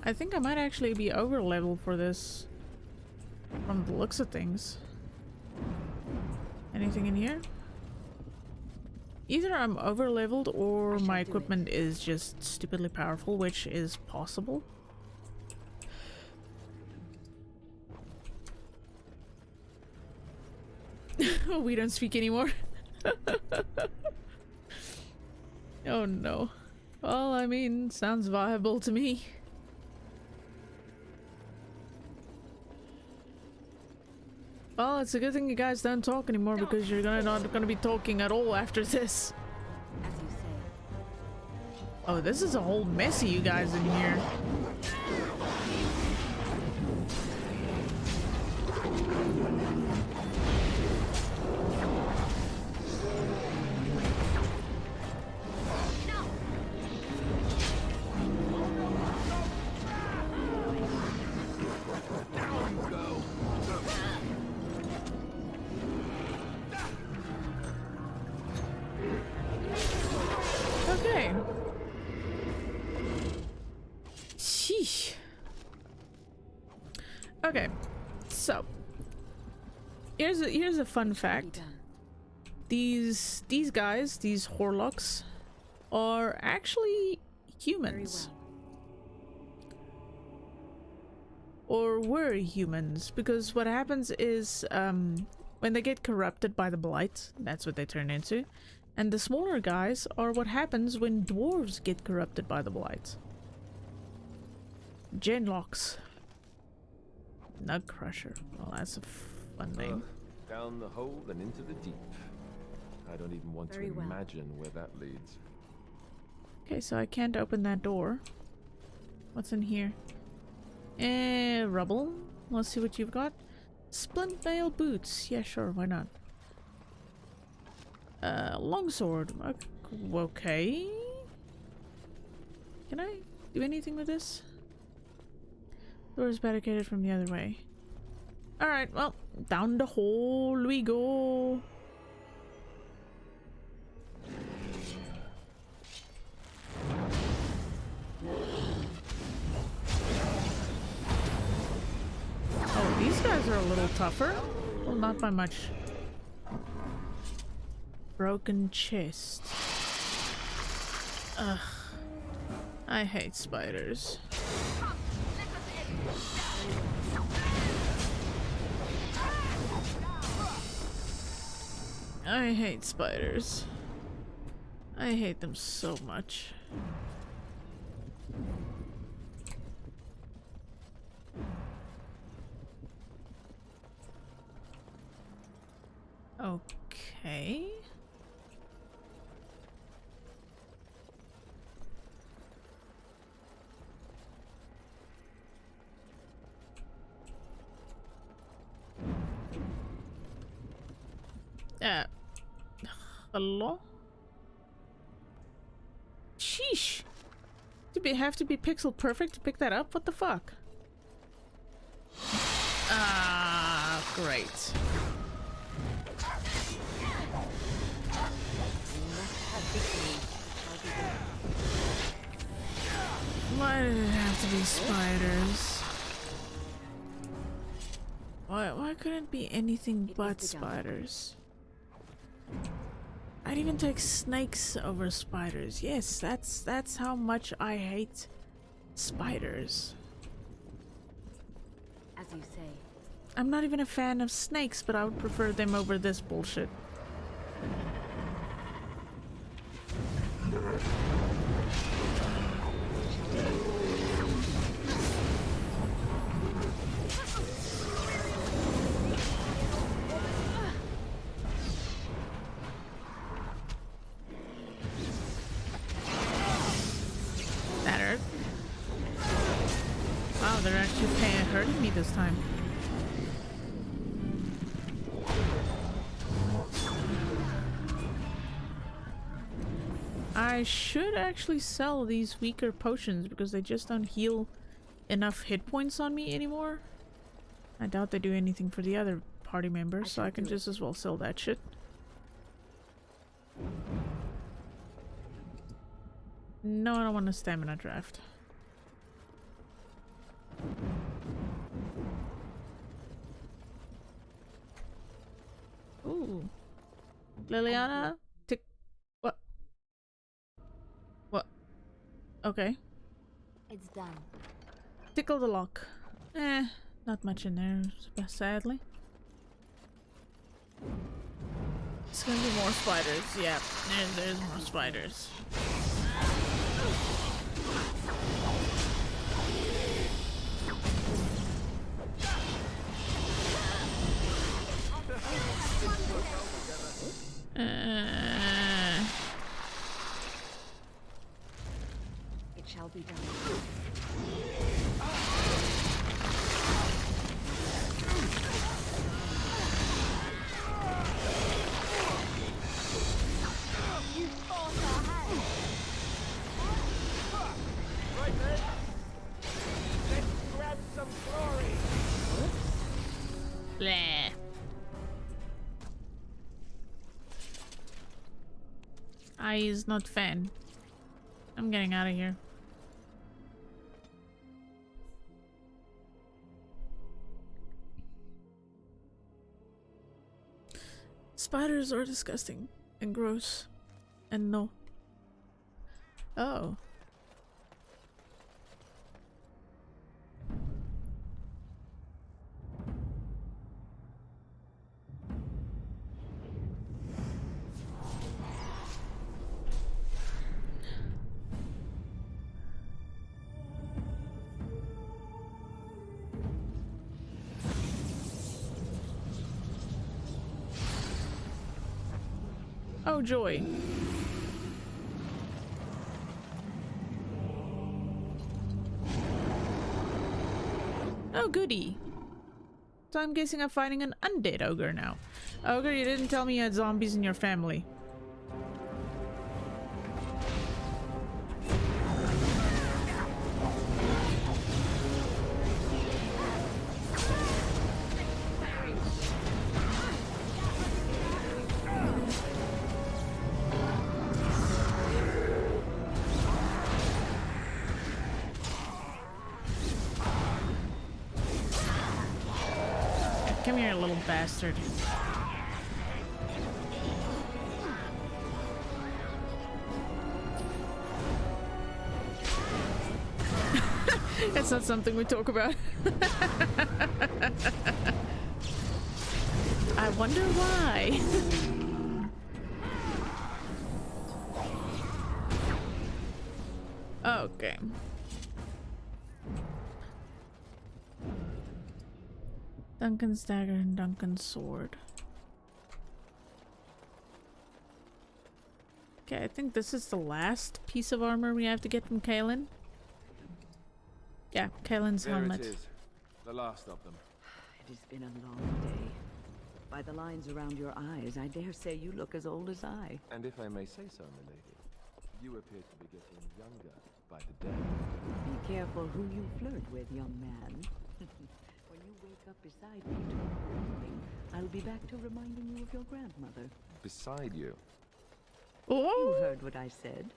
I think I might actually be over leveled for this from the looks of things. Anything in here? Either I'm over leveled or my equipment is just stupidly powerful, which is possible. We don't speak anymore. Oh no. Well, I mean, sounds viable to me. Well, it's a good thing you guys don't talk anymore because you're not gonna be talking at all after this. As you say. Oh, this is a whole mess of you guys in here. Okay. Sheesh. Okay, so here's a fun fact. These guys, these Horlocks, are actually humans. Or were humans, because what happens is when they get corrupted by the blight, that's what they turn into. And the smaller guys are what happens when dwarves get corrupted by the blight. Genlocks. Nug Crusher. Well, that's a fun name. Down the hole and into the deep. I don't even want to imagine where that leads. Okay, so I can't open that door. What's in here? Rubble. Let's see what you've got. Splint mail boots. Yeah, sure, why not? Longsword. Okay. Can I do anything with this? Door is barricaded from the other way. Alright, well, down the hole we go. Oh, these guys are a little tougher. Well, not by much. Broken chest. Ugh. I hate spiders. I hate spiders. I hate them so much. Okay. Hello? Sheesh. Have to be pixel perfect to pick that up? What the fuck? Ah, great. Why did it have to be spiders? Why couldn't it be anything but spiders? I'd even take snakes over spiders. Yes, that's how much I hate spiders. As you say. I'm not even a fan of snakes, but I would prefer them over this bullshit. That hurt. Wow, they're actually hurting me this time. I should actually sell these weaker potions because they just don't heal enough hit points on me anymore. I doubt they do anything for the other party members, so I can just as well sell that shit. No, I don't want a stamina draft. Ooh. Liliana? What? What? Okay. It's done. Tickle the lock. Not much in there, sadly. It's gonna be more spiders. Yeah, there's more spiders. It shall be done. You force our hand. Right then. Let's grab some glory. Blah. I is not fan. I'm getting out of here. Spiders are disgusting and gross. And no. Oh. Oh, joy. Oh, goody. So I'm guessing I'm fighting an undead ogre now. Ogre, you didn't tell me you had zombies in your family. Come here, little bastard. That's not something we talk about. I wonder why. Okay. Duncan's dagger and Duncan's sword. Okay, I think this is the last piece of armor we have to get from Kaelin. Yeah, Kaelin's helmet. There it is. The last of them. It has been a long day. By the lines around your eyes, I dare say you look as old as I. And if I may say so, milady, you appear to be getting younger by the day. Be careful who you flirt with, young man. When you wake up beside me tomorrow morning, I'll be back to reminding you of your grandmother. Beside you? You heard what I said.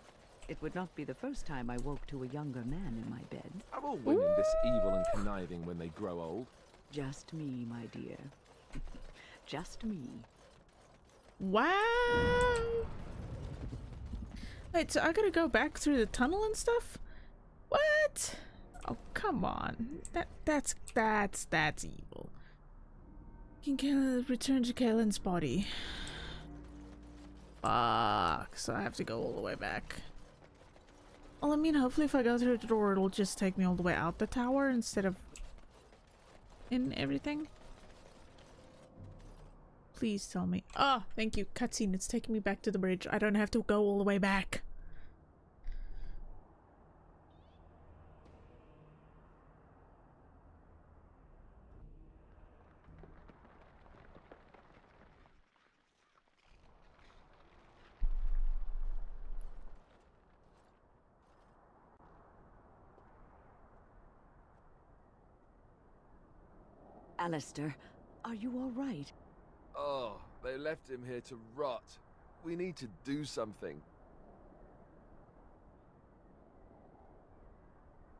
It would not be the first time I woke to a younger man in my bed. Are all women this evil and conniving when they grow old? Just me, my dear. Just me. Wow. Wait, so I gotta go back through the tunnel and stuff? What? Oh, come on. That's evil. Can return to Kaelin's body. Fuck. So I have to go all the way back. Well, I mean, hopefully if I go through the door, it'll just take me all the way out the tower instead of in everything. Please tell me. Oh, thank you. Cutscene. It's taking me back to the bridge. I don't have to go all the way back. Alistair, are you all right? Oh, they left him here to rot. We need to do something.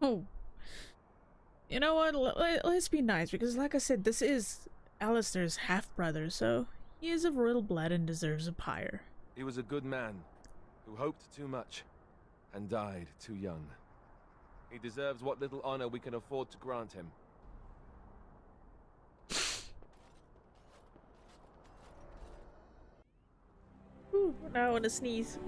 Oh. You know what? Let's be nice, because like I said, this is Alistair's half-brother, so he is of royal blood and deserves a pyre. He was a good man who hoped too much and died too young. He deserves what little honor we can afford to grant him. Now I want to sneeze.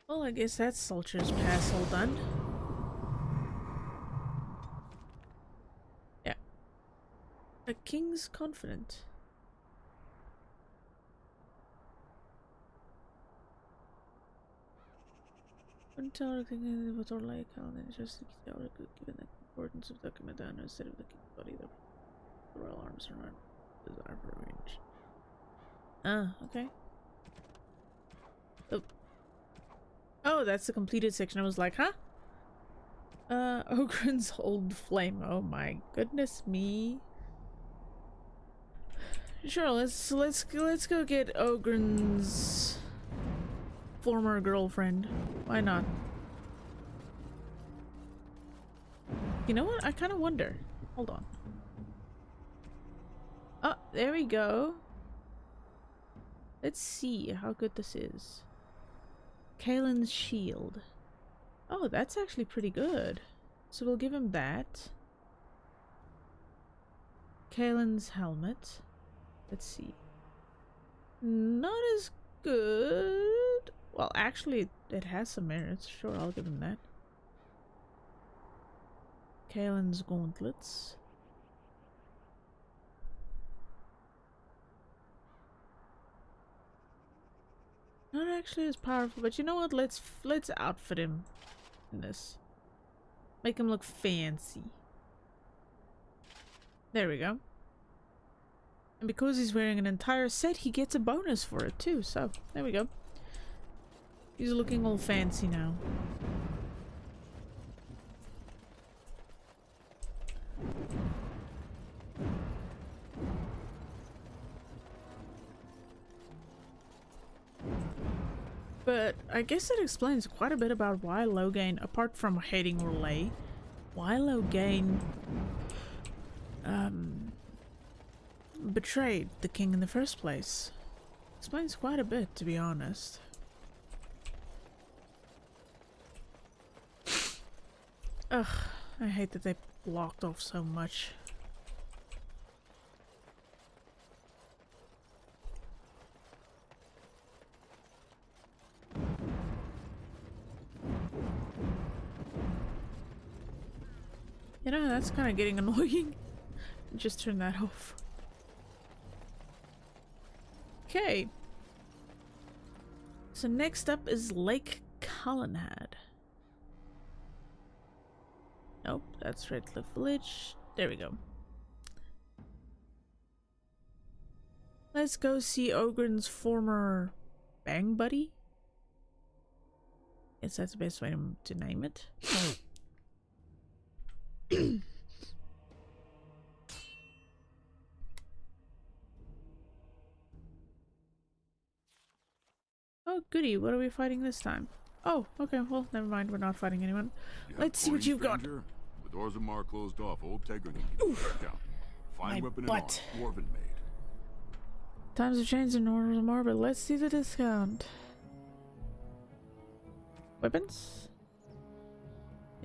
Well, I guess that's Soldier's Pass all done. Yeah. A king's confident. Couldn't tell her thinking what or like how then just given the importance of the commandant instead of the king's body the royal arms are not desire for revenge. Ah, okay. Oh. Oh, that's the completed section. I was like, huh? Ogren's old flame. Oh my goodness me. Sure, let's go get Ogren's former girlfriend. Why not? You know what? I kind of wonder. Hold on. Oh, there we go. Let's see how good this is. Kalen's shield. Oh, that's actually pretty good. So we'll give him that. Kalen's helmet. Let's see. Not as good. Well, actually, it has some merits. Sure, I'll give him that. Kalen's gauntlets. Not actually as powerful, but you know what? Let's outfit him in this. Make him look fancy. There we go. And because he's wearing an entire set, he gets a bonus for it too. So, there we go. He's looking all fancy now. But I guess that explains quite a bit about why Loghain, apart from hating Relay, why Loghain betrayed the king in the first place. Explains quite a bit, to be honest. Ugh, I hate that they blocked off so much. You know, that's kind of getting annoying. Just turn that off. Okay. So next up is Lake Colonnade. Nope, that's Redcliffe Village. There we go. Let's go see Ogren's former bang buddy. Guess that's the best way to name it. Oh goody, what are we fighting this time? Oh, okay, well, never mind, we're not fighting anyone. Let's see what you've got. With Orzammar closed off, old Tegrin can get back down. Fine weapon and arm, dwarven made. Times have changed in Orzammar, but let's see the discount. Weapons?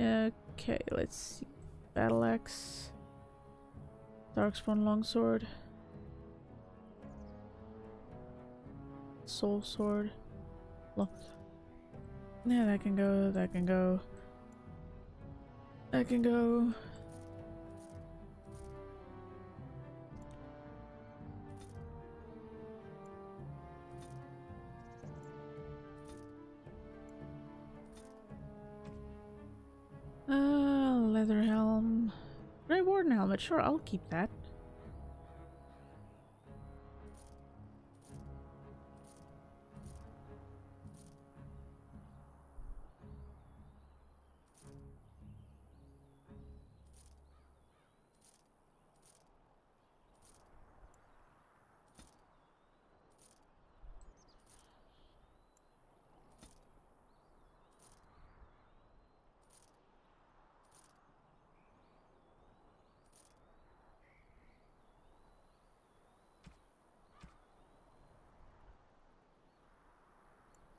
Okay, let's see. Battle axe. Darkspawn longsword. Soul sword. Look. Yeah, that can go, that can go. That can go. Leather helm. Grey Warden helmet, sure, I'll keep that.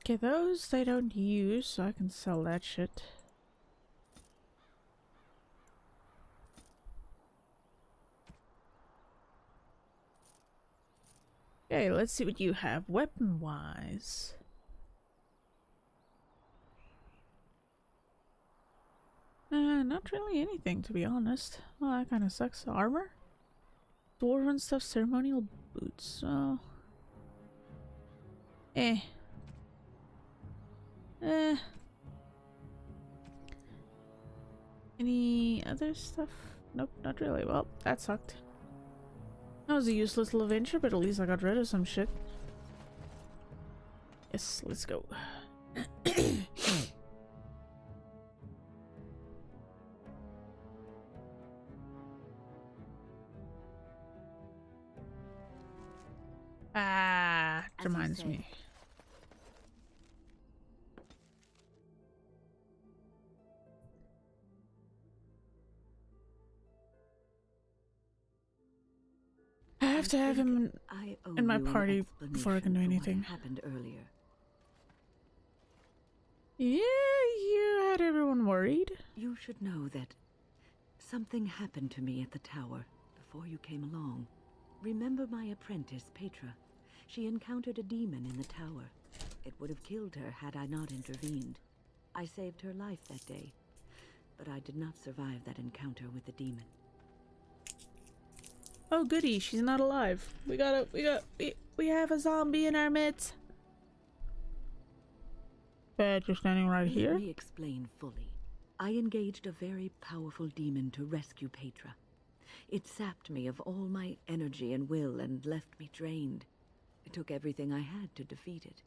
Okay, those they don't use, so I can sell that shit. Okay, let's see what you have weapon-wise. Not really anything, to be honest. Oh, that kind of sucks. Armor? Dwarven stuff, ceremonial boots. Oh. Eh. Any other stuff? Nope, not really. Well, that sucked. That was a useless little venture, but at least I got rid of some shit. Yes, let's go. It reminds me. I have to have him in my party before I can do anything. Happened earlier. Yeah, you had everyone worried. You should know that something happened to me at the tower before you came along. Remember my apprentice, Petra? She encountered a demon in the tower. It would have killed her had I not intervened. I saved her life that day, but I did not survive that encounter with the demon. Oh goody, she's not alive. We have a zombie in our midst. But you're standing right here? Let me explain fully. I engaged a very powerful demon to rescue Petra. It sapped me of all my energy and will and left me drained. It took everything I had to defeat it.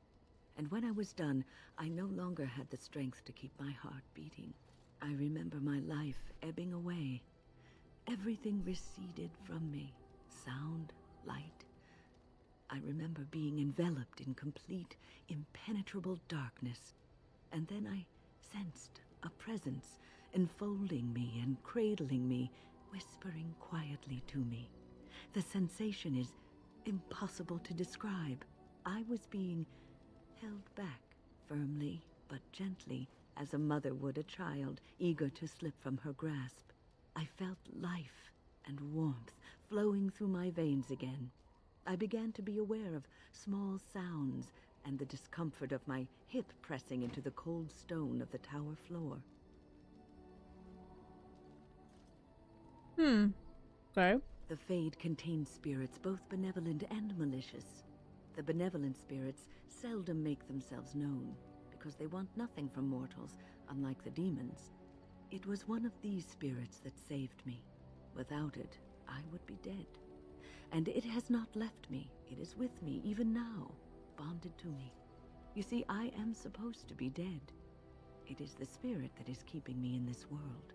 And when I was done, I no longer had the strength to keep my heart beating. I remember my life ebbing away. Everything receded from me. Sound, light. I remember being enveloped in complete, impenetrable darkness. And then I sensed a presence enfolding me and cradling me, whispering quietly to me. The sensation is impossible to describe. I was being held back, firmly but gently, as a mother would a child, eager to slip from her grasp. I felt life and warmth flowing through my veins again. I began to be aware of small sounds and the discomfort of my hip pressing into the cold stone of the tower floor. Okay. The Fade contains spirits both benevolent and malicious. The benevolent spirits seldom make themselves known, because they want nothing from mortals, unlike the demons. It was one of these spirits that saved me. Without it, I would be dead. And it has not left me. It is with me, even now, bonded to me. You see, I am supposed to be dead. It is the spirit that is keeping me in this world.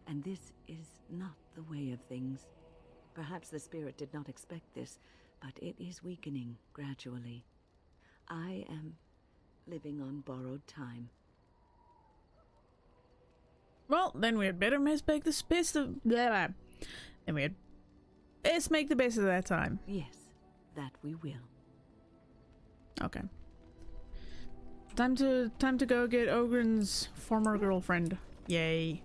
And this is not the way of things. Perhaps the spirit did not expect this, but it is weakening gradually. I am living on borrowed time. Well, then we had better make the best of then we had best make the best of that time. Yes, that we will. Okay. Time to go get Ogren's former girlfriend. Yay.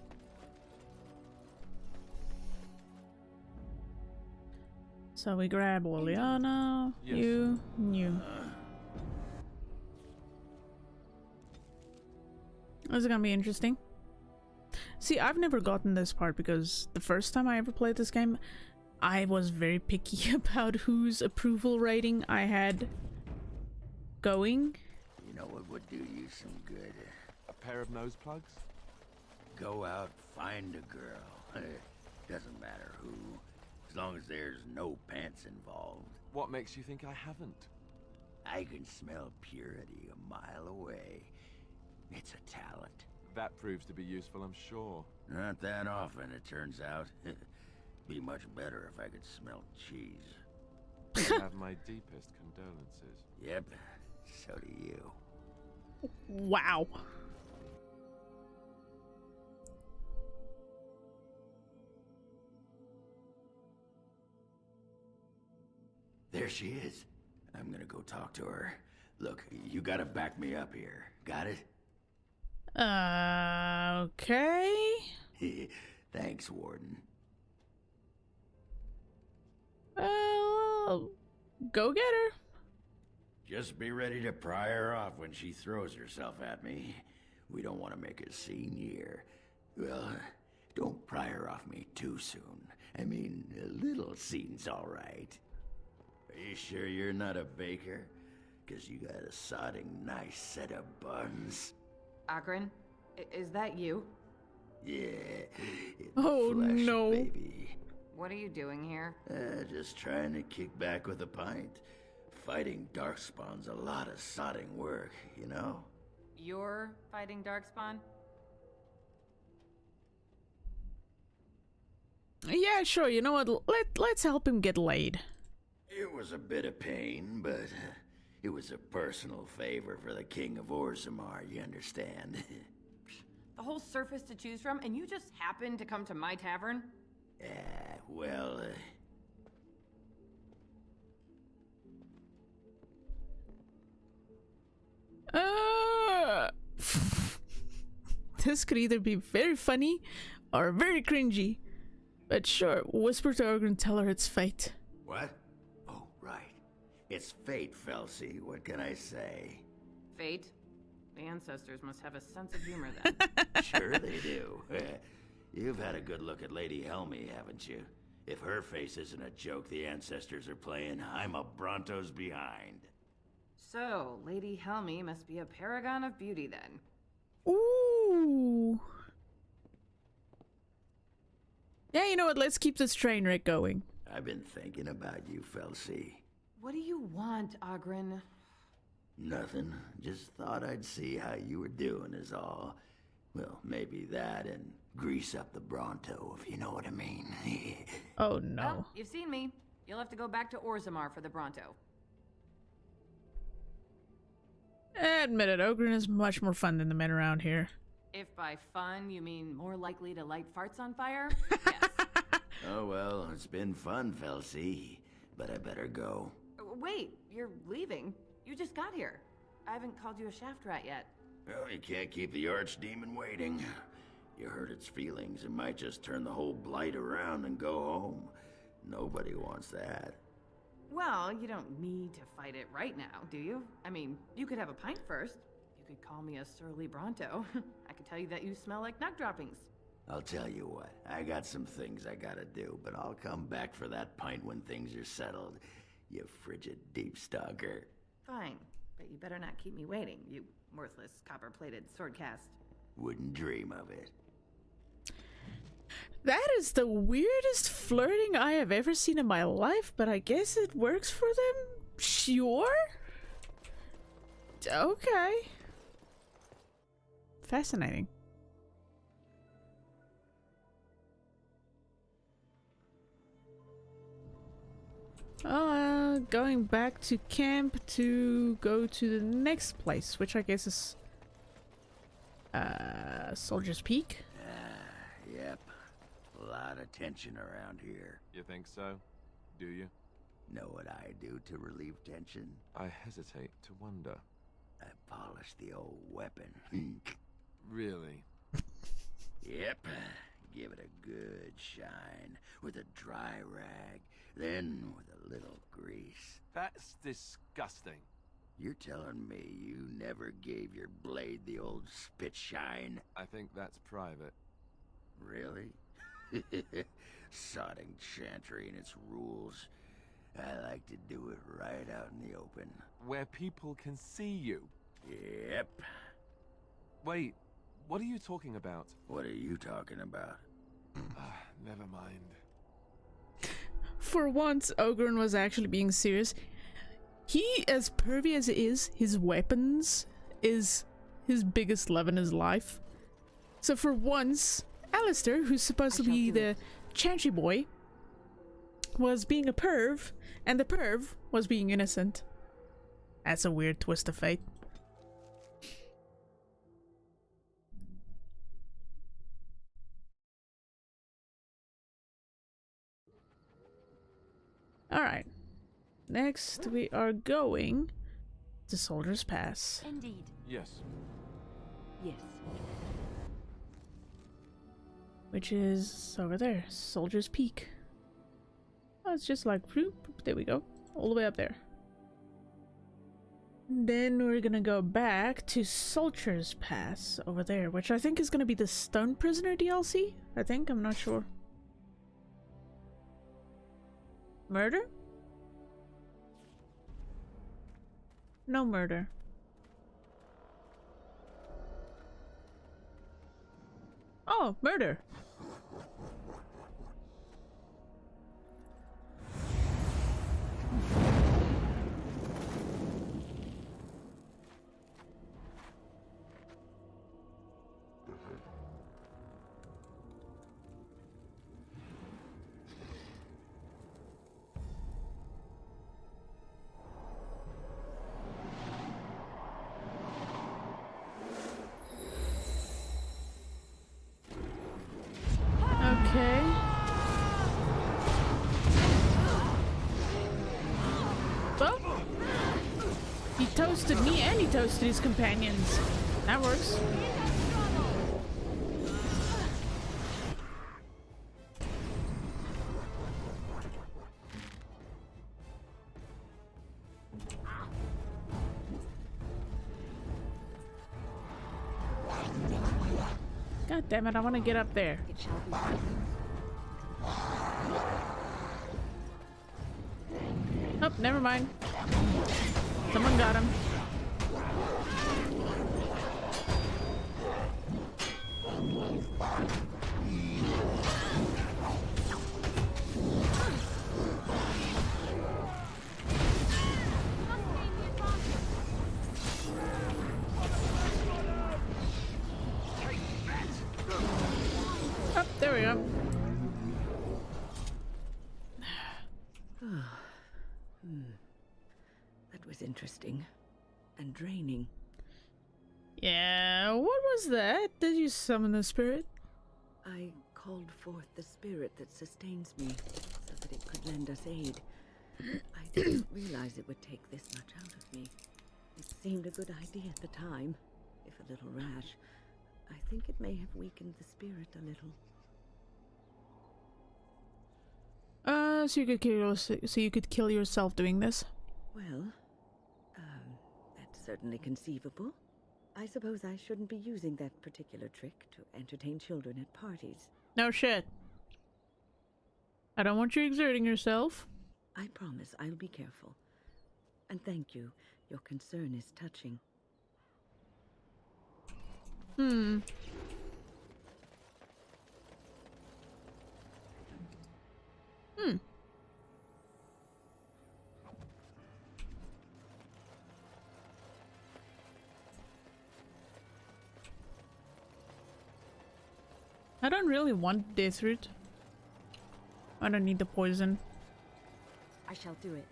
So we grab Liliana, you. This is gonna be interesting. See, I've never gotten this part because the first time I ever played this game, I was very picky about whose approval rating I had going. You know what would do you some good? A pair of nose plugs? Go out, find a girl. Doesn't matter who, as long as there's no pants involved. What makes you think I haven't? I can smell purity a mile away. It's a talent. That proves to be useful, I'm sure. Not that often, it turns out. Be much better if I could smell cheese. I have my deepest condolences. Yep, so do you. Wow. There she is. I'm gonna go talk to her. Look, you gotta back me up here. Got it? Okay. Thanks, Warden. Well, go get her. Just be ready to pry her off when she throws herself at me. We don't want to make a scene here. Well, don't pry her off me too soon. I mean, a little scene's all right. Are you sure you're not a baker? 'Cause you got a sodding nice set of buns. Akron, is that you? Yeah. Oh, flesh, no. Baby. What are you doing here? Just trying to kick back with a pint. Fighting darkspawn's a lot of sodding work, you know? You're fighting Darkspawn? Yeah, sure. You know what? Let's help him get laid. It was a bit of pain, but it was a personal favor for the King of Orzammar, you understand? The whole surface to choose from, and you just happened to come to my tavern? Well, This could either be very funny or very cringy. But sure, whisper to Ogre and tell her it's fate. What? Oh, right. It's fate, Felsi. What can I say? Fate? The ancestors must have a sense of humor then. Sure they do. You've had a good look at Lady Helmy, haven't you? If her face isn't a joke the ancestors are playing, I'm a Bronto's behind. So, Lady Helmy must be a paragon of beauty then. Ooh. Yeah, you know what? Let's keep this train wreck going. I've been thinking about you, Felsi. What do you want, Ogren? Nothing. Just thought I'd see how you were doing is all. Well, maybe that and grease up the Bronto, if you know what I mean. Oh, no. Well, you've seen me. You'll have to go back to Orzammar for the Bronto. Admit it, Ogren is much more fun than the men around here. If by fun you mean more likely to light farts on fire, yes. Oh, well, it's been fun, Felsi. But I better go. Wait, you're leaving? You just got here. I haven't called you a shaft rat yet. Well, you can't keep the archdemon waiting. You hurt its feelings, it might just turn the whole blight around and go home. Nobody wants that. Well, you don't need to fight it right now, do you? I mean, you could have a pint first. You could call me a surly Bronto. I could tell you that you smell like nut droppings. I'll tell you what, I got some things I gotta do, but I'll come back for that pint when things are settled. You frigid deep stalker. Fine, but you better not keep me waiting, you worthless copper-plated sword cast. Wouldn't dream of it. That is the weirdest flirting I have ever seen in my life, but I guess it works for them? Sure? Okay. Fascinating. Going back to camp to go to the next place, which I guess is Soldier's Peak. Yep. A lot of tension around here. You think so? Do you? Know what I do to relieve tension? I hesitate to wonder. I polish the old weapon. Really? Yep. Give it a good shine with a dry rag, then with a little grease. That's disgusting. You're telling me you never gave your blade the old spit shine? I think that's private. Really? Sodding chantry and its rules. I like to do it right out in the open. Where people can see you? Yep. Wait, what are you talking about? What are you talking about? Never mind. For once, Ogren was actually being serious. He, as pervy as he is, his weapons is his biggest love in his life. So for once, Alistair, who's supposed to be the chantry boy, was being a perv, and the perv was being innocent. That's a weird twist of fate. Alright. Next we are going to Soldier's Pass. Indeed. Yes. Yes. Which is over there, Soldier's Peak. Oh, it's just like, whoop, there we go, all the way up there. Then we're gonna go back to Soldier's Pass over there, which I think is gonna be the Stone Prisoner DLC. I think, I'm not sure. Murder? No murder. Oh, murder. Okay. Well, he toasted me and he toasted his companions. That works. God damn it, I want to get up there. It shall be. Oh, never mind. Someone got him. Oh, there we go. That was interesting and draining. Yeah, what was that? Did you summon the spirit? I called forth the spirit that sustains me so that it could lend us aid. I didn't realize it would take this much out of me. It seemed a good idea at the time, if a little rash. I think it may have weakened the spirit a little. So you could kill yourself doing this? Well, that's certainly conceivable. I suppose I shouldn't be using that particular trick to entertain children at parties. No shit. I don't want you exerting yourself. I promise I'll be careful. And thank you. Your concern is touching. Hmm. I don't really want death root. I don't need the poison. I shall do it.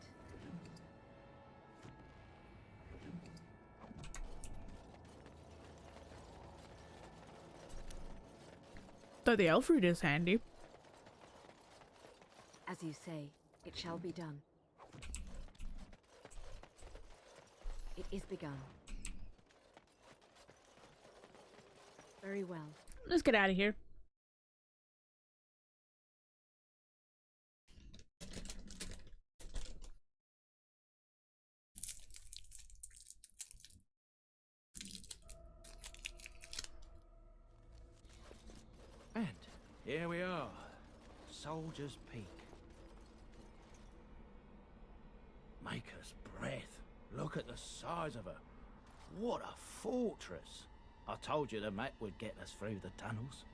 Though the elf root is handy. As you say, it shall be done. It is begun. Very well. Let's get out of here. And here we are, Soldier's Peak. Maker's breath. Look at the size of her. What a fortress. I told you the map would get us through the tunnels.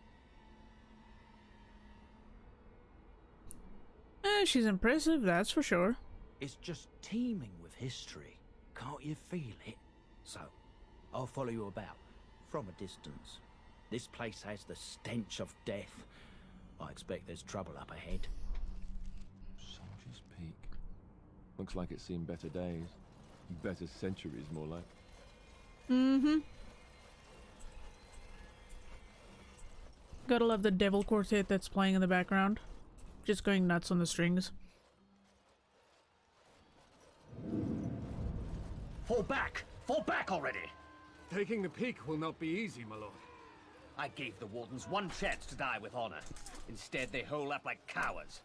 She's impressive, that's for sure. It's just teeming with history. Can't you feel it? So, I'll follow you about, from a distance. This place has the stench of death. I expect there's trouble up ahead. Soldier's Peak. Looks like it's seen better days. Better centuries, more like. Mm-hmm. Gotta love the devil quartet that's playing in the background. Just going nuts on the strings. Fall back! Fall back already! Taking the peak will not be easy, my lord. I gave the Wardens one chance to die with honor. Instead, they hole up like cowards.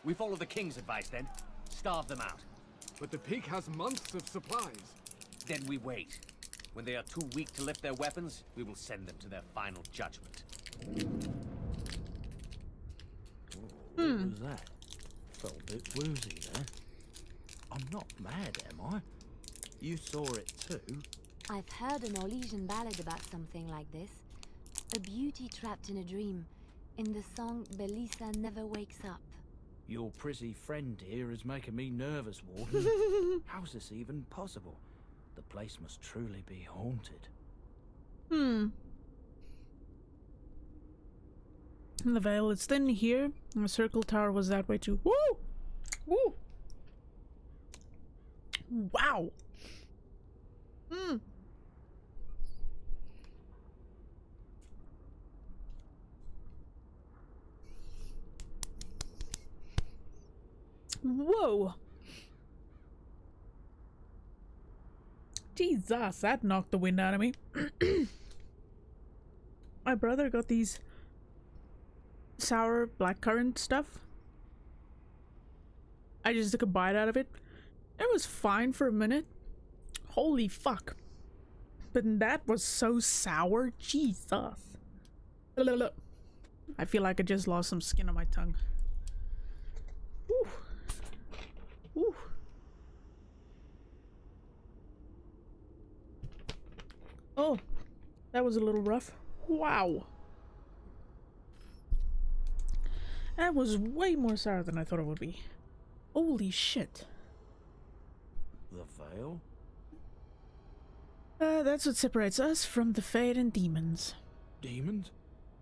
We follow the King's advice then. Starve them out. But the peak has months of supplies. Then we wait. When they are too weak to lift their weapons, we will send them to their final judgment. What was that? Felt a bit woozy there. I'm not mad, am I? You saw it too? I've heard an Orlesian ballad about something like this. A beauty trapped in a dream. In the song, Belisa never wakes up. Your prissy friend here is making me nervous, Warden. How's this even possible? The place must truly be haunted. The veil is thin here. The circle tower was that way too. Woo! Woo! Wow! Whoa! Jesus, that knocked the wind out of me. My brother got these sour blackcurrant stuff. I just took a bite out of it. It was fine for a minute. Holy fuck. But that was so sour. Jesus. I feel like I just lost some skin on my tongue. Woo. Woo. Oh, that was a little rough. Wow. That was way more sour than I thought it would be. Holy shit. The veil? That's what separates us from the Fade and demons. Demons?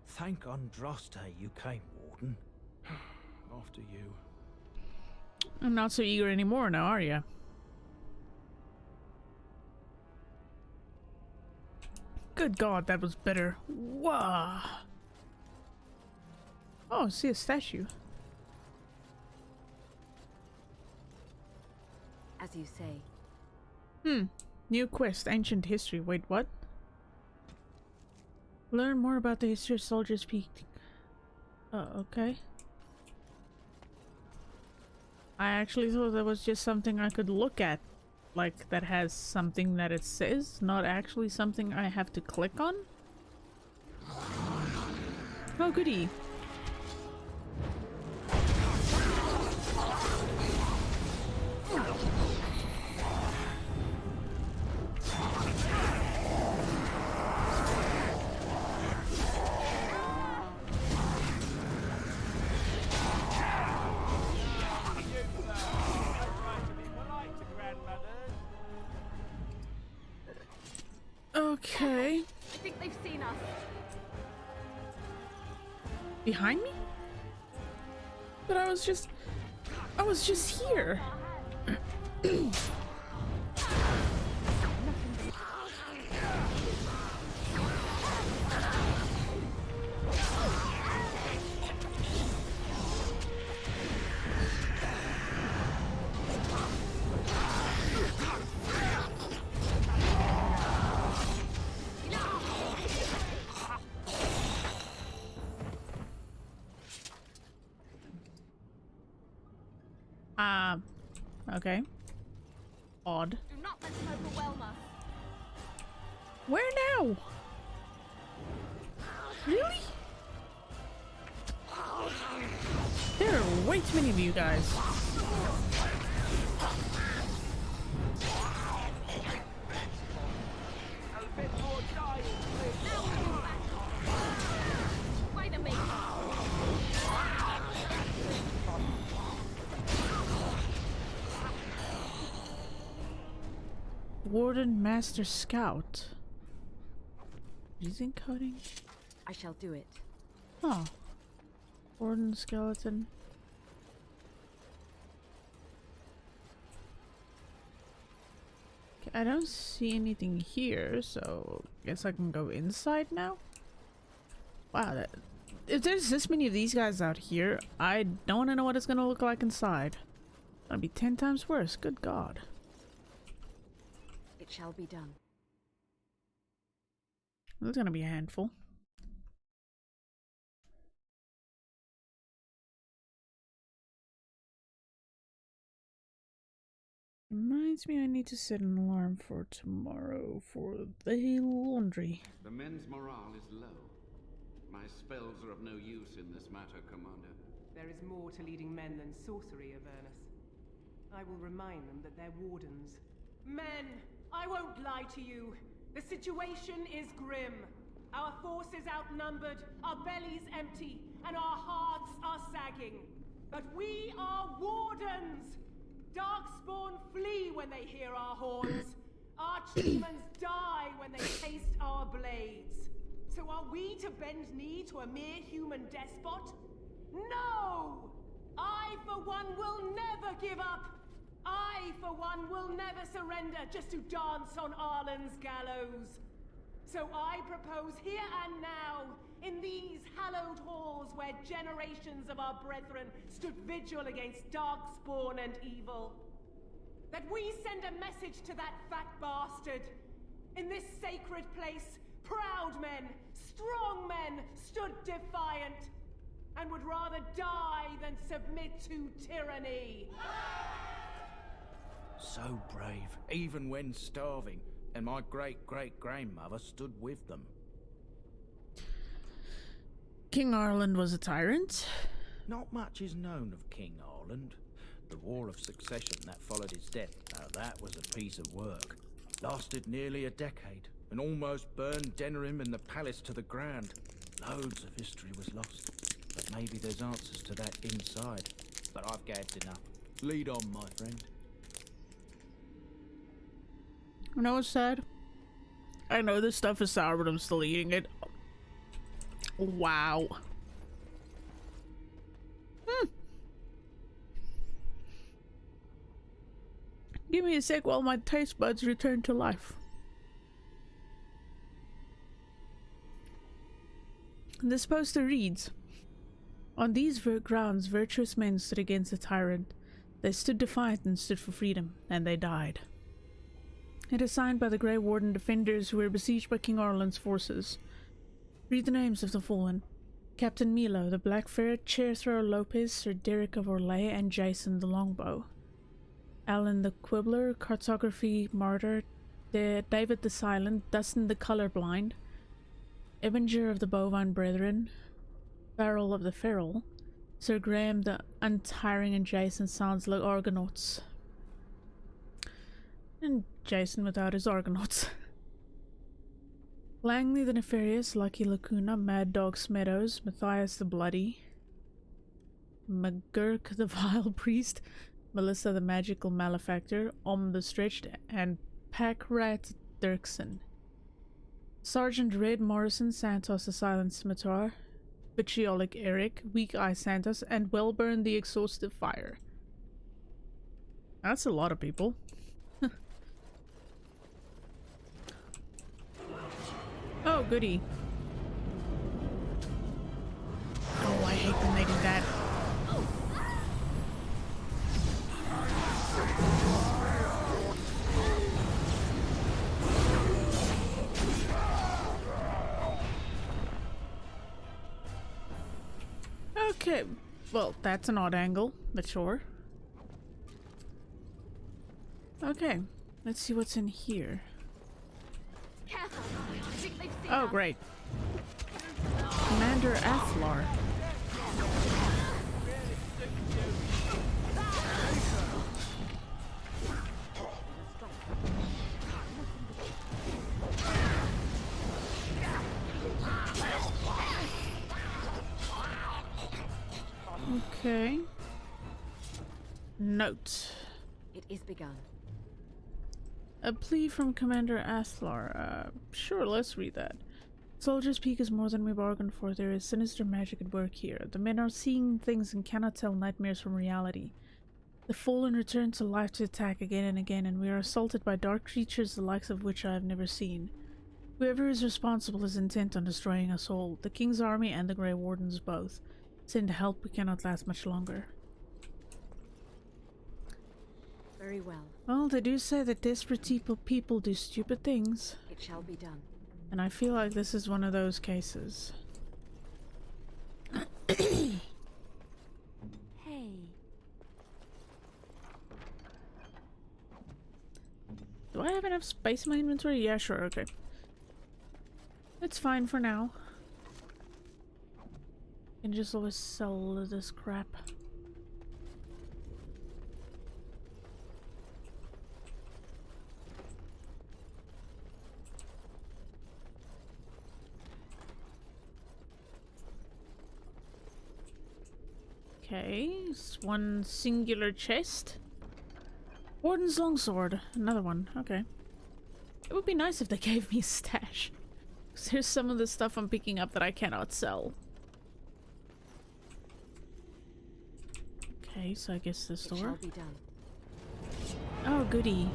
Thank Andraste you came, Warden. After you. I'm not so eager anymore now, are you? Good God, that was better. Whoa. Oh, see a statue. As you say. New quest, ancient history. Wait, what? Learn more about the history of Soldier's Peak. Oh, okay. I actually thought that was just something I could look at. Like, that has something that it says, not actually something I have to click on. Oh, goody. Okay. I think they've seen us. Behind me? But I was just here. Okay. Odd. Do not let them overwhelm us. Where now? Really? There are way too many of you guys. Wait a minute. Warden Master Scout. Using coding? I shall do it. Oh. Warden Skeleton. Okay, I don't see anything here, so guess I can go inside now? Wow, if there's this many of these guys out here, I don't want to know what it's gonna look like inside. That'd be 10 times worse, good God. It shall be done. That's gonna be a handful. Reminds me I need to set an alarm for tomorrow for the laundry. The men's morale is low. My spells are of no use in this matter, Commander. There is more to leading men than sorcery, Avernus. I will remind them that they're wardens. Men, I won't lie to you. The situation is grim. Our forces outnumbered, our bellies empty, and our hearts are sagging. But we are wardens! Darkspawn flee when they hear our horns. Archdemons die when they taste our blades. So are we to bend knee to a mere human despot? No! I, for one, will never give up. I, for one, will never surrender just to dance on Arlen's gallows. So I propose here and now, in these hallowed halls where generations of our brethren stood vigil against darkspawn and evil, that we send a message to that fat bastard. In this sacred place, proud men, strong men stood defiant, and would rather die than submit to tyranny. So brave, even when starving, and my great-great-grandmother stood with them. King Arland was a tyrant? Not much is known of King Arland. The war of succession that followed his death, now that was a piece of work. Lasted nearly a decade, and almost burned Denerim and the palace to the ground. Loads of history was lost, but maybe there's answers to that inside. But I've gagged enough. Lead on, my friend. You know what's sad? I know this stuff is sour, but I'm still eating it. Wow. Give me a sec while my taste buds return to life. This poster reads, "On these grounds, virtuous men stood against the tyrant. They stood defiant and stood for freedom, and they died." It is signed by the Grey Warden defenders who were besieged by King Arland's forces. Read the names of the fallen. Captain Milo, the Black Ferret, Chairthrower Lopez, Sir Derek of Orlais, and Jason the Longbow. Alan the Quibbler, Cartography Martyr, David the Silent, Dustin the Colorblind, Ebinger of the Bovine Brethren, Farrell of the Feral, Sir Graham the Untiring, and Jason sounds like Argonauts. And Jason without his Argonauts. Langley the Nefarious, Lucky Lacuna, Mad Dog Meadows, Matthias the Bloody, McGurk the Vile Priest, Melissa the Magical Malefactor, the Stretched, and Packrat Dirksen. Sergeant Red Morrison, Santos the Silent Scimitar, Vitriolic Eric, Weak Eye Santos, and Wellburn the Exhaustive Fire. That's a lot of people. Oh, goody. Oh, I hate when they do that. Okay, well, that's an odd angle, but sure. Okay, let's see what's in here. Careful! I think they've seen Oh, us. great. Commander Athlar. Okay. Note. It is begun. A plea from Commander Athlar. Sure, let's read that. Soldier's Peak is more than we bargained for. There is sinister magic at work here. The men are seeing things and cannot tell nightmares from reality. The fallen return to life to attack again and again, and we are assaulted by dark creatures the likes of which I have never seen. Whoever is responsible is intent on destroying us all, the King's army and the Grey Wardens both. Send help, we cannot last much longer. Very well. Well, they do say that desperate people do stupid things. It shall be done. And I feel like this is one of those cases. Hey. Do I have enough space in my inventory? Yeah, sure, okay. It's fine for now. Can just always sell this crap. Okay, it's one singular chest. Warden's longsword, another one, okay. It would be nice if they gave me a stash. Because there's some of the stuff I'm picking up that I cannot sell. Okay, so I guess this door. It shall be done. Oh, goody.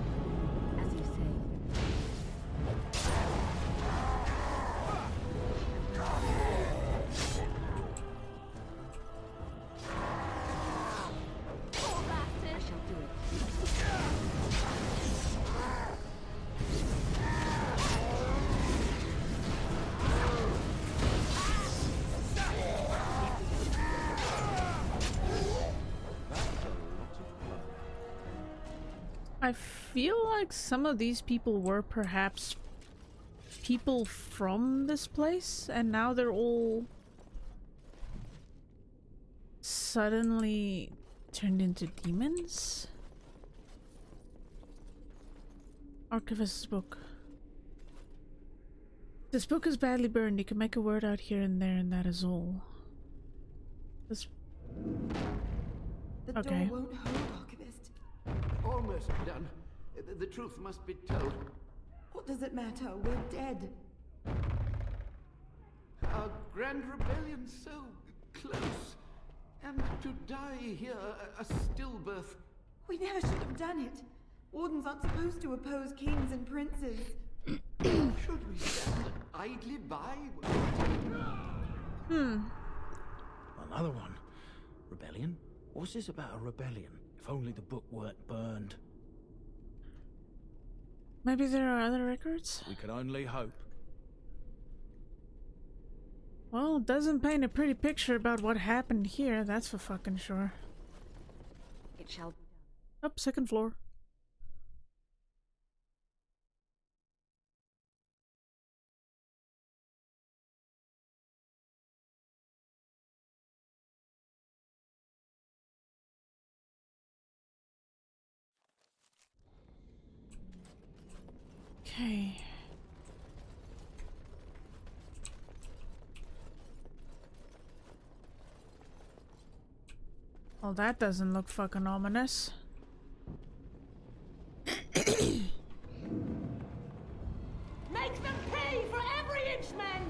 As you say. I shall do it. I feel like some of these people were perhaps people from this place, and now they're all suddenly turned into demons? Archivist's book. This book is badly burned. You can make a word out here and there, and that is all. This... The okay. door won't hold, Archivist. Almost done. The truth must be told. What does it matter? We're dead. Our grand rebellion so close. And to die here, a stillbirth. We never should have done it. Wardens aren't supposed to oppose kings and princes. Should we stand idly by? Another one. Rebellion? What's this about a rebellion? If only the book weren't burned. Maybe there are other records? We can only hope. Well, it doesn't paint a pretty picture about what happened here, that's for fucking sure. It shall. Up, second floor. Okay. Well, that doesn't look fucking ominous. Make them pay for every inch, men!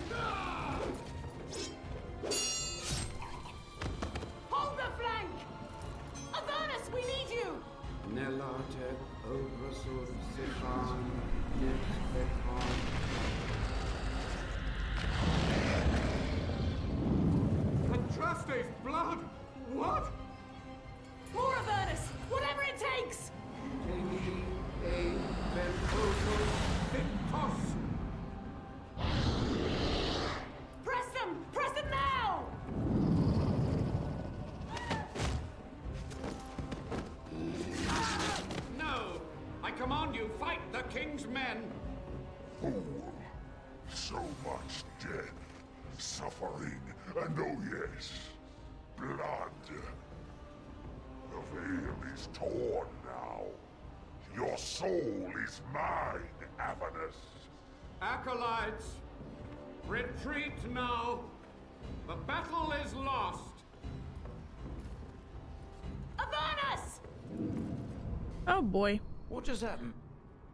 Hold the flank! Avernus, we need you! Nelate, Obrasoth, Sifan, Nitbekan. Contraste's blood! What? More Avernus! Whatever it takes! Tegi, A, Ventosos, Victos! Press them! Press them now! No! I command you, fight the king's men! Fool. So much death, suffering, and oh yes, blood. The veil is torn now. Your soul is mine, Avernus. Acolytes, retreat now. The battle is lost. Avernus! Oh boy. What just happened?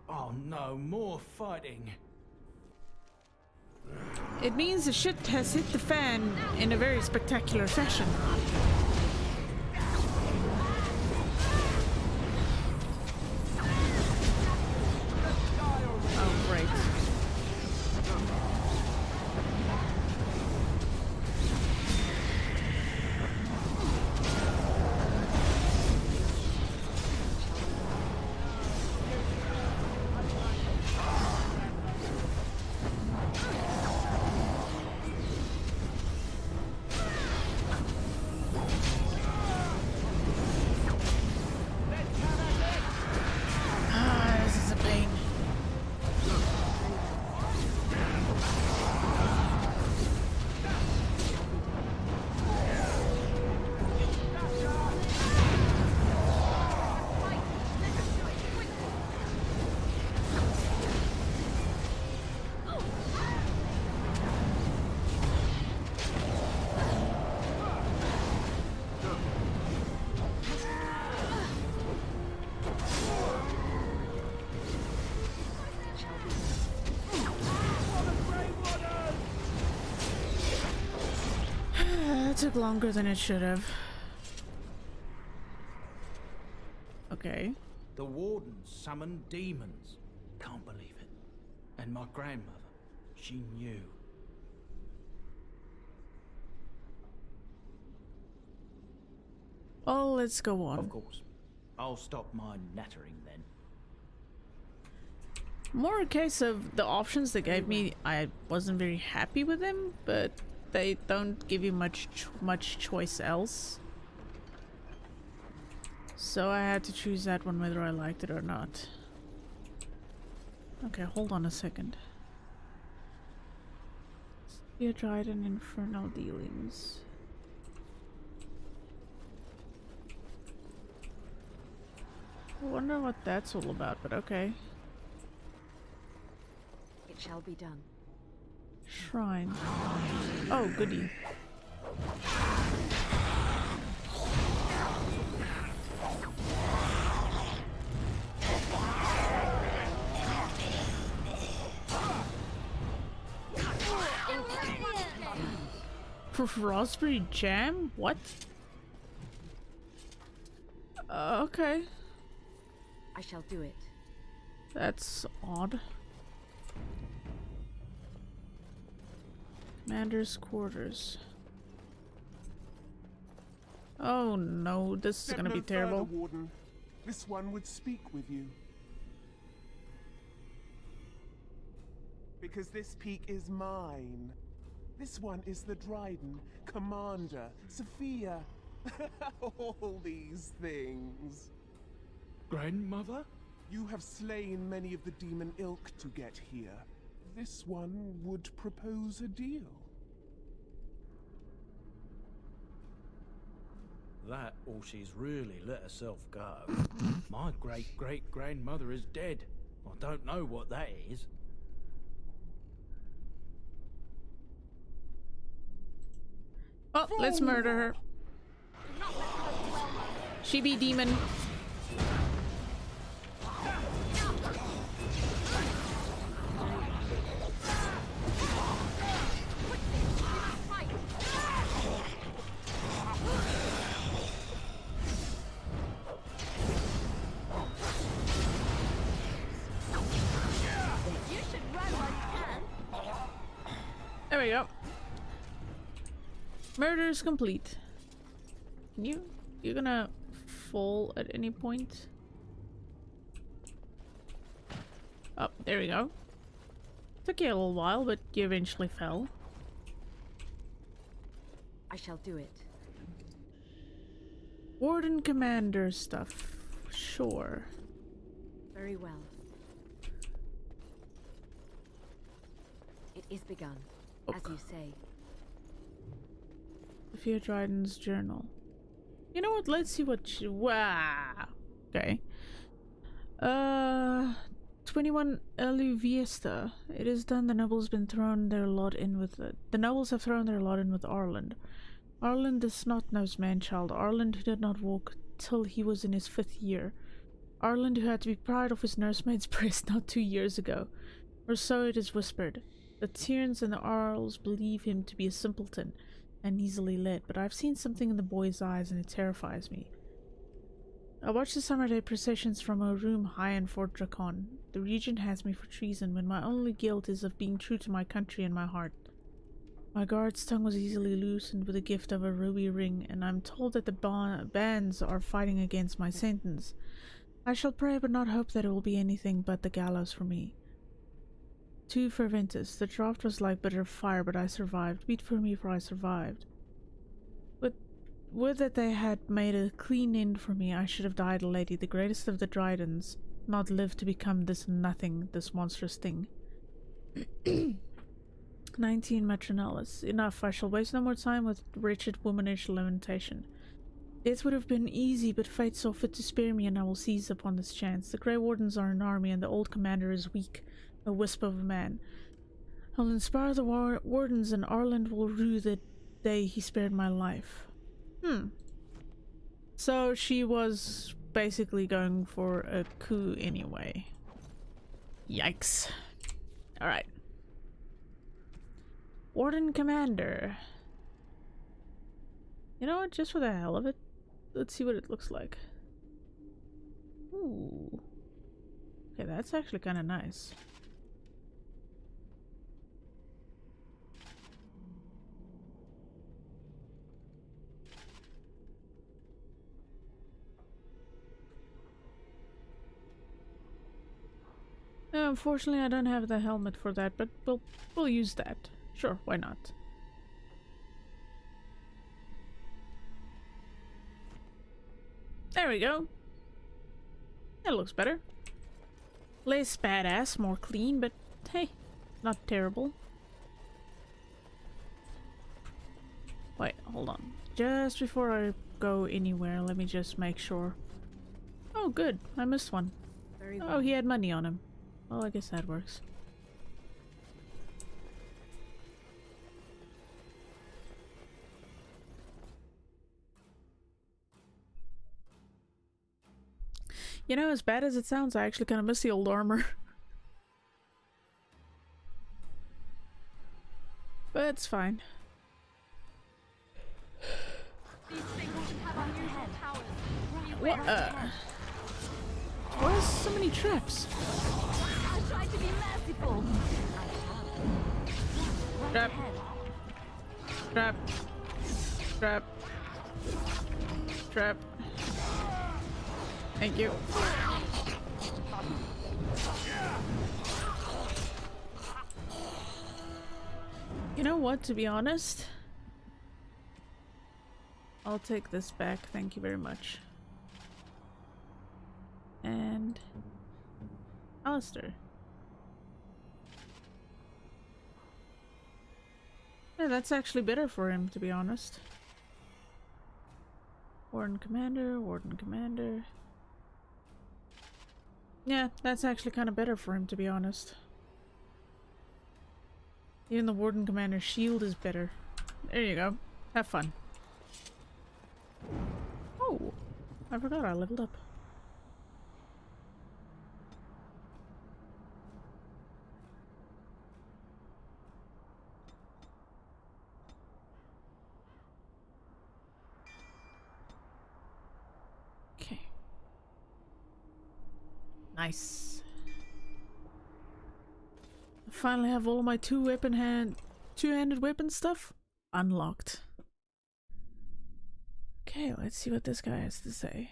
Oh no, more fighting. It means the shit has hit the fan in a very spectacular fashion. Oh, great. That took longer than it should have. Okay. The wardens summoned demons. Can't believe it. And my grandmother, she knew. Well, let's go on. Of course. I'll stop my nattering then. More a case of the options they gave me, I wasn't very happy with them, but they don't give you much choice else. So I had to choose that one whether I liked it or not. Okay, hold on a second. Spear Dried and Infernal Dealings. I wonder what that's all about, but okay. It shall be done. Shrine. Oh, goody. For raspberry jam? What? Okay. I shall do it. That's odd. Commander's quarters. Oh no, this is gonna be terrible. Further, Warden. This one would speak with you. Because this peak is mine. This one is the Dryden, Commander, Sophia. All these things. Grandmother? You have slain many of the demon ilk to get here. This one would propose a deal. That or she's really let herself go. My great-great-grandmother is dead. I don't know what that is. Oh, let's murder her. She be demon. There we go. Murder is complete. You're gonna fall at any point? Oh, there we go. Took you a little while, but you eventually fell. I shall do it. Warden Commander stuff. Sure. Very well. It is begun, as you say. Sophia Dryden's journal. You know what? Let's see what she... Wow. Okay. 21 Eluviesta. It is done. The nobles been thrown their lot in with it. The nobles have thrown their lot in with Arland. Arland the snot-nosed man-child. Arland who did not walk till he was in his 5th year. Arland who had to be proud of his nursemaid's breast not 2 years ago. Or so it is whispered. The Tyrns and the Arls believe him to be a simpleton and easily led, but I've seen something in the boy's eyes and it terrifies me. I watch the summer day processions from a room high in Fort Dracon. The Regent has me for treason when my only guilt is of being true to my country and my heart. My guard's tongue was easily loosened with the gift of a ruby ring, and I'm told that the bands are fighting against my sentence. I shall pray but not hope that it will be anything but the gallows for me. Tu ferventus, the draught was like bitter fire, but I survived. Beat for me, for I survived. But would that they had made a clean end for me. I should have died a lady, the greatest of the Drydens, not lived to become this nothing, this monstrous thing. 19 Matronalis. Enough, I shall waste no more time with wretched womanish lamentation. Death would have been easy, but fate saw fit to spare me, and I will seize upon this chance. The Grey Wardens are an army, and the old commander is weak. A wisp of a man. I'll inspire the wardens, and Arland will rue the day he spared my life. So she was basically going for a coup anyway. Yikes. Alright. Warden Commander. You know what? Just for the hell of it, let's see what it looks like. Ooh. Okay, that's actually kind of nice. Unfortunately, I don't have the helmet for that, but we'll use that. Sure, why not? There we go. That looks better. Less badass, more clean, but hey, not terrible. Wait, hold on. Just before I go anywhere, let me just make sure. Oh, good. I missed one. Oh, he had money on him. Well, I guess that works. You know, as bad as it sounds, I actually kind of miss the old armor. But it's fine. What? Why is so many traps? I'll try to be merciful. Trap. Trap. Trap. Trap. Thank you. You know what, to be honest? I'll take this back, thank you very much. And... Alistair. Yeah, that's actually better for him, to be honest. Warden Commander, Warden Commander... Yeah, that's actually kind of better for him, to be honest. Even the Warden Commander's shield is better. There you go. Have fun. Oh, I forgot I leveled up. Okay. Nice. I finally have all my two-handed weapon stuff unlocked. Okay, let's see what this guy has to say.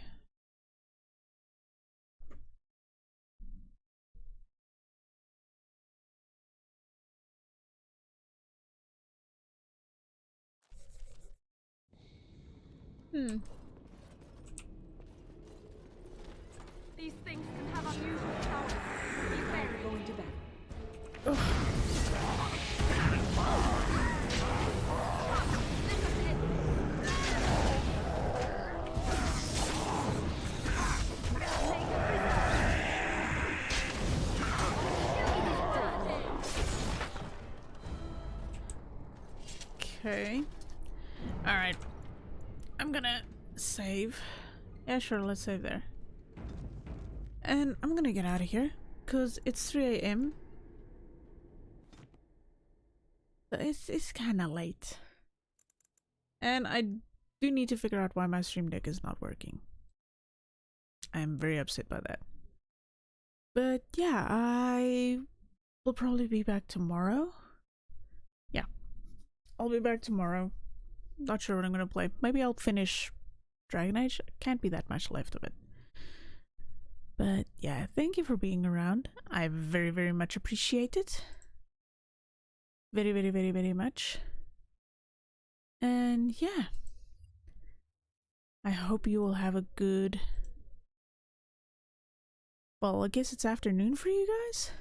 These things can have unusual powers. Be wary. Going to bed. Okay. Alright. I'm gonna save. Yeah, sure, let's save there. And I'm gonna get out of here, because it's 3 AM. It's kinda late. And I do need to figure out why my stream deck is not working. I'm very upset by that. But yeah, I will probably be back tomorrow. Yeah. I'll be back tomorrow. Not sure what I'm gonna play. Maybe I'll finish Dragon Age. Can't be that much left of it. But yeah, thank you for being around. I very, very much appreciate it. Very, very, very, very much. And yeah. I hope you will have a good... Well, I guess it's afternoon for you guys?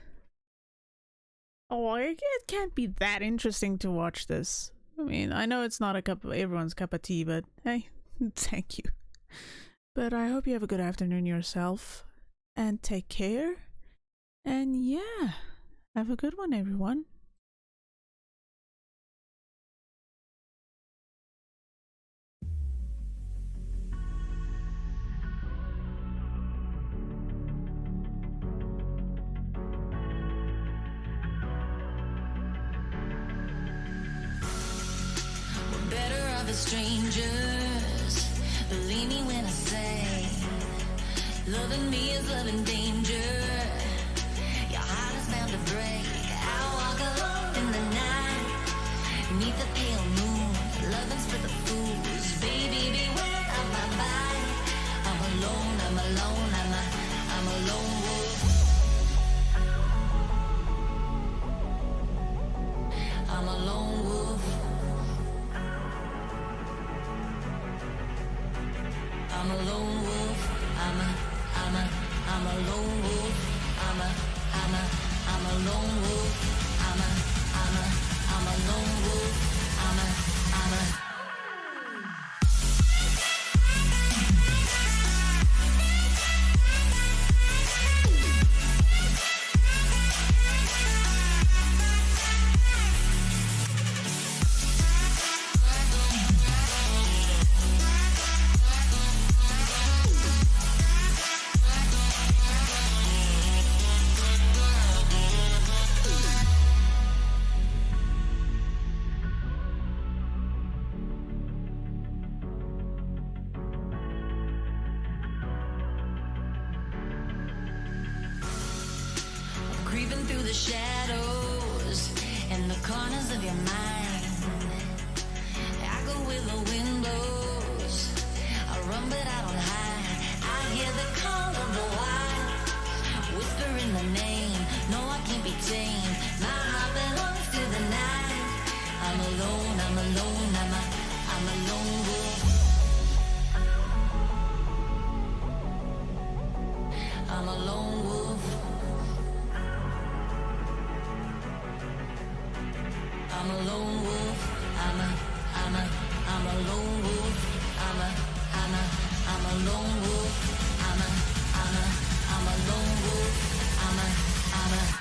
Oh, it can't be that interesting to watch this. I mean, I know it's not everyone's cup of tea, but hey, thank you. But I hope you have a good afternoon yourself. And take care. And yeah, have a good one, everyone. Better off with strangers. Believe me when I say, loving me is loving danger. Your heart is bound to break. I walk alone in the night, beneath the pale moon. Loving's for the fools. Baby, beware of my bite. I'm alone, I'm alone, I'm a lone wolf. I'm a lone wolf. I'm a lone wolf. I'm a lone wolf. I'm a lone wolf. I'm a lone wolf. Creeping through the shadows and the corners of your mind. I go where the wind blows. I run but I don't hide. I hear the call of the wild, whispering the name. No, I can't be tamed. My heart belongs to the night. I'm alone, I'm alone, I'm a lone wolf. I'm a lone wolf. I'm a lone wolf. I'm a lone wolf. I'm a lone wolf. I'm a lone wolf. I'm a